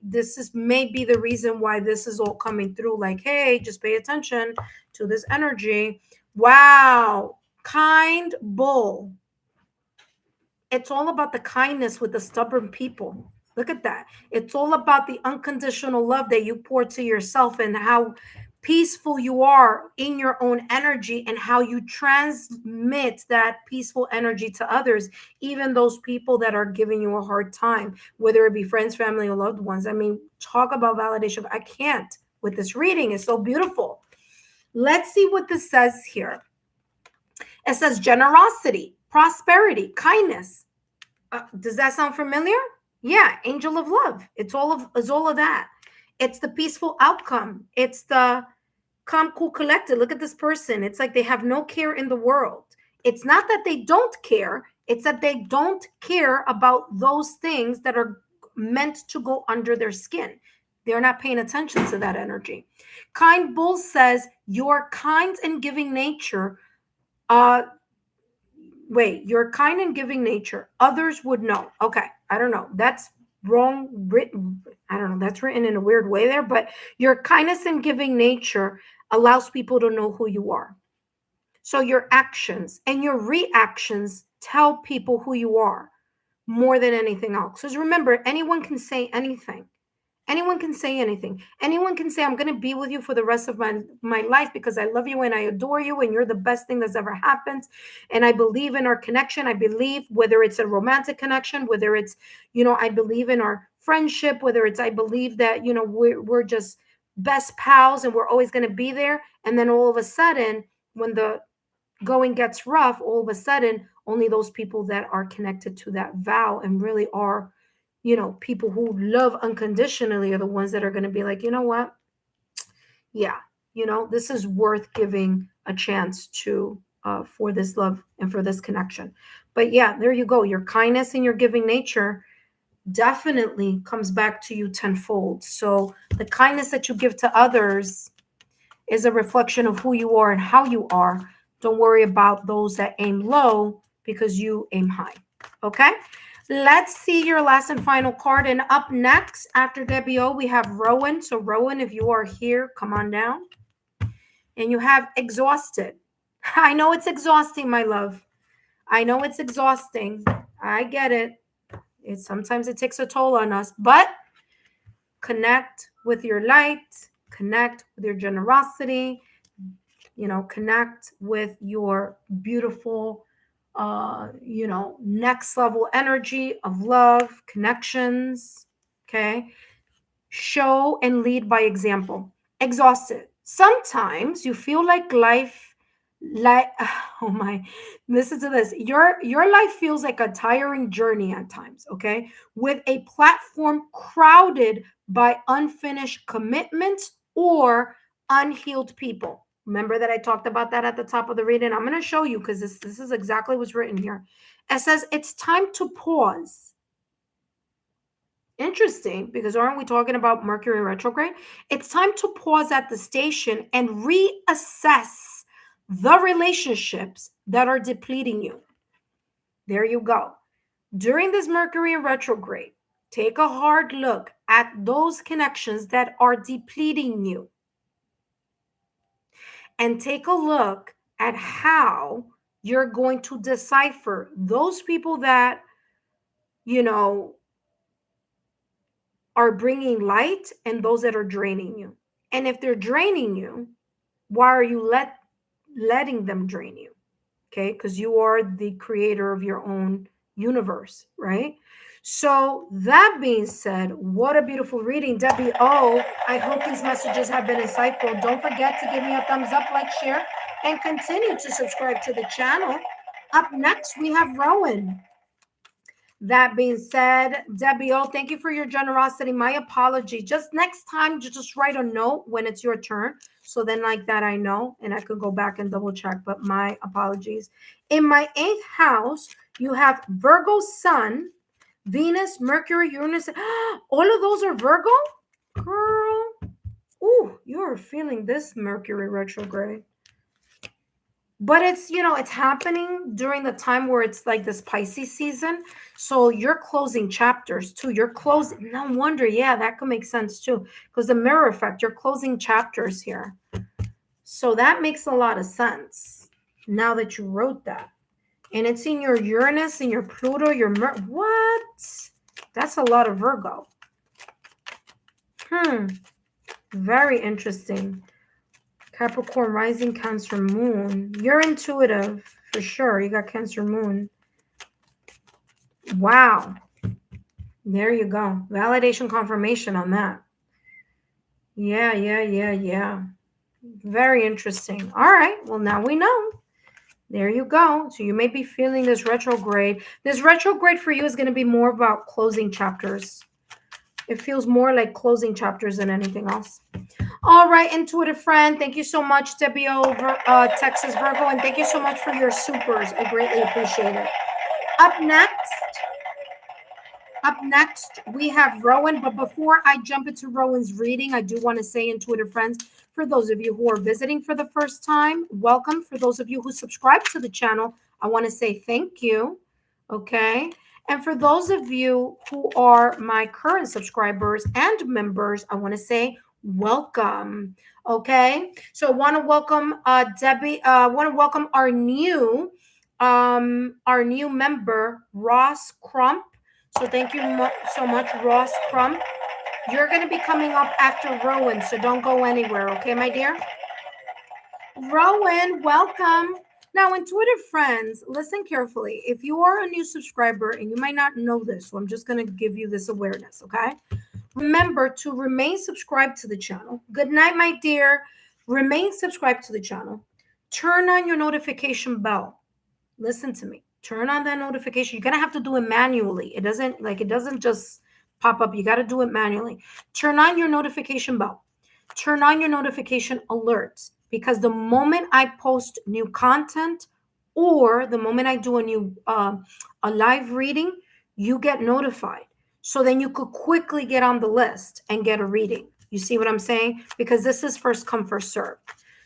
this may be the reason why this is all coming through. Like, hey, just pay attention to this energy. Wow, kind bull. It's all about the kindness with the stubborn people. Look at that. It's all about the unconditional love that you pour to yourself and how peaceful you are in your own energy and how you transmit that peaceful energy to others, even those people that are giving you a hard time, whether it be friends, family, or loved ones. I mean, talk about validation. I can't with this reading. It's so beautiful. Let's see what this says here. It says generosity, prosperity, kindness. Does that sound familiar? Yeah, angel of love. It's all of that. It's the peaceful outcome. It's the calm, cool, collected. Look at this person. It's like they have no care in the world. It's not that they don't care. It's that they don't care about those things that are meant to go under their skin. They're not paying attention to that energy. Kind bull says your kind and giving nature, your kind and giving nature, others would know. Okay, I don't know. That's wrong written. I don't know. That's written in a weird way there, but your kindness and giving nature allows people to know who you are. So your actions and your reactions tell people who you are more than anything else. Because remember, anyone can say anything. Anyone can say anything. Anyone can say, I'm going to be with you for the rest of my life because I love you and I adore you and you're the best thing that's ever happened. And I believe in our connection. I believe, whether it's a romantic connection, whether it's, I believe in our friendship, whether it's, I believe that, we're just best pals and we're always going to be there. And then all of a sudden, when the going gets rough, all of a sudden, only those people that are connected to that vow and really are, people who love unconditionally are the ones that are going to be like, you know what? Yeah, this is worth giving a chance to for this love and for this connection. But yeah, there you go. Your kindness and your giving nature definitely comes back to you tenfold. So the kindness that you give to others is a reflection of who you are and how you are. Don't worry about those that aim low, because you aim high. Okay? Let's see your last and final card. And up next, after Debbie O, we have Rowan. So Rowan, if you are here, come on down. And you have exhausted. I know it's exhausting, my love. I know it's exhausting. I get it. Sometimes it takes a toll on us, but connect with your light, connect with your generosity, connect with your beautiful, next level energy of love, connections. Okay. Show and lead by example. Exhausted. Sometimes you feel like life, oh my, listen to this. Your life feels like a tiring journey at times, okay? With a platform crowded by unfinished commitments or unhealed people. Remember that I talked about that at the top of the reading? I'm going to show you, because this is exactly what's written here. It says it's time to pause. Interesting, because aren't we talking about Mercury retrograde? It's time to pause at the station and reassess the relationships that are depleting you. There you go. During this Mercury retrograde, take a hard look at those connections that are depleting you. And take a look at how you're going to decipher those people that, are bringing light and those that are draining you. And if they're draining you, why are you letting them drain you? Okay, because you are the creator of your own universe, right? So that being said, what a beautiful reading, Debbie. Oh, I hope these messages have been insightful. Don't forget to give me a thumbs up, like, share, and continue to subscribe to the channel. Up next, we have Rowan. That being said, Debbie, oh, thank you for your generosity. My apology. Just next time, just write a note when it's your turn. So then like that, I know, and I could go back and double check, but my apologies. In my 8th house, you have Virgo Sun, Venus, Mercury, Uranus. All of those are Virgo? Girl. Ooh, you're feeling this Mercury retrograde. But it's, it's happening during the time where it's like this Pisces season. So you're closing chapters too. You're closing. No wonder. Yeah, that could make sense too. Because the mirror effect, you're closing chapters here. So that makes a lot of sense now that you wrote that. And it's in your Uranus, in your Pluto, your what? That's a lot of Virgo. Very interesting. Capricorn rising, Cancer moon. You're intuitive for sure. You got Cancer moon. Wow. There you go. Validation confirmation on that. Yeah. Very interesting. All right. Well, now we know. There you go. So you may be feeling this retrograde. This retrograde for you is going to be more about closing chapters. It feels more like closing chapters than anything else. All right, intuitive friend. Thank you so much, Debbie over Texas Virgo, and thank you so much for your supers. I greatly appreciate it. Up next, we have Rowan. But before I jump into Rowan's reading, I do want to say, intuitive friends, for those of you who are visiting for the first time, welcome. For those of you who subscribe to the channel, I want to say thank you. Okay. And for those of you who are my current subscribers and members, I want to say welcome. Okay. So I want to welcome Debbie. I want to welcome our new member, Ross Crump. So thank you so much, Ross Crump. You're going to be coming up after Rowan, so don't go anywhere. Okay, my dear? Rowan, welcome. Now, intuitive friends, listen carefully. If you are a new subscriber, and you might not know this, so I'm just going to give you this awareness, okay? Remember to remain subscribed to the channel. Good night, my dear. Remain subscribed to the channel. Turn on your notification bell. Listen to me. Turn on that notification. You're going to have to do it manually. It doesn't just pop up. You got to do it manually. Turn on your notification bell. Turn on your notification alerts, because the moment I post new content or the moment I do a new a live reading, you get notified. So then you could quickly get on the list and get a reading. You see what I'm saying? Because this is first come, first serve.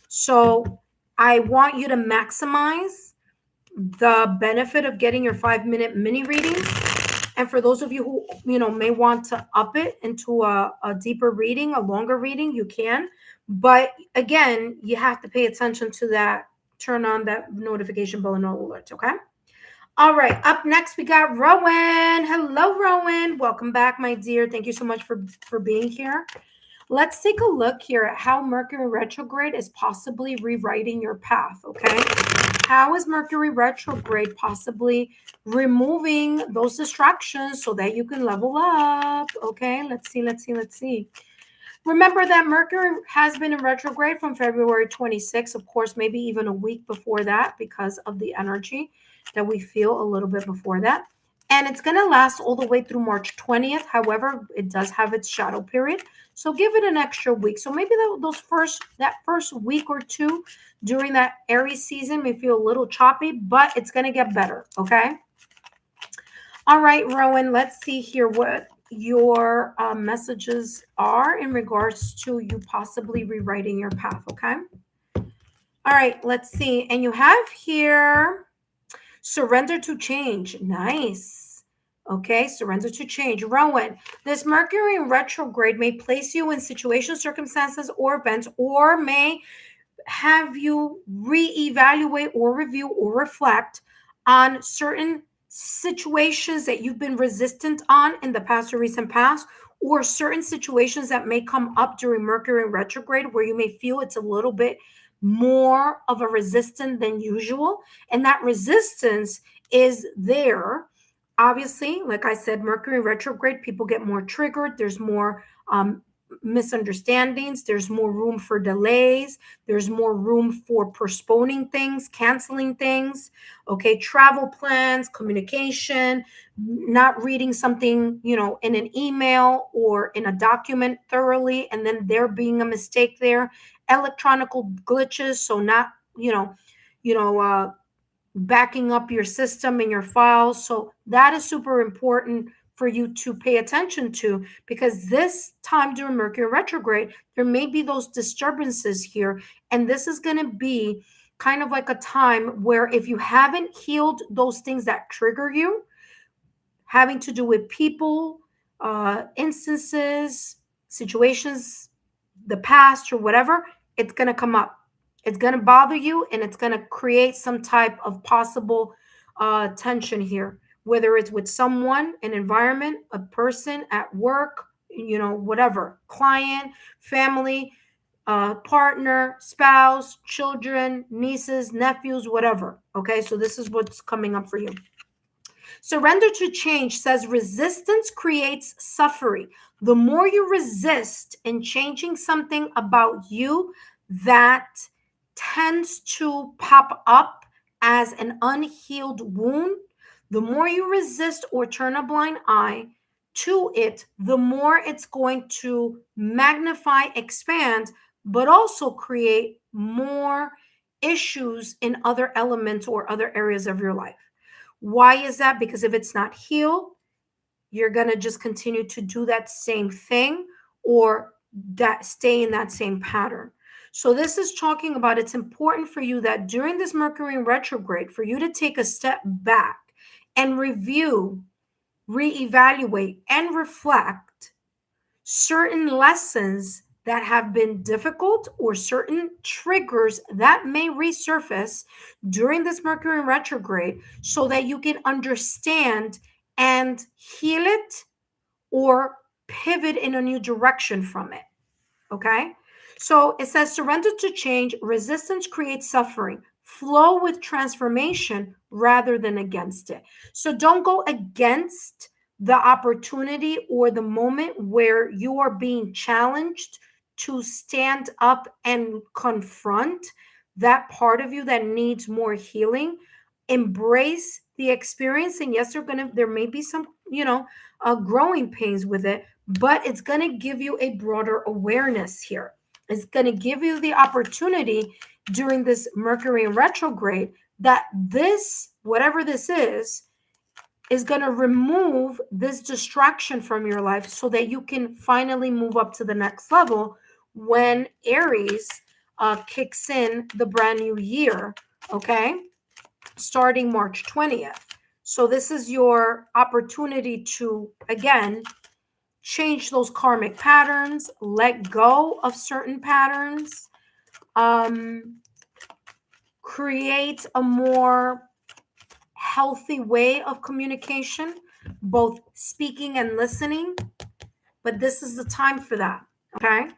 So I want you to maximize the benefit of getting your 5-minute mini readings. And for those of you who, may want to up it into a deeper reading, a longer reading, you can. But again, you have to pay attention to that. Turn on that notification bell and all alerts, okay? All right, up next, we got Rowan. Hello, Rowan. Welcome back, my dear. Thank you so much for being here. Let's take a look here at how Mercury retrograde is possibly rewriting your path, okay? How is Mercury retrograde possibly removing those distractions so that you can level up? Okay, let's see. Remember that Mercury has been in retrograde from February 26th, of course, maybe even a week before that, because of the energy that we feel a little bit before that. And it's going to last all the way through March 20th. However, it does have its shadow period. So give it an extra week. So maybe that first week or two during that Aries season may feel a little choppy, but it's going to get better, okay? All right, Rowan, let's see here. What your messages are in regards to you possibly rewriting your path, okay? All right, let's see. And you have here surrender to change. Nice. Okay, surrender to change. Rowan, this Mercury in retrograde may place you in situations, circumstances, or events, or may have you reevaluate or review or reflect on certain situations that you've been resistant on in the past or recent past, or certain situations that may come up during Mercury in retrograde where you may feel it's a little bit more of a resistance than usual. And that resistance is there. Obviously, like I said, Mercury retrograde, people get more triggered. There's more misunderstandings. There's more room for delays. There's more room for postponing things, canceling things. Okay, travel plans, communication, not reading something, in an email or in a document thoroughly, and then there being a mistake there. Electronic glitches, so not, backing up your system and your files. So that is super important for you to pay attention to, because this time during Mercury retrograde, there may be those disturbances here. And this is going to be kind of like a time where if you haven't healed those things that trigger you, having to do with people, instances, situations, the past, or whatever, it's going to come up. It's going to bother you, and it's going to create some type of possible tension here, whether it's with someone, an environment, a person at work, whatever, client, family, partner, spouse, children, nieces, nephews, whatever. Okay, so this is what's coming up for you. Surrender to change says resistance creates suffering. The more you resist in changing something about you, that tends to pop up as an unhealed wound. The more you resist or turn a blind eye to it, the more it's going to magnify, expand, but also create more issues in other elements or other areas of your life. Why is that? Because if it's not healed, you're going to just continue to do that same thing or that stay in that same pattern. So this is talking about, it's important for you that during this Mercury in retrograde, for you to take a step back and review, reevaluate, and reflect certain lessons that have been difficult or certain triggers that may resurface during this Mercury in retrograde, so that you can understand and heal it or pivot in a new direction from it. Okay? So it says surrender to change, resistance creates suffering. Flow with transformation rather than against it. So don't go against the opportunity or the moment where you are being challenged to stand up and confront that part of you that needs more healing. Embrace the experience. And yes, there may be some, growing pains with it, but it's going to give you a broader awareness here. It's going to give you the opportunity during this Mercury in retrograde that this, whatever this is going to remove this distraction from your life so that you can finally move up to the next level when Aries kicks in the brand new year, okay, starting March 20th. So this is your opportunity to, again, change those karmic patterns, let go of certain patterns, create a more healthy way of communication, both speaking and listening. But this is the time for that, okay?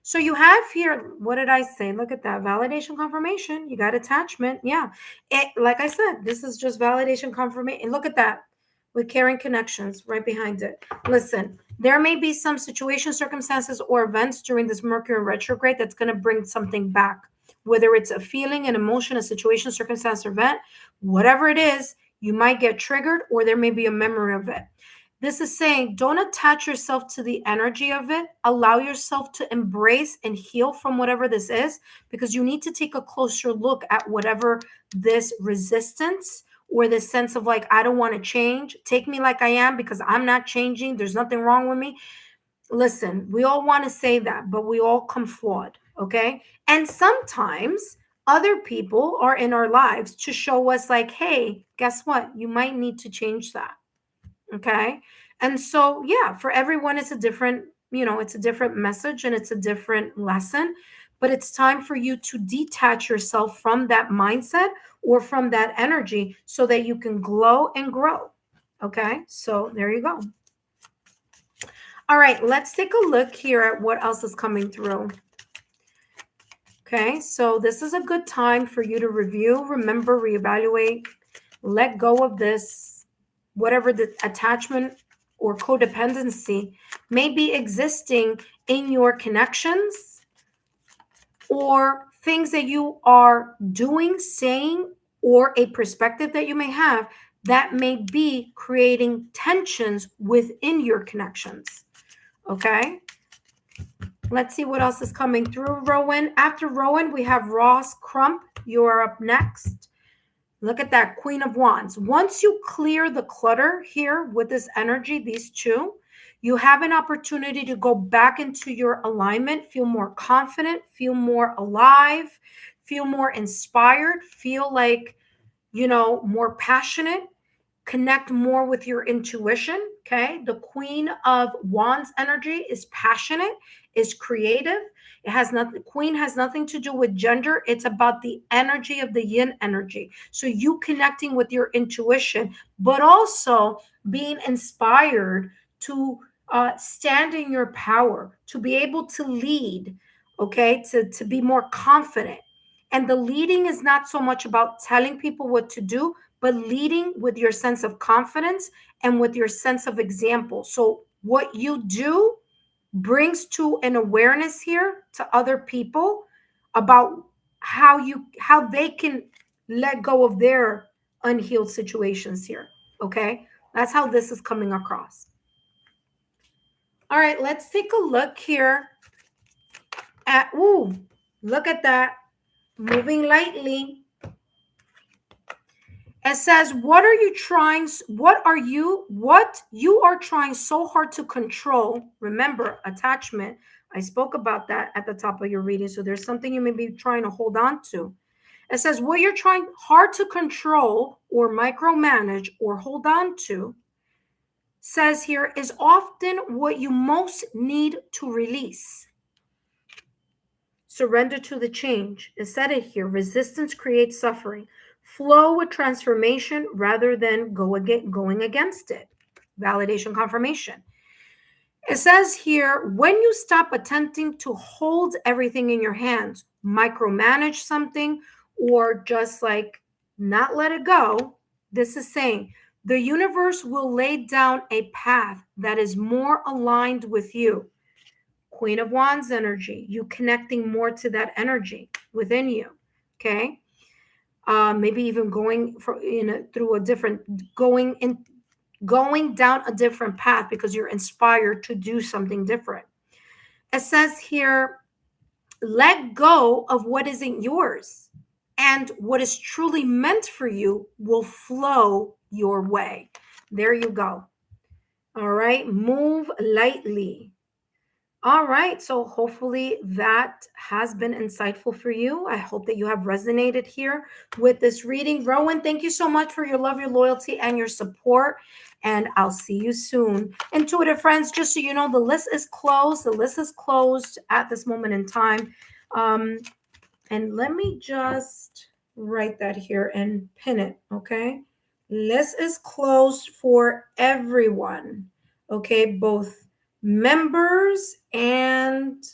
So you have here, what did I say? Look at that, validation, confirmation. You got attachment. Yeah, like I said, this is just validation, confirmation. Look at that with caring connections right behind it. Listen, there may be some situations, circumstances, or events during this Mercury retrograde that's going to bring something back, whether it's a feeling, an emotion, a situation, circumstance, or event, whatever it is, you might get triggered, or there may be a memory of it. This is saying, don't attach yourself to the energy of it. Allow yourself to embrace and heal from whatever this is, because you need to take a closer look at whatever this resistance or this sense of like, I don't want to change. Take me like I am because I'm not changing. There's nothing wrong with me. Listen, we all want to say that, but we all come flawed, okay? And sometimes other people are in our lives to show us like, hey, guess what? You might need to change that. Okay. And so, yeah, for everyone, it's a different, it's a different message and it's a different lesson. But it's time for you to detach yourself from that mindset or from that energy so that you can glow and grow. Okay. So there you go. All right. Let's take a look here at what else is coming through. Okay. So this is a good time for you to review, remember, reevaluate, let go of this, whatever the attachment or codependency may be existing in your connections or things that you are doing, saying, or a perspective that you may have that may be creating tensions within your connections. Okay. Let's see what else is coming through, Rowan. After Rowan, we have Ross Crump. You are up next. Look at that, Queen of Wands. Once you clear the clutter here with this energy, these two, you have an opportunity to go back into your alignment, feel more confident, feel more alive, feel more inspired, feel like, more passionate, connect more with your intuition, okay? The Queen of Wands energy is passionate, is creative. It has nothing, Queen has nothing to do with gender. It's about the energy of the yin energy. So you connecting with your intuition, but also being inspired to stand in your power, to be able to lead, okay? To be more confident. And the leading is not so much about telling people what to do, but leading with your sense of confidence and with your sense of example. So what you do brings to an awareness here to other people about how they can let go of their unhealed situations here. Okay. That's how this is coming across. All right, let's take a look here at, look at that. Moving lightly. It says, what you are trying so hard to control. Remember, attachment. I spoke about that at the top of your reading. So there's something you may be trying to hold on to. It says, what you're trying hard to control or micromanage or hold on to, says here, is often what you most need to release. Surrender to the change. It said it here. Resistance creates suffering. Flow with transformation rather than going against it. Validation, confirmation. It says here, when you stop attempting to hold everything in your hands, micromanage something, or just like not let it go, this is saying the universe will lay down a path that is more aligned with you. Queen of Wands energy, you connecting more to that energy within you. Okay. Maybe even going going down a different path because you're inspired to do something different. It says here, let go of what isn't yours, and what is truly meant for you will flow your way. There you go. All right. Move lightly. All right. So hopefully that has been insightful for you. I hope that you have resonated here with this reading. Rowan, thank you so much for your love, your loyalty, and your support. And I'll see you soon. Intuitive friends, just so you know, the list is closed. The list is closed at this moment in time. And let me just write that here and pin it. Okay. List is closed for everyone. Okay. Both members and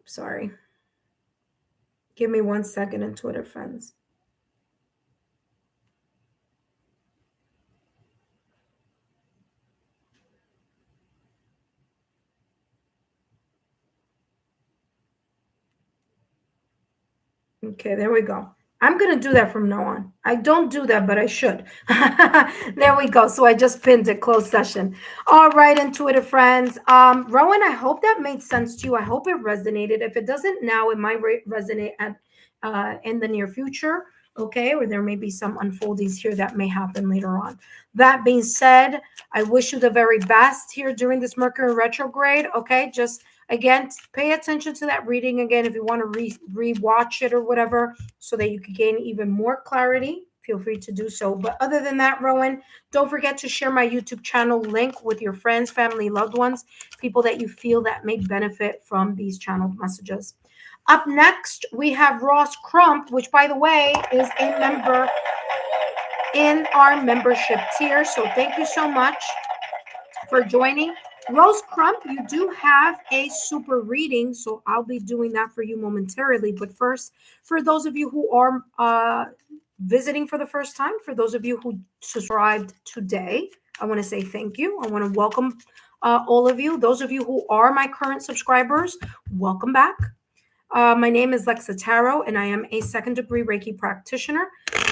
sorry. Give me 1 second, intuitive friends. Okay, there we go. I'm going to do that from now on. I don't do that, but I should. There we go. So I just pinned it, closed session. All right, intuitive friends. Rowan, I hope that made sense to you. I hope it resonated. If it doesn't now, it might resonate in the near future. Okay, or there may be some unfoldings here that may happen later on. That being said, I wish you the very best here during this Mercury retrograde. Okay, just again, pay attention to that reading again if you want to re-watch it or whatever, so that you can gain even more clarity. Feel free to do so. But other than that, Rowan, don't forget to share my YouTube channel link with your friends, family, loved ones, people that you feel that may benefit from these channeled messages. Up next, we have Ross Crump, which, by the way, is a member in our membership tier. So thank you so much for joining. Rose Crump, you do have a super reading, so I'll be doing that for you momentarily. But first, for those of you who are visiting for the first time, for those of you who subscribed today, I want to say thank you. I want to welcome all of you. Those of you who are my current subscribers, welcome back. My name is Lexa Tarot, and I am a second-degree Reiki practitioner,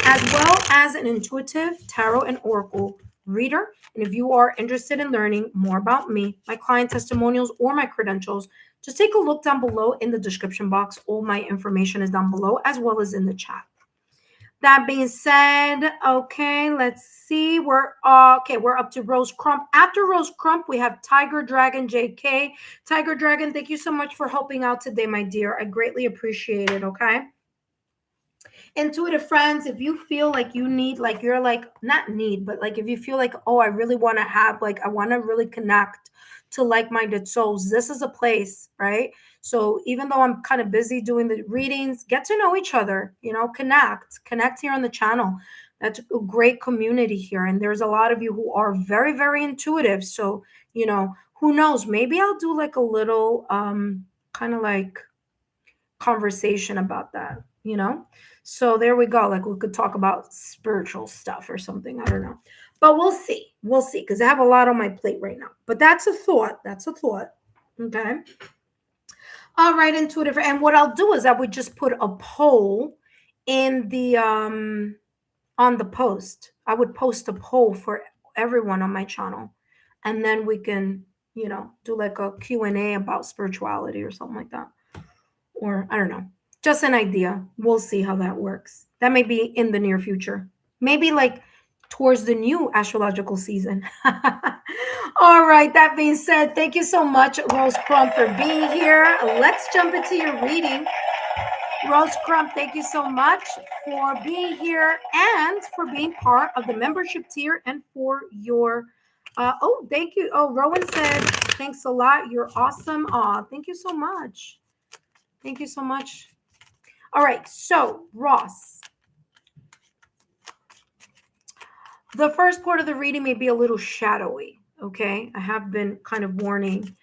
as well as an intuitive tarot and oracle reader. And if you are interested in learning more about me, my client testimonials, or my credentials, just take a look down below in the description box. All my information is down below, as well as in the chat. That being said, okay, let's see. We're up to Rose Crump. After Rose Crump, we have Tiger Dragon JK. Tiger Dragon, thank you so much for helping out today, my dear. I greatly appreciate it, okay? Intuitive friends, if you feel like you need, like you're like, not need, but like if you feel like, oh, I really want to have, like, I want to really connect to like-minded souls, this is a place, right? So even though I'm kind of busy doing the readings, get to know each other, you know, connect here on the channel. That's a great community here. And there's a lot of you who are very, very intuitive. So, you know, who knows, maybe I'll do like a little kind of like conversation about that, you know? So there we go. Like we could talk about spiritual stuff or something. I don't know. But we'll see. We'll see, because I have a lot on my plate right now. But that's a thought. That's a thought. Okay. All right, intuitive. And what I'll do is I would just put a poll in the on the post. I would post a poll for everyone on my channel. And then we can, you know, do like a Q&A about spirituality or something like that. Or I don't know. Just an idea. We'll see how that works. That may be in the near future. Maybe like towards the new astrological season. All right. That being said, thank you so much, Rose Crump, for being here. Let's jump into your reading. Rose Crump, thank you so much for being here and for being part of the membership tier and for your oh, thank you. Oh, Rowan said, thanks a lot. You're awesome. Aw, thank you so much. Thank you so much. All right, so Ross, the first part of the reading may be a little shadowy, okay? I have been kind of warning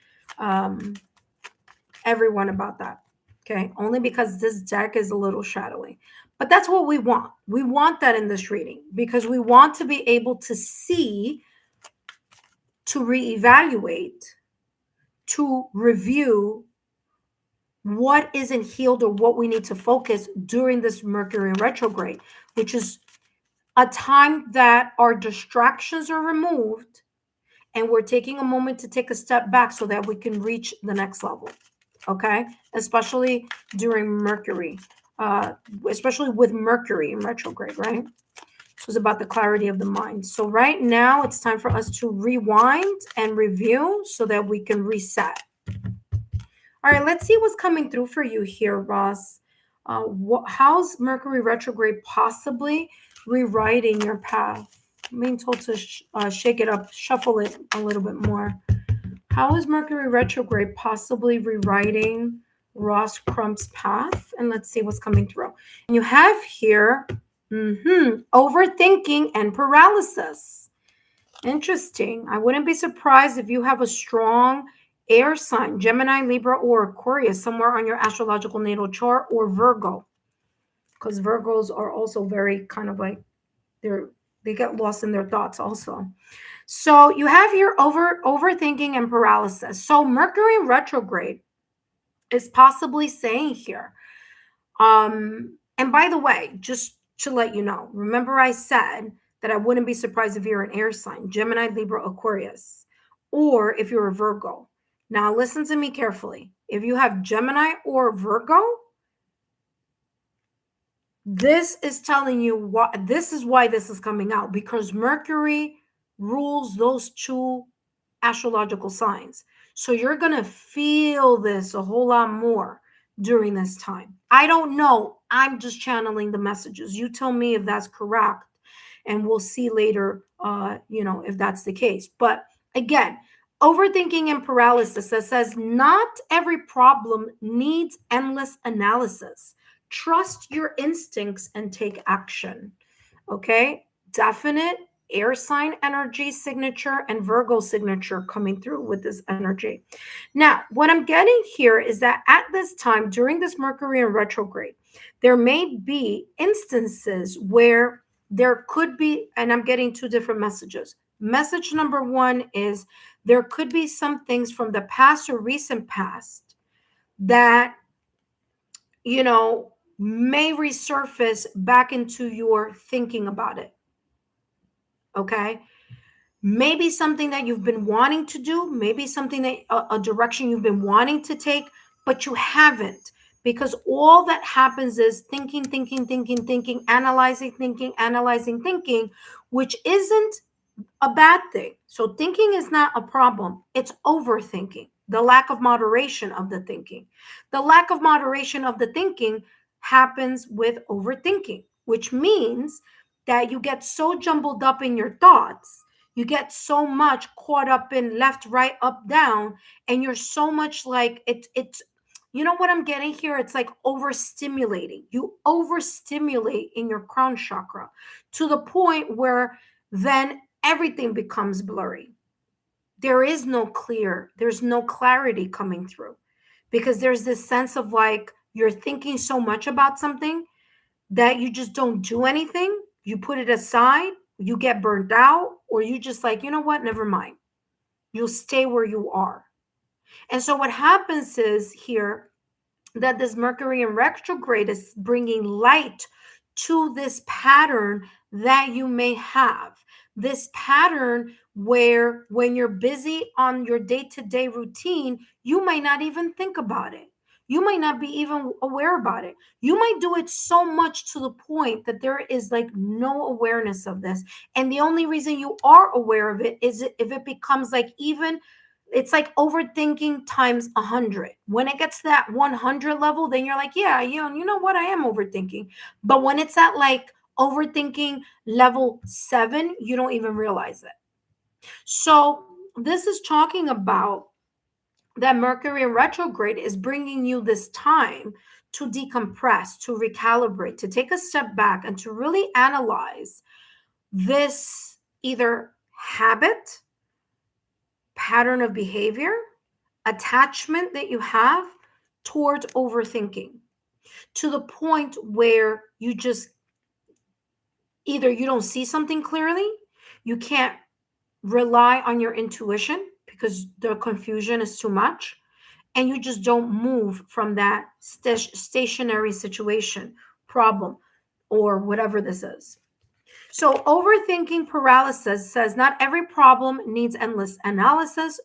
everyone about that, okay? Only because this deck is a little shadowy. But that's what we want. We want that in this reading because we want to be able to see, to reevaluate, to review what isn't healed or what we need to focus during this Mercury retrograde, which is a time that our distractions are removed and we're taking a moment to take a step back so that we can reach the next level, okay? Especially during Mercury, especially with Mercury in retrograde, right? So it's about the clarity of the mind. So right now it's time for us to rewind and review so that we can reset. All right, let's see what's coming through for you here, Ross. How's Mercury retrograde possibly rewriting your path? I'm being told to shake it up, shuffle it a little bit more. How is Mercury retrograde possibly rewriting Ross Crump's path? And let's see what's coming through. And you have here overthinking and paralysis. Interesting. I wouldn't be surprised if you have a strong air sign, Gemini, Libra, or Aquarius somewhere on your astrological natal chart, or Virgo, because Virgos are also very kind of like they get lost in their thoughts also. So you have here overthinking and paralysis. So Mercury retrograde is possibly saying here, and by the way, just to let you know, remember I said that I wouldn't be surprised if you're an air sign, Gemini, Libra, Aquarius, or if you're a Virgo. Now, listen to me carefully. If you have Gemini or Virgo, This is telling you what this is why this is coming out, because Mercury rules those two astrological signs. So you're going to feel this a whole lot more during this time. I don't know. I'm just channeling the messages. You tell me if that's correct, and we'll see later, if that's the case. But again, overthinking and paralysis that says not every problem needs endless analysis. Trust your instincts and take action. Okay. Definite air sign energy signature and Virgo signature coming through with this energy. Now, what I'm getting here is that at this time, during this Mercury in retrograde, there may be instances where there could be, and I'm getting two different messages. Message number one is there could be some things from the past or recent past that, may resurface back into your thinking about it. Okay. Maybe something that you've been wanting to do, maybe something that a direction you've been wanting to take, but you haven't, because all that happens is thinking, analyzing, thinking, which isn't a bad thing. So thinking is not a problem. It's overthinking, the lack of moderation of the thinking. The lack of moderation of the thinking happens with overthinking, which means that you get so jumbled up in your thoughts. You get so much caught up in left, right, up, down, and you're so much like it's you know what I'm getting here? It's like overstimulating. You overstimulate in your crown chakra to the point where then everything becomes blurry. There's no clarity coming through, because there's this sense of like you're thinking so much about something that you just don't do anything. You put it aside, you get burnt out, or you just like, you know what, never mind. You'll stay where you are. And so what happens is here that this Mercury in retrograde is bringing light to this pattern that you may have. This pattern where when you're busy on your day-to-day routine, you might not even think about it. You might not be even aware about it. You might do it so much to the point that there is like no awareness of this. And the only reason you are aware of it is if it becomes like even it's like overthinking times 100. When it gets to that 100 level, then you're like, yeah, you know what? I am overthinking. But when it's at like overthinking level 7, you don't even realize it. So this is talking about that Mercury in retrograde is bringing you this time to decompress, to recalibrate, to take a step back and to really analyze this either habit, pattern of behavior, attachment that you have towards overthinking, to the point where you just either you don't see something clearly, you can't rely on your intuition because the confusion is too much, and you just don't move from that stationary situation, problem, or whatever this is. So overthinking paralysis says not every problem needs endless analysis.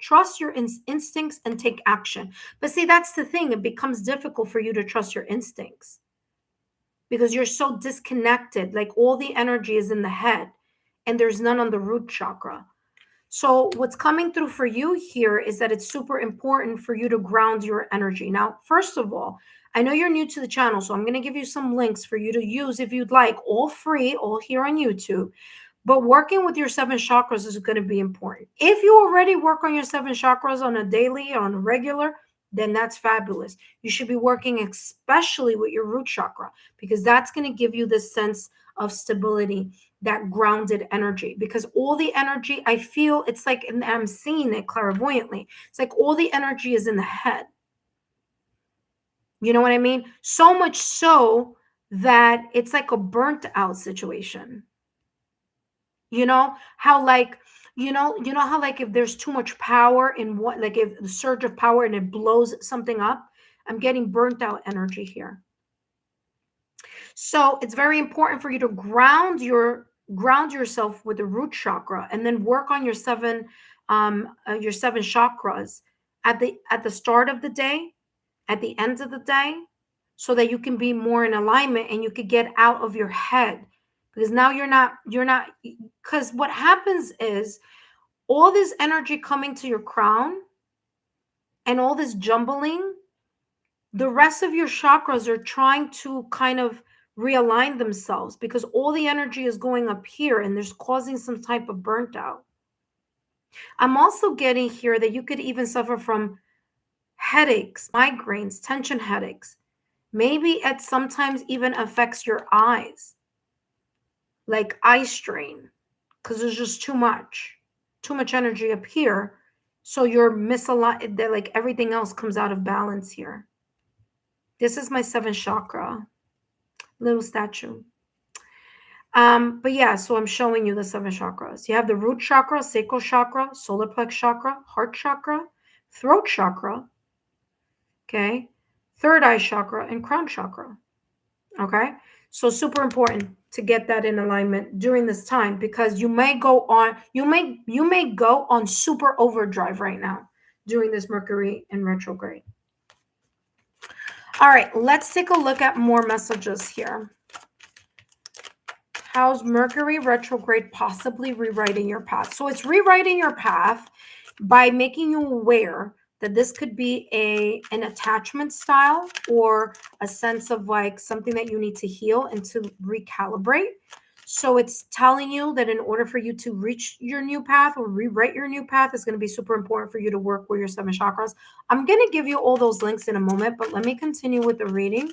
Trust your instincts and take action. But see, that's the thing. It becomes difficult for you to trust your instincts because you're so disconnected. Like all the energy is in the head and there's none on the root chakra. So what's coming through for you here is that it's super important for you to ground your energy. Now, first of all, I know you're new to the channel, so I'm going to give you some links for you to use if you'd like, all free, all here on YouTube. But working with your 7 chakras is going to be important. If you already work on your 7 chakras on a daily, on a regular, then that's fabulous. You should be working especially with your root chakra because that's going to give you this sense of stability, that grounded energy, because all the energy, I feel it's like, and I'm seeing it clairvoyantly, it's like all the energy is in the head. You know what I mean? So much so that it's like a burnt out situation. You know how like, how like if there's too much power in what, like if the surge of power and it blows something up, I'm getting burnt out energy here. So it's very important for you to ground yourself with the root chakra and then work on your 7 chakras at the start of the day, at the end of the day, so that you can be more in alignment and you could get out of your head. Because now you're not, because what happens is all this energy coming to your crown and all this jumbling, the rest of your chakras are trying to kind of realign themselves because all the energy is going up here and there's causing some type of burnt out. I'm also getting here that you could even suffer from headaches, migraines, tension headaches. Maybe it sometimes even affects your eyes, like eye strain, because there's just too much energy up here. So you're misaligned, like everything else comes out of balance here. This is my 7th chakra, little statue. But yeah, so I'm showing you the 7 chakras. You have the root chakra, sacral chakra, solar plex chakra, heart chakra, throat chakra, okay, third eye chakra, and crown chakra. Okay, so super important to get that in alignment during this time, because you may go on super overdrive right now during this Mercury in retrograde. All right, let's take a look at more messages here. How's Mercury retrograde possibly rewriting your path? So it's rewriting your path by making you aware that this could be an attachment style or a sense of like something that you need to heal and to recalibrate. So it's telling you that in order for you to reach your new path or rewrite your new path, it's going to be super important for you to work with your 7 chakras. I'm going to give you all those links in a moment, but let me continue with the reading.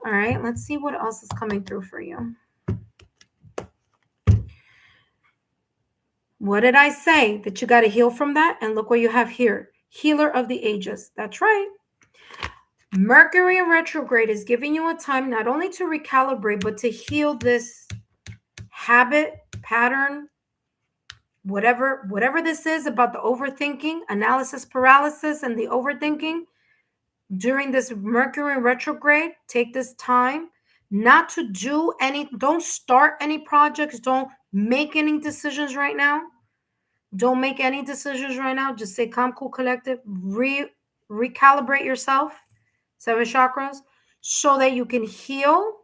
All right, let's see what else is coming through for you. What did I say? That you got to heal from that? And look what you have here. Healer of the ages. That's right. Mercury in retrograde is giving you a time not only to recalibrate, but to heal this habit, pattern, whatever this is about the overthinking, analysis paralysis, and the overthinking. During this Mercury in retrograde, take this time not to do don't start any projects, don't make any decisions right now. Don't make any decisions right now. Just stay calm, cool, collected. Recalibrate yourself, 7 chakras, so that you can heal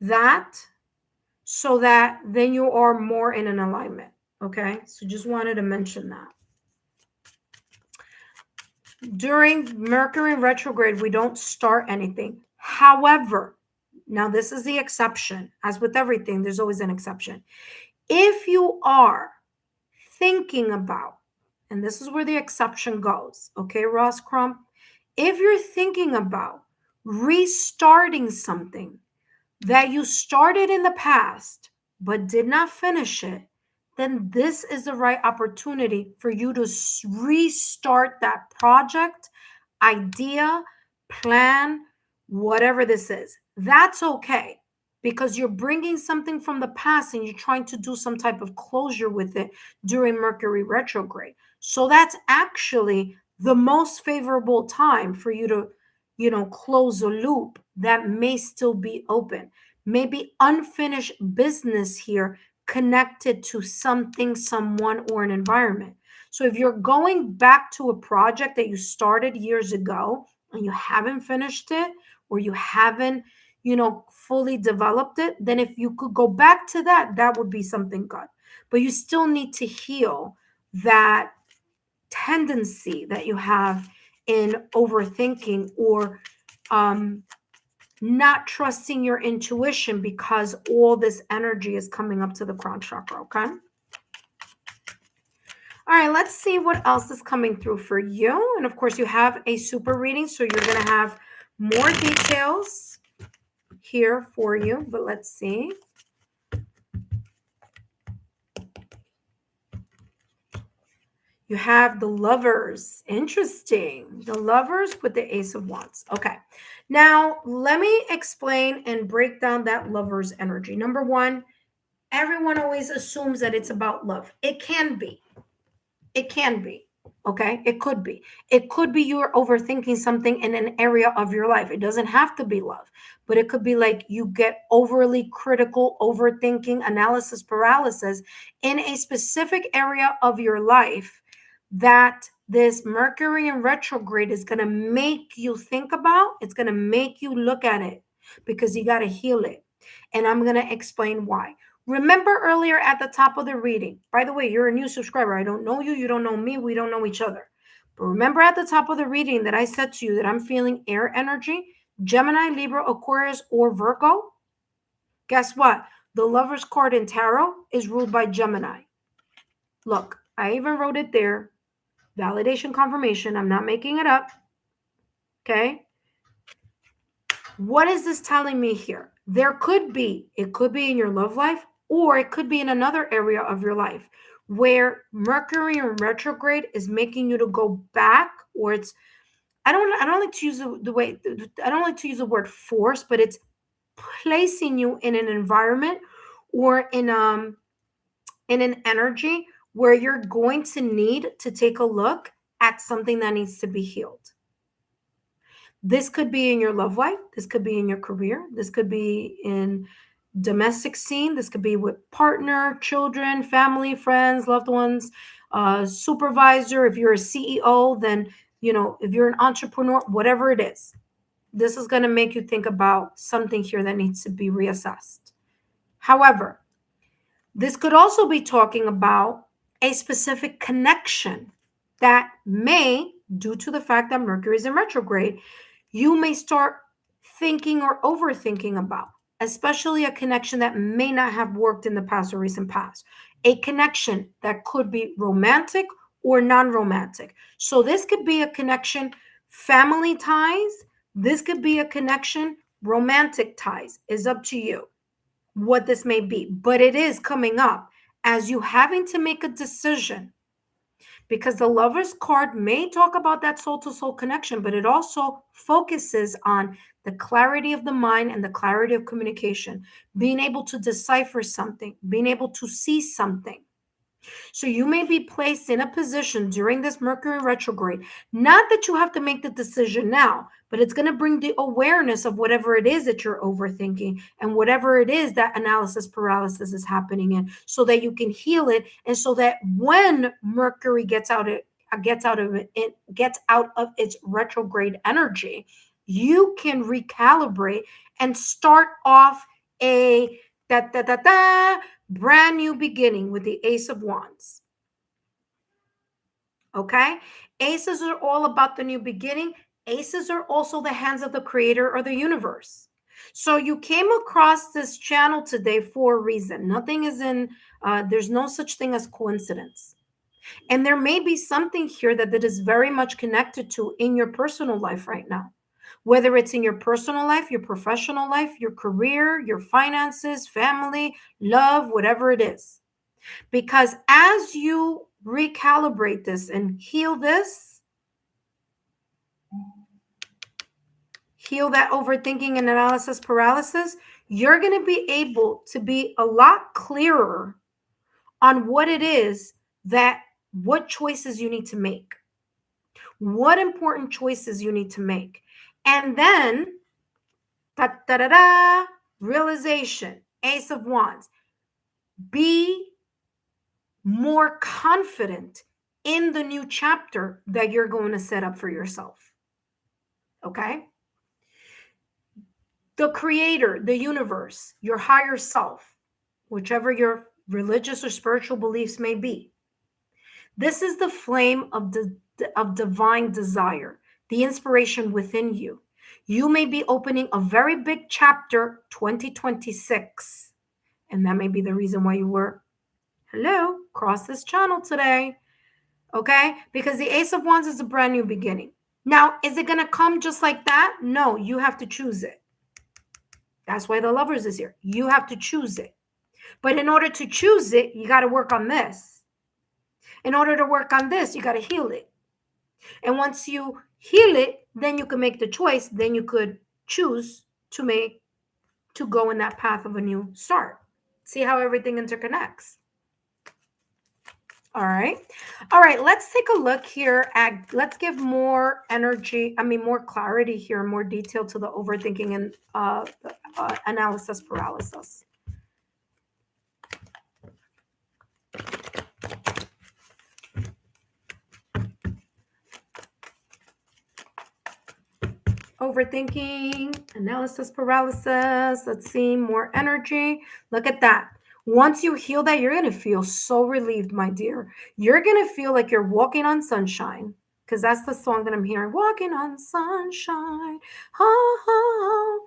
that, so that then you are more in an alignment. Okay, so just wanted to mention that. During Mercury retrograde, we don't start anything. However, now this is the exception. As with everything, there's always an exception. If you are thinking about, and this is where the exception goes, okay, Ross Crump? If you're thinking about restarting something that you started in the past but did not finish it, then this is the right opportunity for you to restart that project, idea, plan, whatever this is. That's okay, because you're bringing something from the past and you're trying to do some type of closure with it during Mercury retrograde. So that's actually the most favorable time for you to, close a loop that may still be open. Maybe unfinished business here connected to something, someone, or an environment. So if you're going back to a project that you started years ago and you haven't finished it, or you haven't, fully developed it, then if you could go back to that, that would be something good. But you still need to heal that tendency that you have in overthinking or not trusting your intuition, because all this energy is coming up to the crown chakra, okay? All right, let's see what else is coming through for you. And of course, you have a super reading, so you're going to have more details here for you, but let's see. You have the Lovers. Interesting. The Lovers with the Ace of Wands. Okay. Now, let me explain and break down that Lovers energy. Number one, everyone always assumes that it's about love. It can be. It can be. Okay. It could be. It could be you're overthinking something in an area of your life. It doesn't have to be love, but it could be like you get overly critical, overthinking, analysis paralysis in a specific area of your life that this Mercury in retrograde is going to make you think about, it's going to make you look at it because you got to heal it. And I'm going to explain why. Remember earlier at the top of the reading, by the way, you're a new subscriber. I don't know you. You don't know me. We don't know each other. But remember at the top of the reading that I said to you that I'm feeling air energy, Gemini, Libra, Aquarius, or Virgo. Guess what? The Lover's card in Tarot is ruled by Gemini. Look, I even wrote it there. Validation, confirmation. I'm not making it up. Okay. What is this telling me here? It could be in your love life, or it could be in another area of your life where Mercury in retrograde is making you to go back, or it's, I don't like to use I don't like to use the word force, but it's placing you in an environment or in an energy where you're going to need to take a look at something that needs to be healed. This could be in your love life. This could be in your career. This could be in domestic scene. This could be with partner, children, family, friends, loved ones, supervisor. If you're a CEO, then, if you're an entrepreneur, whatever it is, this is going to make you think about something here that needs to be reassessed. However, this could also be talking about a specific connection that may, due to the fact that Mercury is in retrograde, you may start thinking or overthinking about, especially a connection that may not have worked in the past or recent past, a connection that could be romantic or non-romantic. So this could be a connection, family ties. This could be a connection, romantic ties. Is up to you what this may be, but it is coming up as you having to make a decision, because the Lover's card may talk about that soul-to-soul connection, but it also focuses on the clarity of the mind and the clarity of communication, being able to decipher something, being able to see something. So you may be placed in a position during this Mercury retrograde, not that you have to make the decision now, but it's going to bring the awareness of whatever it is that you're overthinking and whatever it is that analysis paralysis is happening in, so that you can heal it, and so that when Mercury gets out of its retrograde energy, you can recalibrate and start off a brand new beginning with the Ace of Wands. Okay? Aces are all about the new beginning. Aces are also the hands of the creator or the universe. So you came across this channel today for a reason. Nothing is there's no such thing as coincidence. And there may be something here that is very much connected to in your personal life right now. Whether it's in your personal life, your professional life, your career, your finances, family, love, whatever it is. Because as you recalibrate this and heal this, heal that overthinking and analysis paralysis, you're going to be able to be a lot clearer on what it is what choices you need to make, what important choices you need to make. And then, realization, Ace of Wands. Be more confident in the new chapter that you're going to set up for yourself. Okay? The creator, the universe, your higher self, whichever your religious or spiritual beliefs may be. This is the flame of divine desire, the inspiration within you. You may be opening a very big chapter, 2026. And that may be the reason why you were, cross this channel today. Okay? Because the Ace of Wands is a brand new beginning. Now, is it going to come just like that? No, you have to choose it. That's why the Lovers is here. You have to choose it. But in order to choose it, you got to work on this. In order to work on this, you got to heal it. And once you heal it, then you can make the choice. Then you could choose to go in that path of a new start. See how everything interconnects. All right. Let's take a look here let's give more energy, more clarity here, more detail to the overthinking and analysis paralysis. Overthinking, analysis paralysis. Let's see, more energy. Look at that. Once you heal that, you're going to feel so relieved, my dear. You're going to feel like you're walking on sunshine, because that's the song that I'm hearing. Walking on sunshine. Ha, ha.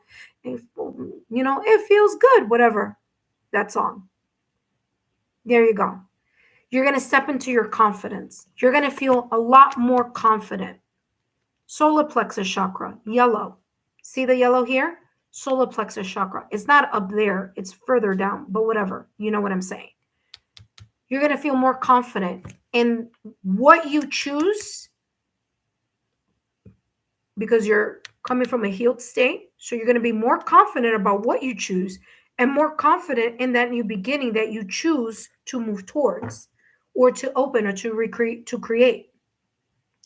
It feels good, whatever. That song. There you go. You're going to step into your confidence. You're going to feel a lot more confident. Solar plexus chakra, yellow. See the yellow here? Solar plexus chakra. It's not up there. It's further down, but whatever. You know what I'm saying. You're going to feel more confident in what you choose because you're coming from a healed state. So you're going to be more confident about what you choose and more confident in that new beginning that you choose to move towards or to open or to create.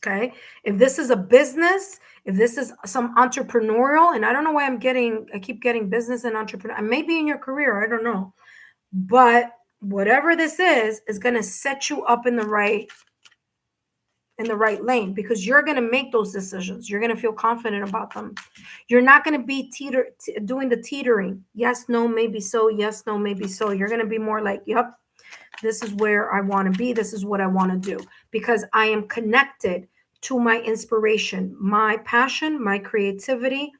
Okay. If this is a business, if this is some entrepreneurial, and I don't know why I keep getting business and entrepreneur. I may be in your career. I don't know. But whatever this is going to set you up in the right lane because you're going to make those decisions. You're going to feel confident about them. You're not going to be doing the teetering. Yes, no, maybe so. Yes, no, maybe so. You're going to be more like, yep, this is where I want to be. This is what I want to do because I am connected to my inspiration, my passion, my creativity.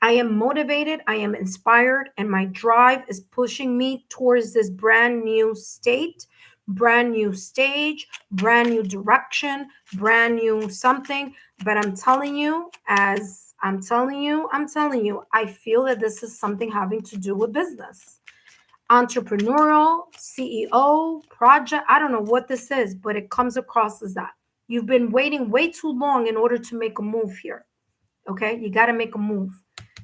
I am motivated. I am inspired, and my drive is pushing me towards this brand new state, brand new stage, brand new direction, brand new something. But I'm telling you, I feel that this is something having to do with business. Entrepreneurial, CEO, project. I don't know what this is, but it comes across as that. You've been waiting way too long in order to make a move here. Okay, you got to make a move.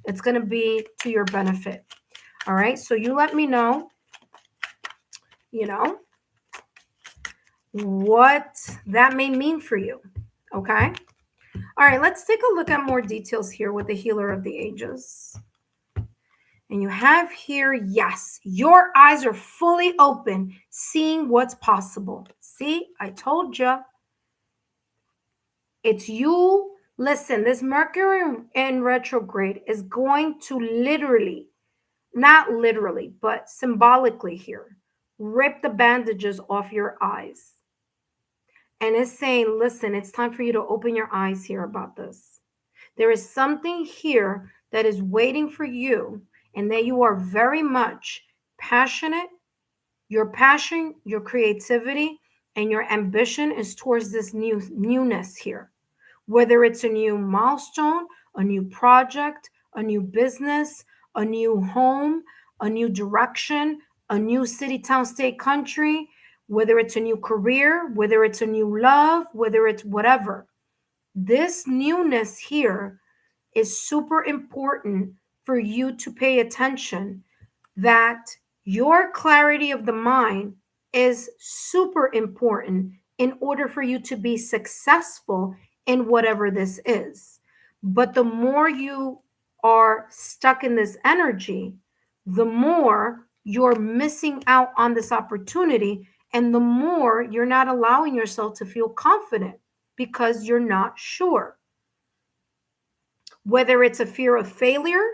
It's going to be to your benefit. All right, so you let me know, what that may mean for you. Okay. All right, let's take a look at more details here with the Healer of the Ages. And you have here, yes, your eyes are fully open, seeing what's possible. See, I told you. It's you. Listen, this Mercury in retrograde is going to literally, not literally, but symbolically here, rip the bandages off your eyes. And it's saying, listen, it's time for you to open your eyes here about this. There is something here that is waiting for you, and that you are very much passionate. Your passion, your creativity, and your ambition is towards this newness here. Whether it's a new milestone, a new project, a new business, a new home, a new direction, a new city, town, state, country, whether it's a new career, whether it's a new love, whether it's whatever. This newness here is super important for you to pay attention, that your clarity of the mind is super important in order for you to be successful in whatever this is. But the more you are stuck in this energy, the more you're missing out on this opportunity, and the more you're not allowing yourself to feel confident because you're not sure. Whether it's a fear of failure,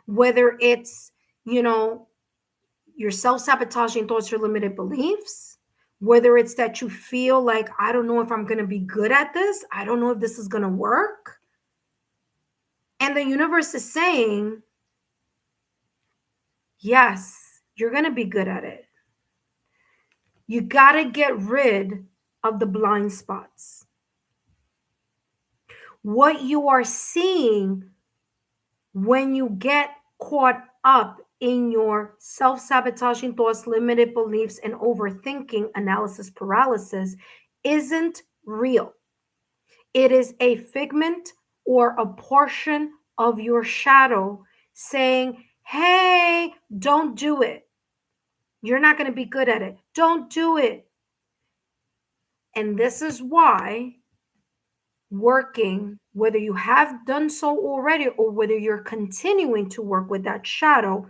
whether it's, your self-sabotaging thoughts or limited beliefs, whether it's that you feel like, I don't know if I'm going to be good at this. I don't know if this is going to work. And the universe is saying, yes, you're going to be good at it. You got to get rid of the blind spots. What you are seeing when you get caught up in your self-sabotaging thoughts, limited beliefs, and overthinking, analysis paralysis, isn't real. It is a figment or a portion of your shadow saying, hey, don't do it. You're not going to be good at it. Don't do it. And this is why working, whether you have done so already or whether you're continuing to work with that shadow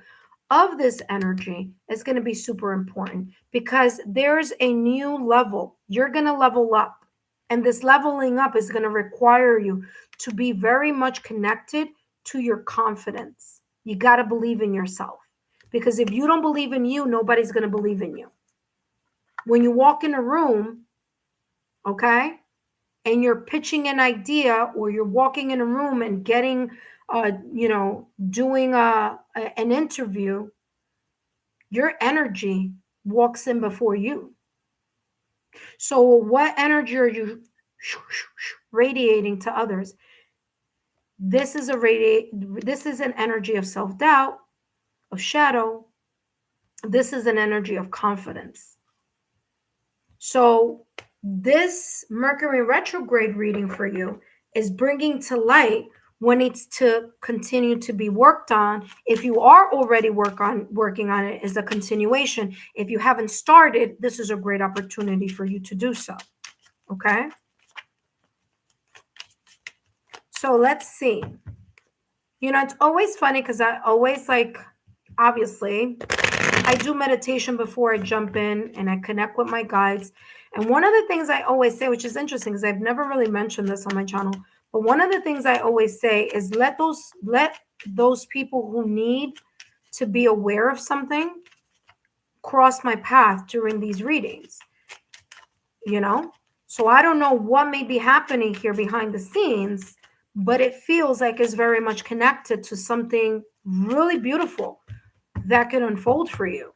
of this energy, is going to be super important, because there's a new level. You're going to level up. And this leveling up is going to require you to be very much connected to your confidence. You got to believe in yourself, because if you don't believe in you, nobody's going to believe in you. When you walk in a room, okay, and you're pitching an idea, or you're walking in a room and getting, doing an interview, your energy walks in before you. So what energy are you radiating to others? This is an energy of self-doubt, of shadow. This is an energy of confidence. So this Mercury retrograde reading for you is bringing to light what needs to continue to be worked on. If you are already working on it, is a continuation. If you haven't started, this is a great opportunity for you to do so. Okay? So let's see. It's always funny because I always obviously, I do meditation before I jump in, and I connect with my guides. And one of the things I always say, which is interesting because I've never really mentioned this on my channel, but one of the things I always say is let those people who need to be aware of something cross my path during these readings. So I don't know what may be happening here behind the scenes, but it feels like it's very much connected to something really beautiful that can unfold for you.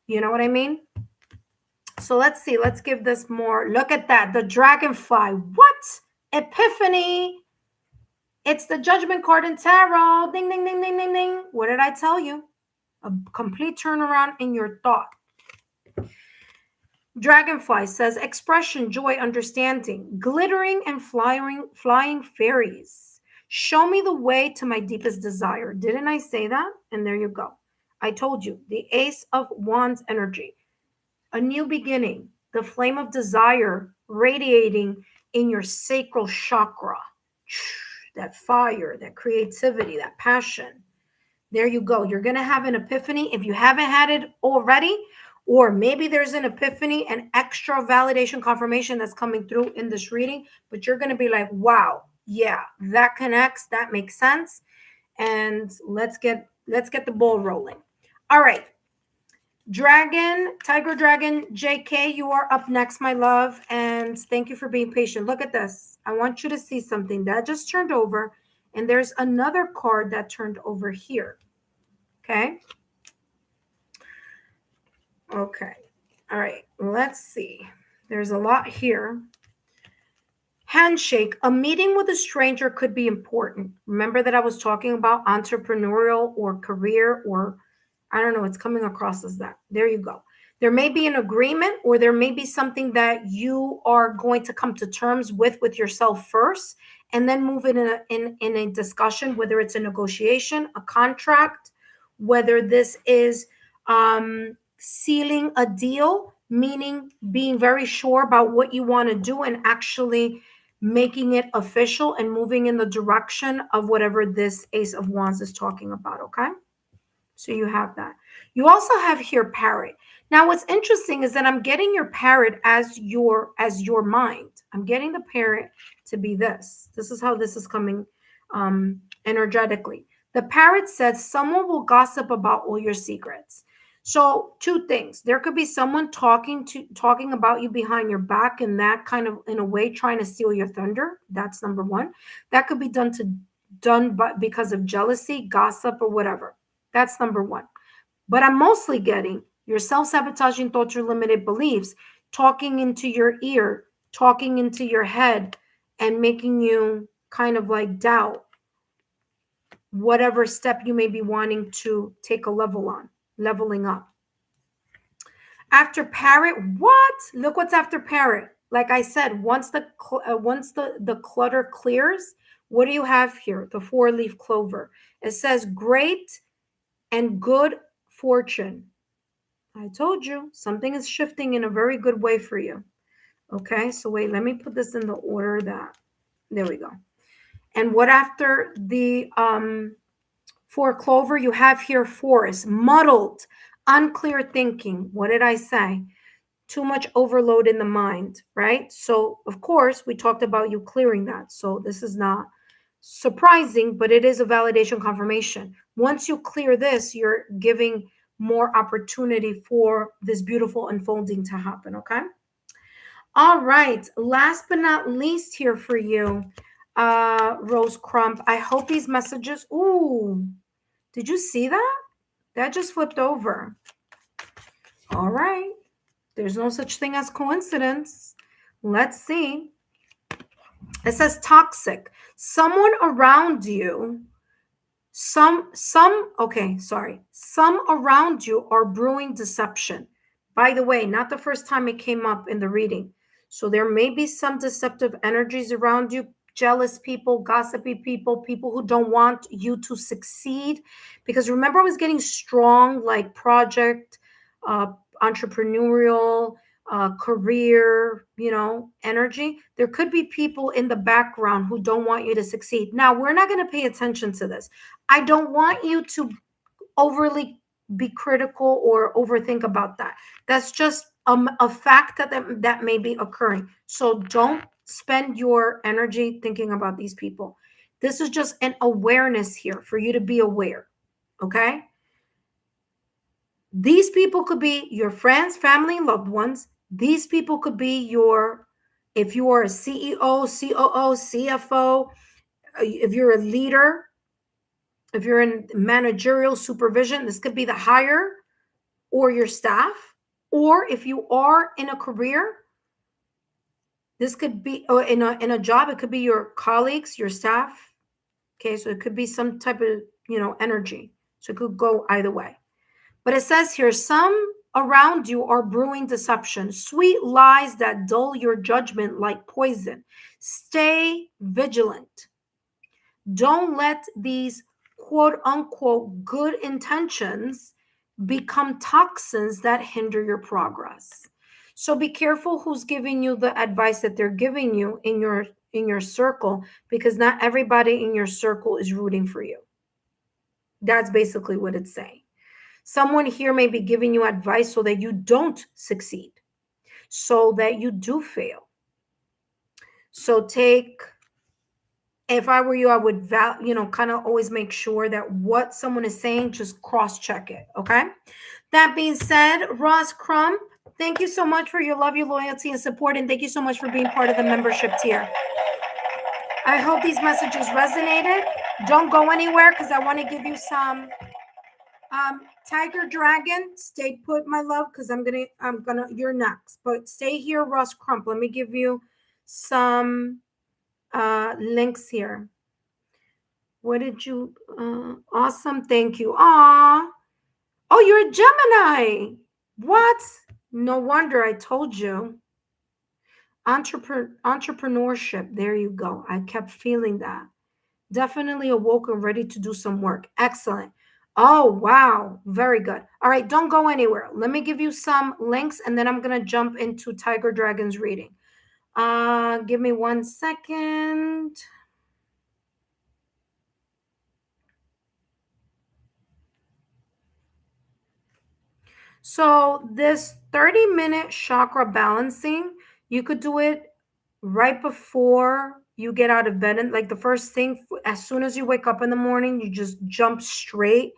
You know what I mean? So let's see. Let's give this more. Look at that. The dragonfly. What? Epiphany. It's the judgment card in tarot. Ding, ding, ding, ding, ding, ding. What did I tell you? A complete turnaround in your thought. Dragonfly says expression, joy, understanding, glittering and flying fairies. Show me the way to my deepest desire. Didn't I say that? And there you go. I told you. The Ace of Wands energy. A new beginning. The flame of desire radiating in your sacral chakra. That fire, that creativity, that passion. There you go. You're going to have an epiphany. If you haven't had it already, or maybe there's an epiphany, an extra validation confirmation that's coming through in this reading, but you're going to be like, wow, yeah, that connects. That makes sense. And let's get the ball rolling. All right. Tiger Dragon, JK, you are up next, my love. And thank you for being patient. Look at this. I want you to see something that just turned over. And there's another card that turned over here. Okay. Okay. All right. Let's see. There's a lot here. Handshake. A meeting with a stranger could be important. Remember that I was talking about entrepreneurial or career, or I don't know. It's coming across as that. There you go. There may be an agreement, or there may be something that you are going to come to terms with yourself first, and then move it in a discussion, whether it's a negotiation, a contract, whether this is sealing a deal, meaning being very sure about what you want to do and actually making it official and moving in the direction of whatever this Ace of Wands is talking about, okay? So you have that. You also have here parrot. Now what's interesting is that I'm getting your parrot as your mind. I'm getting the parrot to be this. This is how this is coming energetically. The parrot says someone will gossip about all your secrets. So two things. There could be someone talking about you behind your back, and that kind of in a way trying to steal your thunder. That's number one. That could be done because of jealousy, gossip, or whatever. That's number one. But I'm mostly getting your self-sabotaging thoughts or limited beliefs talking into your ear, talking into your head, and making you kind of like doubt whatever step you may be wanting to take a leveling up. After parrot, what? Look what's after parrot. Like I said, once the clutter clears, what do you have here? The 4-leaf clover. It says great and good fortune. I told you something is shifting in a very good way for you. Okay, so wait, let me put this in the order that, there we go. And what after the 4 clover, you have here forest, muddled, unclear thinking. What did I say? too much overload in the mind, right? So, of course, we talked about you clearing that. So, this is not surprising, but it is a validation confirmation. Once you clear this, you're giving more opportunity for this beautiful unfolding to happen, okay? All right. Last but not least here for you, Rose Crump. I hope these messages. Ooh, did you see that? That just flipped over. All right. There's no such thing as coincidence. Let's see. It says toxic. Someone around you, some around you are brewing deception. By the way, not the first time it came up in the reading. So there may be some deceptive energies around you, jealous people, gossipy people, people who don't want you to succeed. Because remember, I was getting strong, like project, entrepreneurial, career, energy. There could be people in the background who don't want you to succeed. Now, we're not going to pay attention to this. I don't want you to overly be critical or overthink about that. That's just a fact that may be occurring. So don't spend your energy thinking about these people. This is just an awareness here for you to be aware. Okay? These people could be your friends, family, loved ones. These people could be if you are a CEO, COO, CFO, if you're a leader, if you're in managerial supervision, this could be the hire or your staff. Or if you are in a career, this could be in a job, it could be your colleagues, your staff. Okay, so it could be some type of, energy. So it could go either way. But it says here, some around you are brewing deception, sweet lies that dull your judgment like poison. Stay vigilant. Don't let these quote unquote good intentions become toxins that hinder your progress. So be careful who's giving you the advice that they're giving you in your circle, because not everybody in your circle is rooting for you. That's basically what it's saying. Someone here may be giving you advice so that you don't succeed, so that you do fail. So if I were you, I would, kind of always make sure that what someone is saying, just cross-check it, okay? That being said, Ross Crump, thank you so much for your love, your loyalty, and support, and thank you so much for being part of the membership tier. I hope these messages resonated. Don't go anywhere, because I want to give you some Tiger Dragon. Stay put, my love, because you're next. But stay here, Ross Crump. Let me give you some links here. What did you awesome, thank you. Oh, you're a Gemini. What? No wonder, I told you. Entrepreneurship, there you go. I kept feeling that. Definitely awoke and ready to do some work. Excellent. Oh, wow. Very good. All right, don't go anywhere. Let me give you some links, and then I'm going to jump into Tiger Dragon's reading. Give me 1 second. So this 30-minute chakra balancing, you could do it right before you get out of bed. And like the first thing, as soon as you wake up in the morning, you just jump straight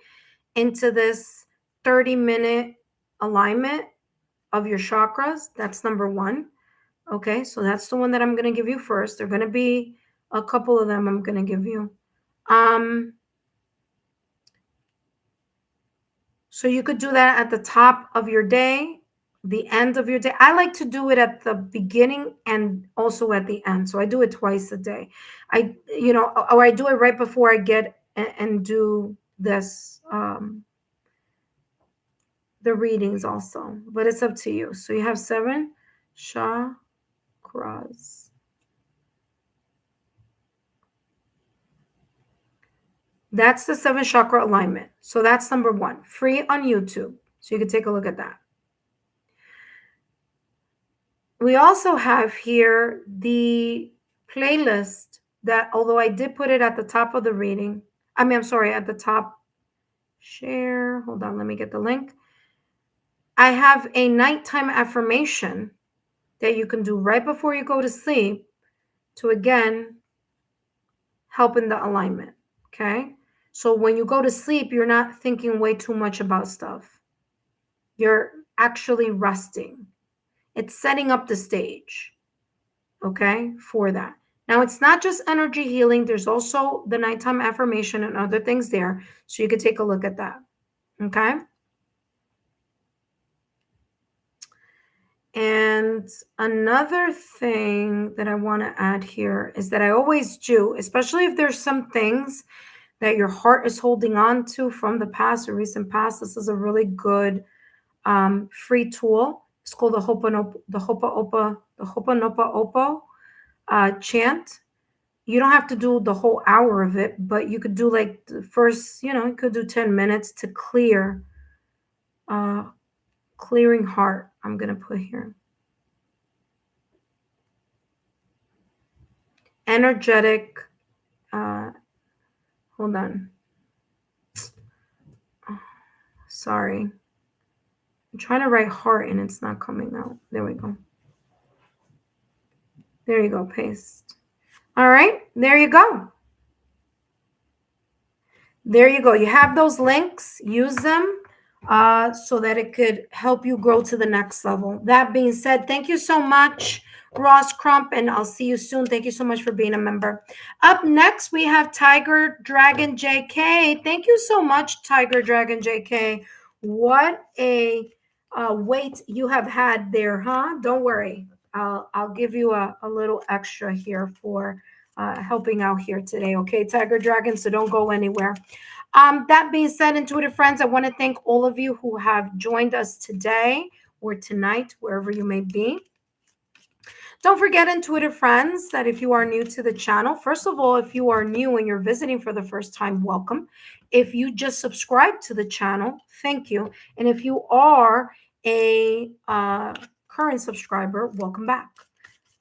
into this 30-minute alignment of your chakras. That's number one. Okay, so that's the one that I'm going to give you first. There are going to be a couple of them I'm going to give you. So you could do that at the top of your day, the end of your day. I like to do it at the beginning and also at the end. So I do it twice a day. I do it right before I get and do this, the readings also, but it's up to you. So you have 7 chakras. That's the 7 chakra alignment. So that's number 1, free on YouTube. So you can take a look at that. We also have here the playlist that, although I did put it at the top of the reading, at the top, share. Hold on, let me get the link. I have a nighttime affirmation that you can do right before you go to sleep to, again, help in the alignment, okay? So when you go to sleep, you're not thinking way too much about stuff. You're actually resting. It's setting up the stage, okay, for that. Now, it's not just energy healing. There's also the nighttime affirmation and other things there. So you could take a look at that, okay? And another thing that I want to add here is that I always do, especially if there's some things that your heart is holding on to from the past or recent past. This is a really good free tool. It's called the Ho'oponopono chant. You don't have to do the whole hour of it, but you could do like the first, you could do 10 minutes to clear, clearing heart. I'm going to put here. Energetic, hold on. Oh, sorry. I'm trying to write heart and it's not coming out. There we go. There you go, paste. All right, there you go. There you go. You have those links. Use them so that it could help you grow to the next level. That being said, thank you so much, Ross Crump, and I'll see you soon. Thank you so much for being a member. Up next, we have Tiger Dragon JK. Thank you so much, Tiger Dragon JK. What a wait you have had there, huh? Don't worry. I'll give you a little extra here for helping out here today. Okay, Tiger Dragon, so don't go anywhere. That being said, intuitive friends, I want to thank all of you who have joined us today or tonight, wherever you may be. Don't forget, intuitive friends, that if you are new to the channel, first of all, if you are new and you're visiting for the first time, welcome. If you just subscribed to the channel, thank you. And if you are a current subscriber, welcome back.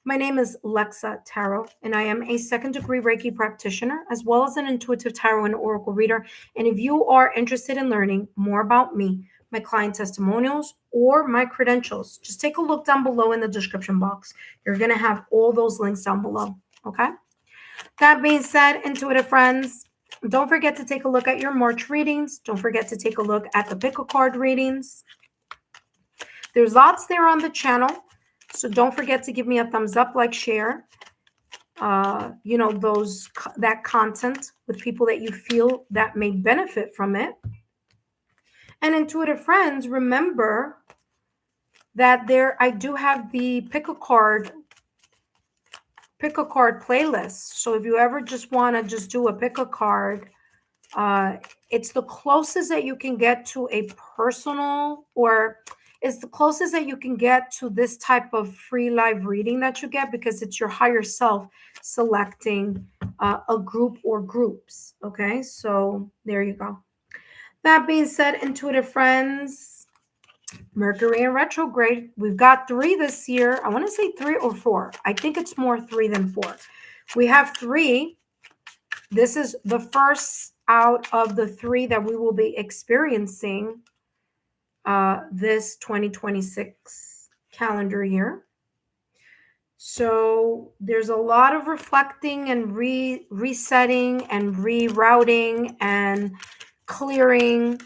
My name is Lexa Tarot, and I am a second-degree Reiki practitioner, as well as an intuitive tarot and oracle reader. And if you are interested in learning more about me, my client testimonials, or my credentials, just take a look down below in the description box. You're going to have all those links down below, okay? That being said, intuitive friends, don't forget to take a look at your March readings. Don't forget to take a look at the pick a card readings. There's lots there on the channel. So don't forget to give me a thumbs up, like, share, that content with people that you feel that may benefit from it. And intuitive friends, remember that I do have the pick a card playlist. So if you ever just want to just do a pick a card, it's the closest that you can get to a personal, or it's the closest that you can get to this type of free live reading that you get, because it's your higher self selecting a group or groups. Okay, so there you go. That being said, intuitive friends, Mercury in retrograde. We've got 3 this year. I want to say 3 or 4. I think it's more 3 than 4. We have 3. This is the first out of the 3 that we will be experiencing this 2026 calendar year. So there's a lot of reflecting and resetting and rerouting and clearing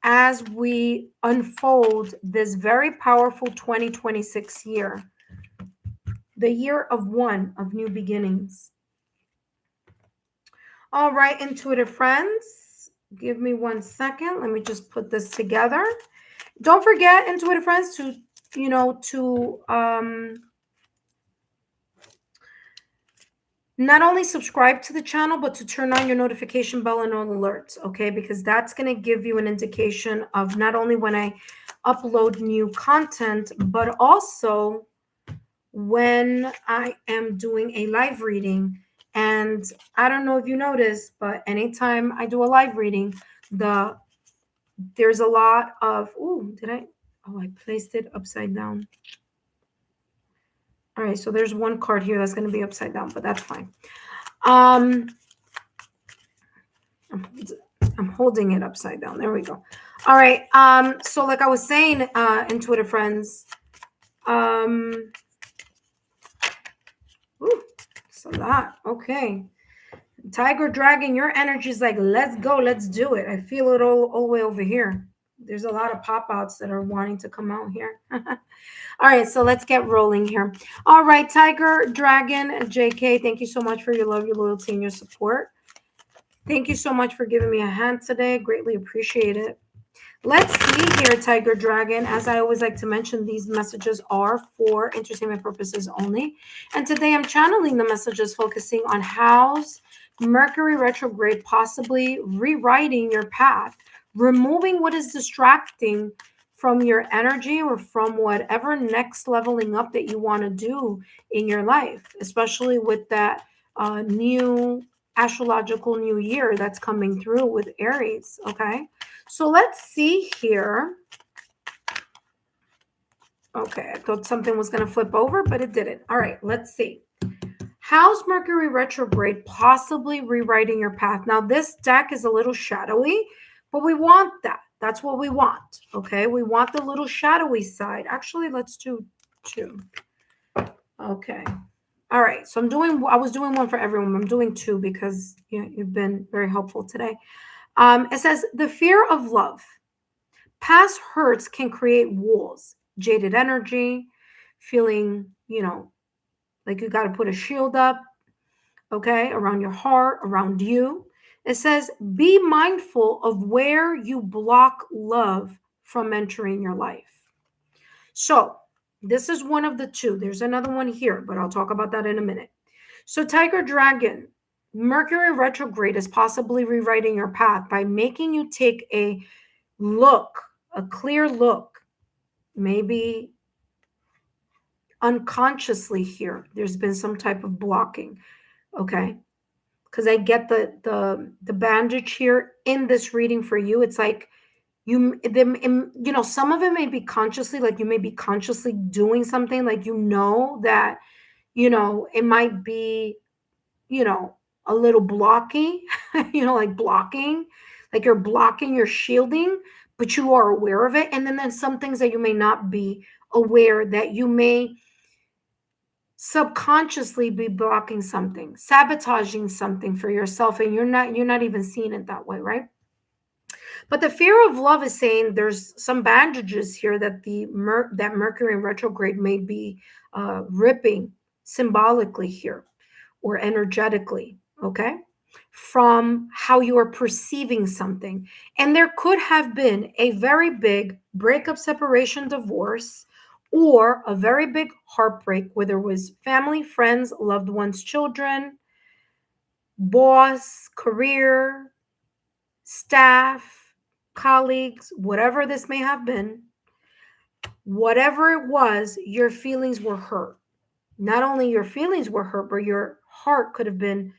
as we unfold this very powerful 2026 year, the year of 1 of new beginnings. All right, intuitive friends, give me 1 second. Let me just put this together. Don't forget, intuitive friends, to not only subscribe to the channel, but to turn on your notification bell and all alerts, okay? Because that's going to give you an indication of not only when I upload new content, but also when I am doing a live reading. And I don't know if you noticed, but anytime I do a live reading, there's a lot of, I placed it upside down. All right, so there's 1 card here that's going to be upside down, but that's fine. I'm holding it upside down. There we go. All right. So like I was saying, intuitive friends, it's a lot. Okay. Tiger Dragon, your energy is like, let's go, let's do it. I feel it all the way over here. There's a lot of pop-outs that are wanting to come out here. All right, so let's get rolling here. All right, Tiger Dragon, JK, thank you so much for your love, your loyalty, and your support. Thank you so much for giving me a hand today. Greatly appreciate it. Let's see here, Tiger Dragon. As I always like to mention, these messages are for entertainment purposes only. And today I'm channeling the messages focusing on how's Mercury retrograde possibly rewriting your path, removing what is distracting from your energy or from whatever next leveling up that you want to do in your life, especially with that new astrological new year that's coming through with Aries, okay? So let's see here. Okay, I thought something was going to flip over, but it didn't. All right, let's see. How's Mercury retrograde possibly rewriting your path? Now, this deck is a little shadowy, but we want that. That's what we want, okay? We want the little shadowy side. Actually, let's do two. Okay. All right, so I was doing one for everyone. I'm doing two because you've been very helpful today. It says, the fear of love. Past hurts can create walls, jaded energy, feeling, like you got to put a shield up, okay, around your heart, around you. It says, be mindful of where you block love from entering your life. So this is one of the two. There's another one here, but I'll talk about that in a minute. So Tiger Dragon, Mercury retrograde is possibly rewriting your path by making you take a clear look, maybe unconsciously here. There's been some type of blocking, okay? Because I get the bandage here in this reading for you. It's like some of it may be consciously, like you may be consciously doing something, like that, it might be, a little blocky, like blocking, like you're blocking, you're shielding, but you are aware of it. And then there's some things that you may not be aware, that you may subconsciously be blocking something, sabotaging something for yourself, and you're not even seeing it that way, right? But the fear of love is saying there's some bandages here that that Mercury in retrograde may be ripping symbolically here or energetically, okay, from how you are perceiving something. And there could have been a very big breakup, separation, divorce, or a very big heartbreak where there was family, friends, loved ones, children, boss, career, staff, colleagues, whatever this may have been. Whatever it was, your feelings were hurt. Not only your feelings were hurt, but your heart could have been,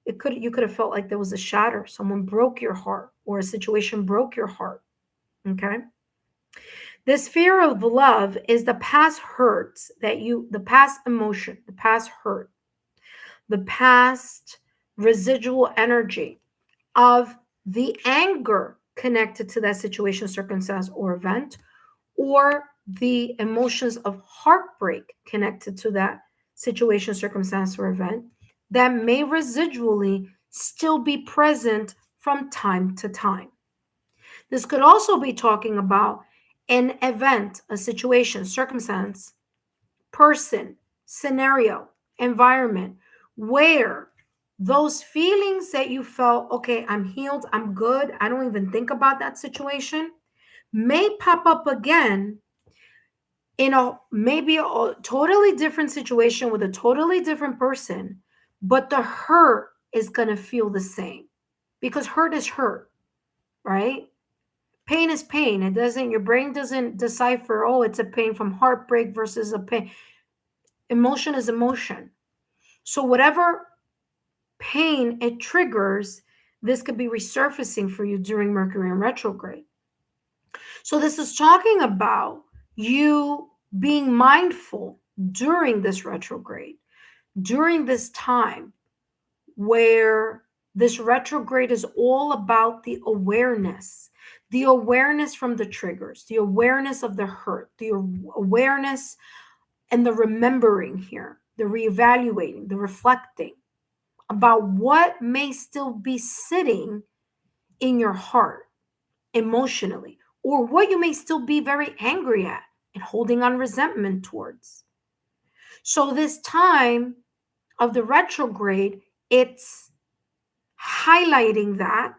you could have felt like there was a shatter. Someone broke your heart, or a situation broke your heart. Okay. This fear of love is the past hurts the past emotion, the past hurt, the past residual energy of the anger connected to that situation, circumstance, or event, or the emotions of heartbreak connected to that situation, circumstance, or event that may residually still be present from time to time. This could also be talking about an event, a situation, circumstance, person, scenario, environment, where those feelings that you felt, okay, I'm healed, I'm good, I don't even think about that situation, may pop up again in maybe a totally different situation with a totally different person, but the hurt is going to feel the same, because hurt is hurt, right? Pain is pain. Your brain doesn't decipher, oh, it's a pain from heartbreak versus a pain. Emotion is emotion. So whatever pain it triggers, this could be resurfacing for you during Mercury in retrograde. So this is talking about you being mindful during this retrograde, during this time where this retrograde is all about the awareness. The awareness from the triggers, the awareness of the hurt, the awareness and the remembering here, the reevaluating, the reflecting about what may still be sitting in your heart emotionally, or what you may still be very angry at and holding on resentment towards. So this time of the retrograde, it's highlighting that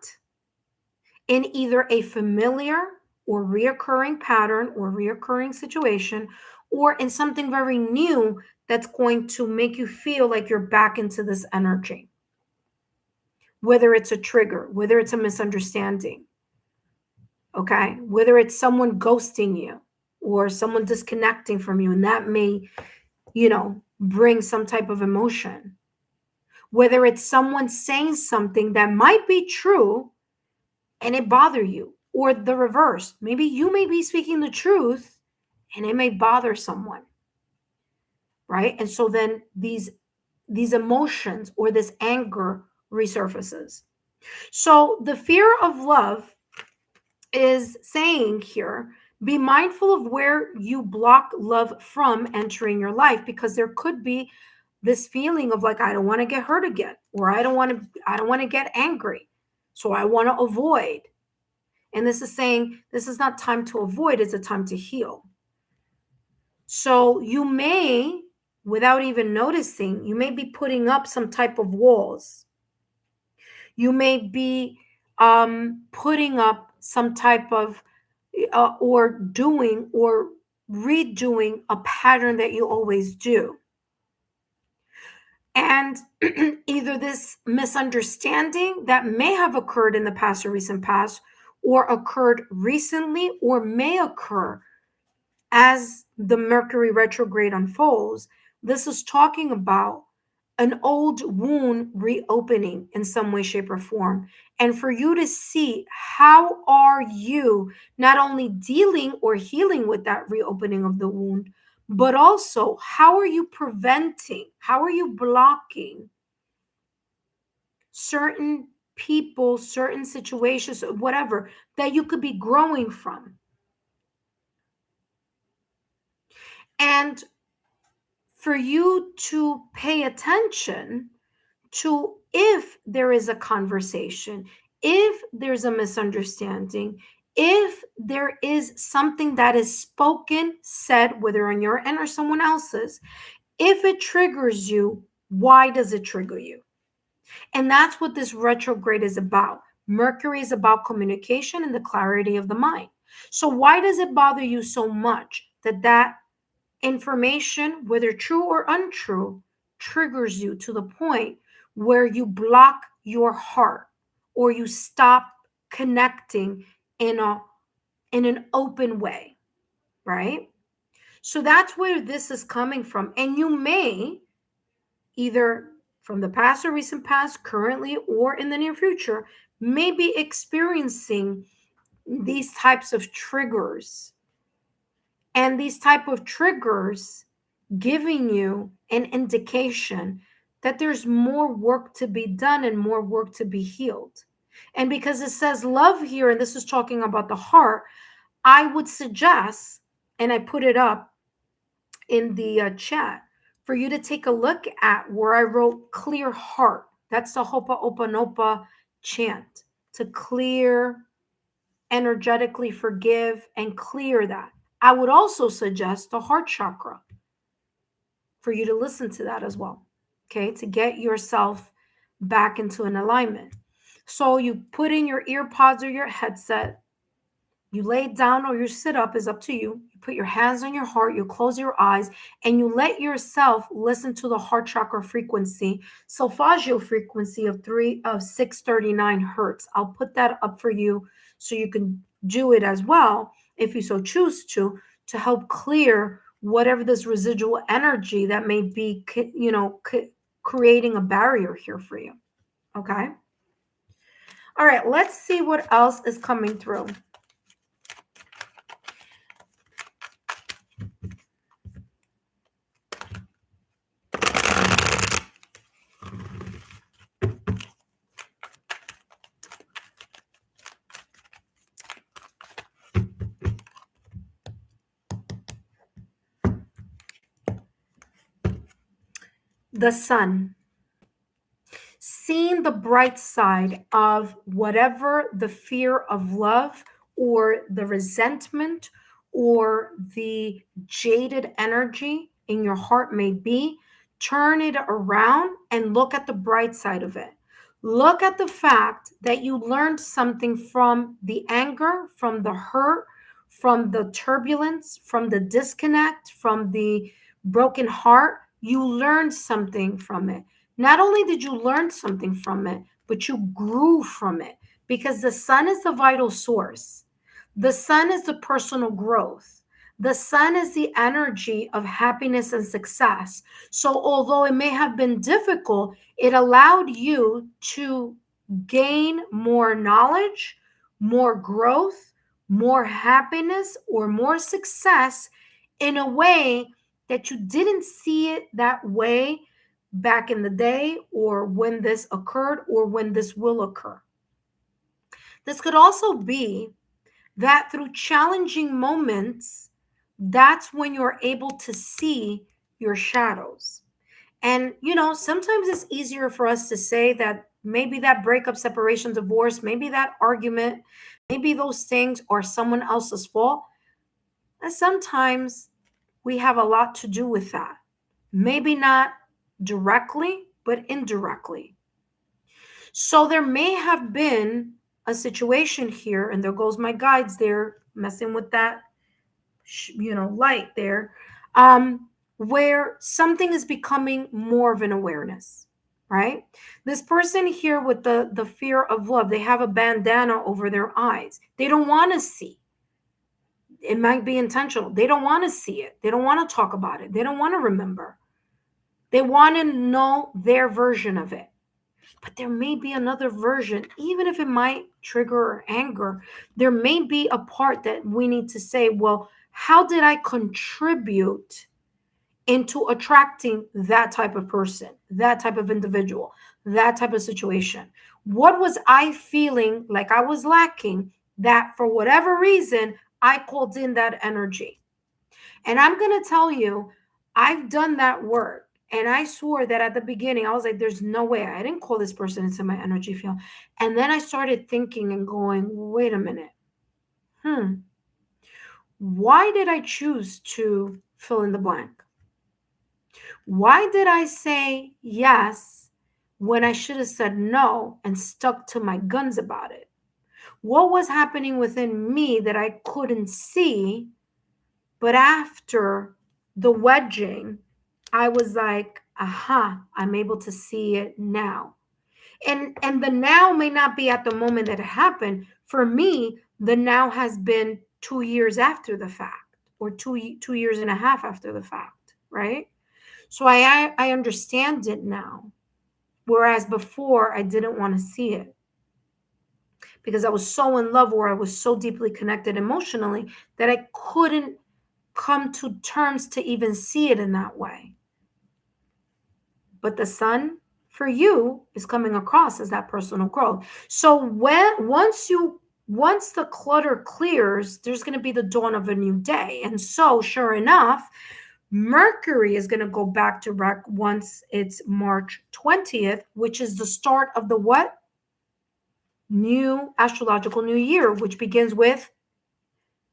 in either a familiar or reoccurring pattern or reoccurring situation, or in something very new that's going to make you feel like you're back into this energy. Whether it's a trigger, whether it's a misunderstanding, okay? Whether it's someone ghosting you or someone disconnecting from you, and that may, bring some type of emotion. Whether it's someone saying something that might be true and it bother you, or the reverse. Maybe you may be speaking the truth and it may bother someone, right? And so then these emotions or this anger resurfaces. So the fear of love is saying here, be mindful of where you block love from entering your life, because there could be this feeling of like, I don't want to get hurt again, or I don't want to get angry, so I want to avoid. And this is saying this is not time to avoid, it's a time to heal. So you may, without even noticing, you may be putting up some type of walls. You may be putting up some type of or doing or redoing a pattern that you always do. And either this misunderstanding that may have occurred in the past or recent past, or occurred recently, or may occur as the Mercury retrograde unfolds, this is talking about an old wound reopening in some way, shape, or form. And for you to see, how are you not only dealing or healing with that reopening of the wound, but also how are you preventing, how are you blocking certain people, certain situations, whatever, that you could be growing from. And for you to pay attention to if there is a conversation, if there's a misunderstanding, if there is something that is spoken, said, whether on your end or someone else's, if it triggers you, why does it trigger you? And that's what this retrograde is about. Mercury is about communication and the clarity of the mind. So why does it bother you so much that information, whether true or untrue, triggers you to the point where you block your heart or you stop connecting in an open way, right? So that's where this is coming from. And you may either from the past or recent past, currently or in the near future, may be experiencing these types of triggers. And these type of triggers giving you an indication that there's more work to be done and more work to be healed. And because it says love here, and this is talking about the heart, I would suggest, and I put it up in the chat, for you to take a look at where I wrote clear heart. That's the Ho'oponopono chant, to clear, energetically forgive, and clear that. I would also suggest the heart chakra for you to listen to that as well, okay, to get yourself back into an alignment. So you put in your ear pods or your headset, you lay down or you sit up, is up to you. You put your hands on your heart, you close your eyes, and you let yourself listen to the heart chakra frequency, solfeggio frequency of 639 hertz. I'll put that up for you so you can do it as well if you so choose to help clear whatever this residual energy that may be, creating a barrier here for you. Okay. All right. Let's see what else is coming through. The sun. Seeing the bright side of whatever the fear of love or the resentment or the jaded energy in your heart may be, turn it around and look at the bright side of it. Look at the fact that you learned something from the anger, from the hurt, from the turbulence, from the disconnect, from the broken heart. You learned something from it. Not only did you learn something from it, but you grew from it, because the sun is the vital source. The sun is the personal growth. The sun is the energy of happiness and success. So although it may have been difficult, it allowed you to gain more knowledge, more growth, more happiness, or more success in a way that you didn't see it that way back in the day, or when this occurred, or when this will occur. This could also be that through challenging moments, that's when you're able to see your shadows. And, sometimes it's easier for us to say that maybe that breakup, separation, divorce, maybe that argument, maybe those things are someone else's fault. And sometimes we have a lot to do with that. Maybe not directly, but indirectly. So there may have been a situation here, and there goes my guides there messing with that, light there, where something is becoming more of an awareness, right? This person here with the fear of love, they have a bandana over their eyes. They don't want to see. It might be intentional. They don't want to see it. They don't want to talk about it. They don't want to remember. They want to know their version of it. But there may be another version, even if it might trigger anger. There may be a part that we need to say, well, how did I contribute into attracting that type of person, that type of individual, that type of situation? What was I feeling like I was lacking that for whatever reason, I called in that energy? And I'm going to tell you, I've done that work. And I swore that at the beginning, I was like, there's no way. I didn't call this person into my energy field. And then I started thinking and going, wait a minute. Why did I choose to fill in the blank? Why did I say yes when I should have said no and stuck to my guns about it? What was happening within me that I couldn't see? But after the wedging, I was like, aha, I'm able to see it now. And the now may not be at the moment that it happened. For me, the now has been 2 years after the fact, or 2 years and a half after the fact, right? So I understand it now. Whereas before, I didn't want to see it because I was so in love, or I was so deeply connected emotionally, that I couldn't come to terms to even see it in that way. But the sun for you is coming across as that personal growth. So once the clutter clears, there's going to be the dawn of a new day. And so sure enough, Mercury is going to go back to rec once it's March 20th, which is the start of the what? New astrological new year, which begins with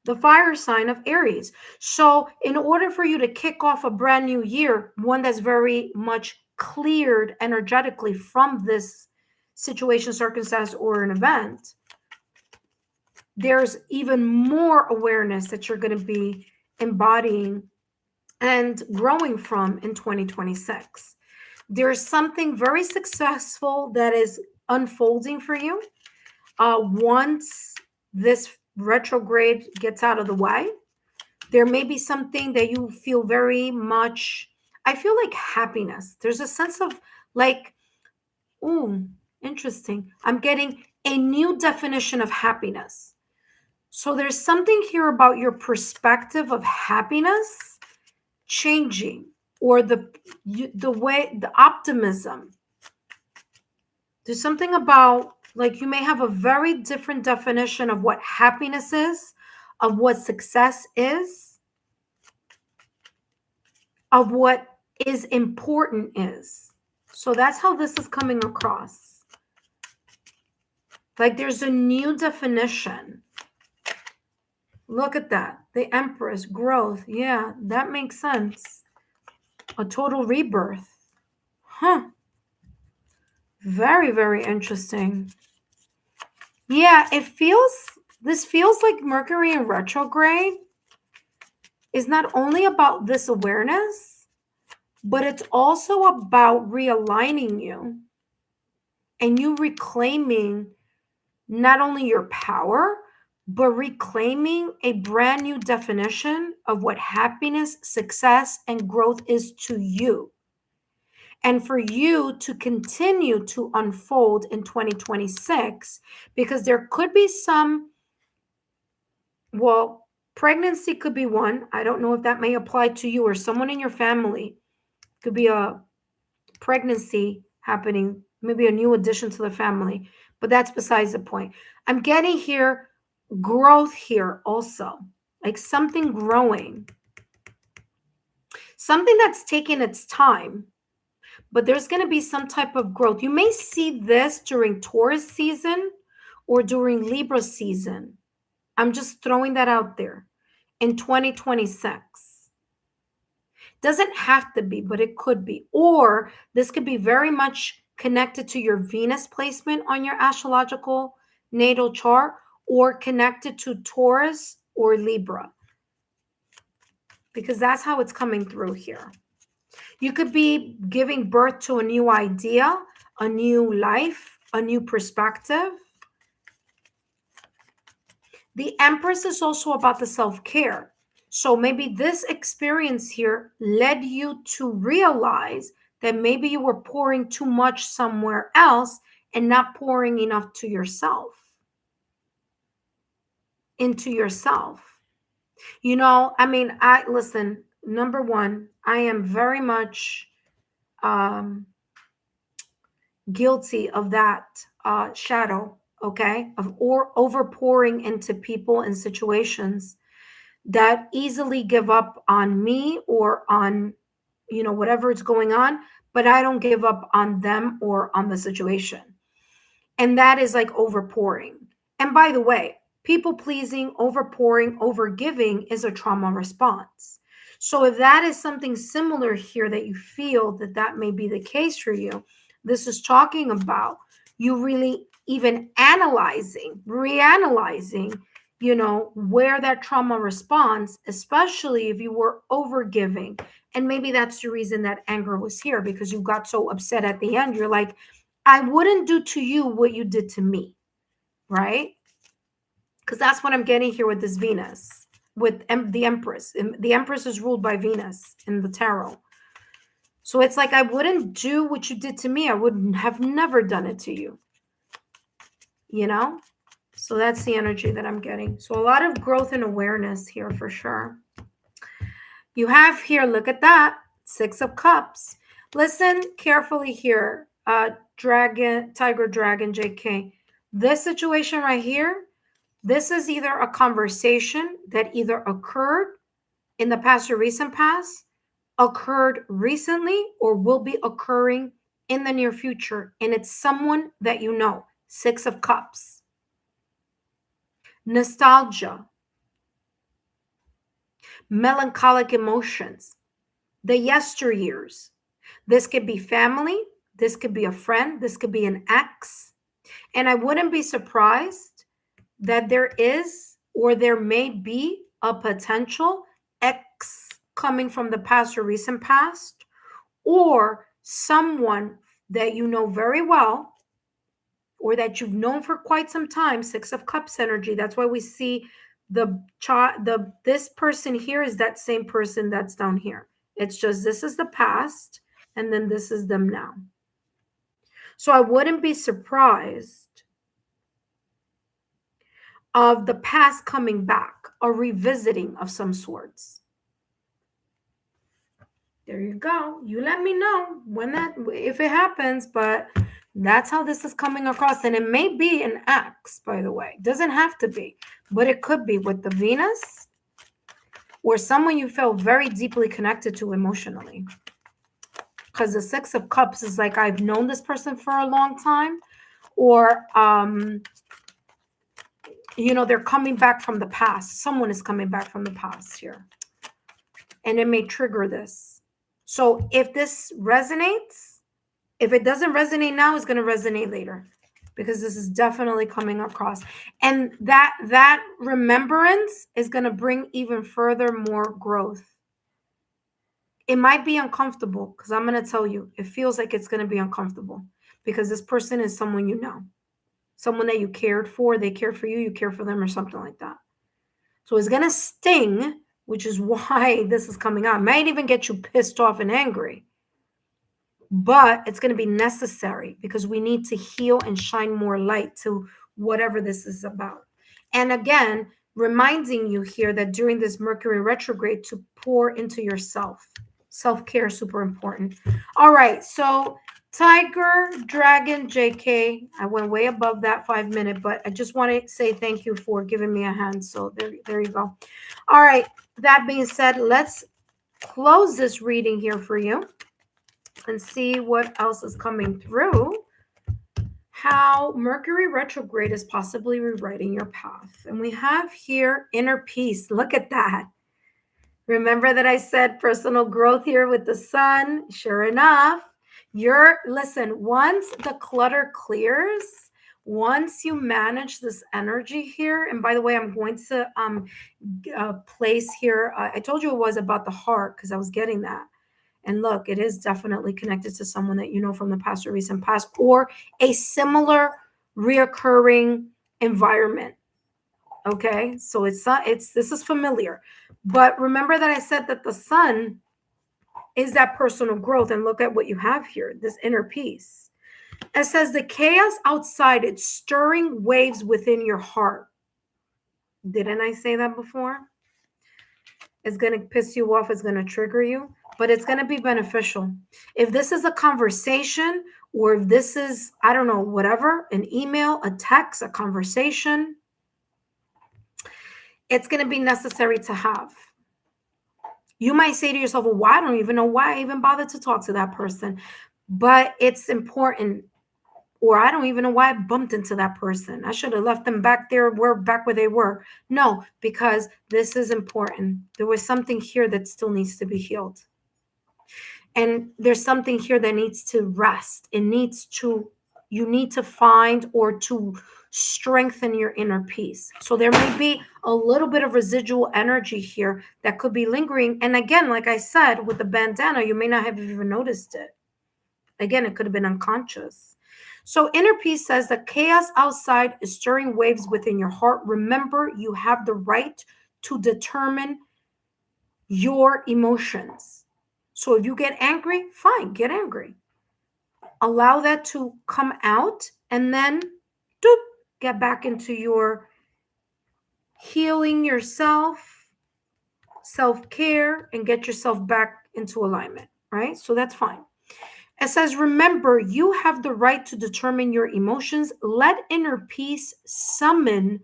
the fire sign of Aries. So in order for you to kick off a brand new year, one that's very much cleared energetically from this situation, circumstance, or an event, there's even more awareness that you're going to be embodying and growing from in 2026. There's something very successful that is unfolding for you once this retrograde gets out of the way. There may be something that you feel very much, I feel like happiness. There's a sense of like, ooh, interesting. I'm getting a new definition of happiness. So there's something here about your perspective of happiness changing, or the way, the optimism. There's something about, like, you may have a very different definition of what happiness is, of what success is, of what is important is. So that's how this is coming across. Like there's a new definition. Look at that. The Empress, growth. Yeah, that makes sense. A total rebirth. Huh. Very, very interesting. Yeah, this feels like Mercury in retrograde is not only about this awareness, but it's also about realigning you and you reclaiming not only your power, but reclaiming a brand new definition of what happiness, success, and growth is to you. And for you to continue to unfold in 2026, because there could be some, well, pregnancy could be one. I don't know if that may apply to you or someone in your family. Could be a pregnancy happening, maybe a new addition to the family, but that's besides the point. I'm getting here growth here also, like something growing, something that's taking its time, but there's going to be some type of growth. You may see this during Taurus season or during Libra season. I'm just throwing that out there in 2026. Doesn't have to be, but it could be. Or this could be very much connected to your Venus placement on your astrological natal chart or connected to Taurus or Libra, because that's how it's coming through here. You could be giving birth to a new idea, a new life, a new perspective. The Empress is also about the self-care. So maybe this experience here led you to realize that maybe you were pouring too much somewhere else and not pouring enough to yourself, into yourself. You know, I mean, listen, number one, I am very much guilty of that shadow, okay, of overpouring into people and situations that easily give up on me or on, you know, whatever is going on, but I don't give up on them or on the situation. And that is like overpouring. And by the way, people pleasing, overpouring, overgiving is a trauma response. So if that is something similar here that you feel that may be the case for you, this is talking about you really even analyzing, reanalyzing, you know, where that trauma responds, especially if you were overgiving. And maybe that's the reason that anger was here, because you got so upset at the end. You're like, I wouldn't do to you what you did to me, right? Because that's what I'm getting here with this Venus, with the Empress. The Empress is ruled by Venus in the tarot. So it's like, I wouldn't do what you did to me. I would have never done it to you, you know? So that's the energy that I'm getting. So a lot of growth and awareness here for sure. You have here, look at that, 6 of Cups. Listen carefully here, Tiger Dragon, JK. This situation right here, this is either a conversation that either occurred in the past or recent past, occurred recently, or will be occurring in the near future. And it's someone that you know, 6 of Cups. Nostalgia, melancholic emotions, the yesteryears. This could be family, this could be a friend, this could be an ex. And I wouldn't be surprised that there is, or there may be, a potential ex coming from the past or recent past, or someone that you know very well, or that you've known for quite some time. 6 of Cups energy. That's why we see this person here is that same person that's down here. It's just this is the past, and then this is them now. So I wouldn't be surprised of the past coming back, a revisiting of some sorts. There you go. You let me know if it happens, but that's how this is coming across. And it may be an ex, by the way. It doesn't have to be, but it could be with the Venus or someone you felt very deeply connected to emotionally. because the Six of Cups is like, I've known this person for a long time, or they're coming back from the past. Someone is coming back from the past here, and it may trigger this. So if this resonates, if it doesn't resonate now, it's going to resonate later, because this is definitely coming across. And that remembrance is going to bring even further more growth. It might be uncomfortable, because I'm going to tell you, it feels like it's going to be uncomfortable, because this person is someone you know, someone that you cared for, they cared for you, you care for them, or something like that. So it's going to sting, which is why this is coming out. It might even get you pissed off and angry, but it's going to be necessary, because we need to heal and shine more light to whatever this is about. And again, reminding you here that during this Mercury retrograde, to pour into yourself. Self-care is super important. All right, so Tiger Dragon JK, I went way above that 5 minute, but I just want to say thank you for giving me a hand. So there you go. All right, that being said, let's close this reading here for you and see what else is coming through. How Mercury retrograde is possibly rewriting your path. And we have here inner peace. Look at that. Remember that I said personal growth here with the sun? Sure enough, listen, once the clutter clears, once you manage this energy here, and by the way, I'm going to place here, I told you it was about the heart, because I was getting that. And look, it is definitely connected to someone that you know from the past or recent past, or a similar reoccurring environment. Okay, so this is familiar. But remember that I said that the sun is that personal growth. And look at what you have here, this inner peace. It says the chaos outside, it's stirring waves within your heart. Didn't I say that before? It's going to piss you off. It's going to trigger you, but it's going to be beneficial. If this is a conversation, or if this is, I don't know, whatever, an email, a text, a conversation, it's going to be necessary to have. You might say to yourself, well, I don't even know why I even bothered to talk to that person, but it's important. Or I don't even know why I bumped into that person. I should have left them back there, back where they were. No, because this is important. There was something here that still needs to be healed. And there's something here that needs to rest. You need to find or to strengthen your inner peace. So there may be a little bit of residual energy here that could be lingering. And again, like I said, with the bandana, you may not have even noticed it. Again, it could have been unconscious. So inner peace says the chaos outside is stirring waves within your heart. Remember, you have the right to determine your emotions. So if you get angry, fine, get angry. Allow that to come out, and then get back into your healing yourself, self-care, and get yourself back into alignment, right? So that's fine. It says, remember, you have the right to determine your emotions. Let inner peace summon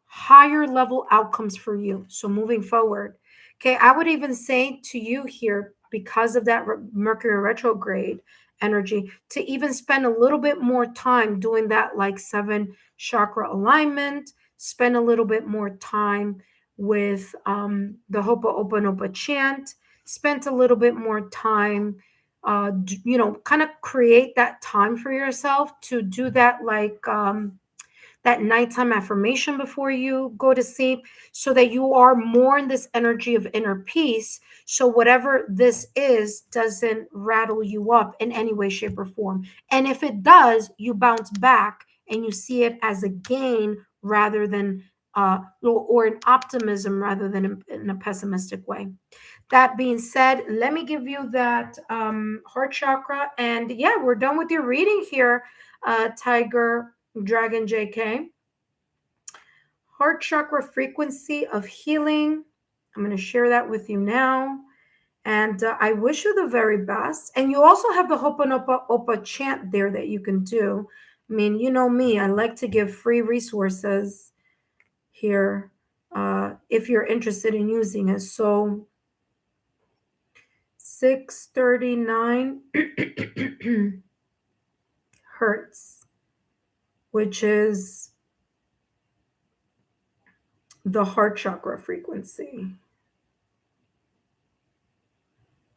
higher level outcomes for you. So moving forward, okay, I would even say to you here, because of that Mercury retrograde energy, to even spend a little bit more time doing that, like 7 chakra alignment, spend a little bit more time with the Ho'oponopono chant, spend a little bit more time kind of create that time for yourself to do that, like that nighttime affirmation before you go to sleep, so that you are more in this energy of inner peace. So whatever this is doesn't rattle you up in any way, shape, or form. And if it does, you bounce back and you see it as a gain rather than or an optimism rather than in a pessimistic way. That being said, let me give you that heart chakra. And yeah, we're done with your reading here, Tiger Dragon JK. Heart chakra frequency of healing. I'm going to share that with you now. And I wish you the very best. And you also have the Ho'oponopono chant there that you can do. I mean, you know me, I like to give free resources here if you're interested in using it. So 639 hertz, which is the heart chakra frequency.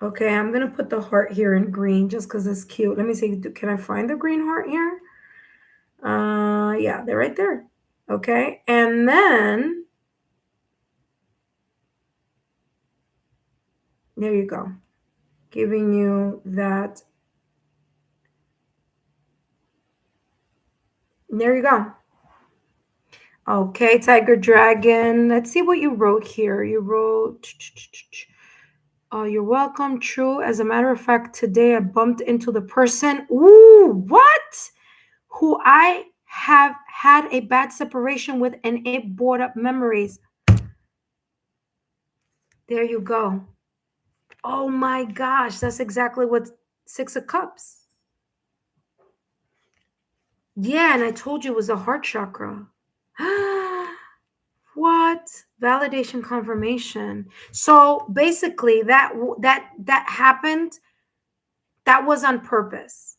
Okay, I'm going to put the heart here in green just because it's cute. Let me see. Can I find the green heart here? Yeah, they're right there. Okay, and then there you go. Giving you that. There you go. Okay, Tiger Dragon. Let's see what you wrote here. You wrote, you're welcome. True. As a matter of fact, today I bumped into the person. Ooh, what? Who I have had a bad separation with, and it brought up memories. There you go. Oh my gosh, that's exactly what Six of Cups. Yeah, and I told you it was a heart chakra. What? Validation, confirmation. So basically that happened. That was on purpose.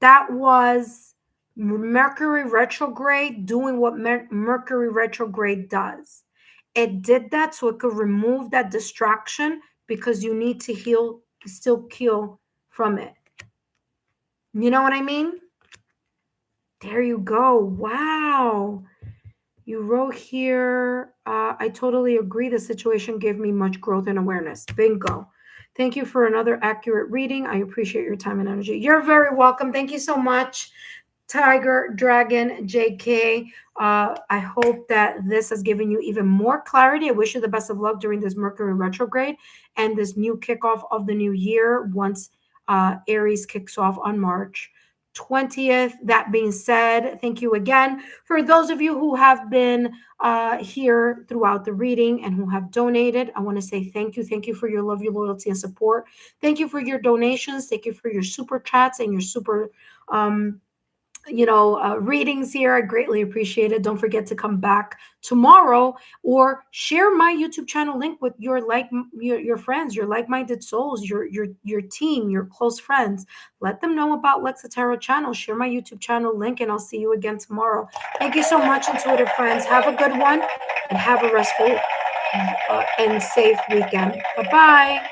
That was Mercury retrograde doing what Mercury retrograde does. It did that so it could remove that distraction because you need to heal, still heal from it. You know what I mean? There you go. Wow. You wrote here, I totally agree. The situation gave me much growth and awareness. Bingo. Thank you for another accurate reading. I appreciate your time and energy. You're very welcome. Thank you so much, Tiger Dragon JK. I hope that this has given you even more clarity. I wish you the best of luck during this Mercury retrograde and this new kickoff of the new year once Aries kicks off on March 20th. That being said, thank you again. For those of you who have been here throughout the reading and who have donated, I want to say thank you. Thank you for your love, your loyalty, and support. Thank you for your donations. Thank you for your super chats and your super readings here. I greatly appreciate it. Don't forget to come back tomorrow or share my YouTube channel link with your your friends, your like-minded souls, your team, your close friends. Let them know about Lexa Tarot channel. Share my YouTube channel link, and I'll see you again tomorrow. Thank you so much, intuitive friends. Have a good one and have a restful and safe weekend. Bye-bye.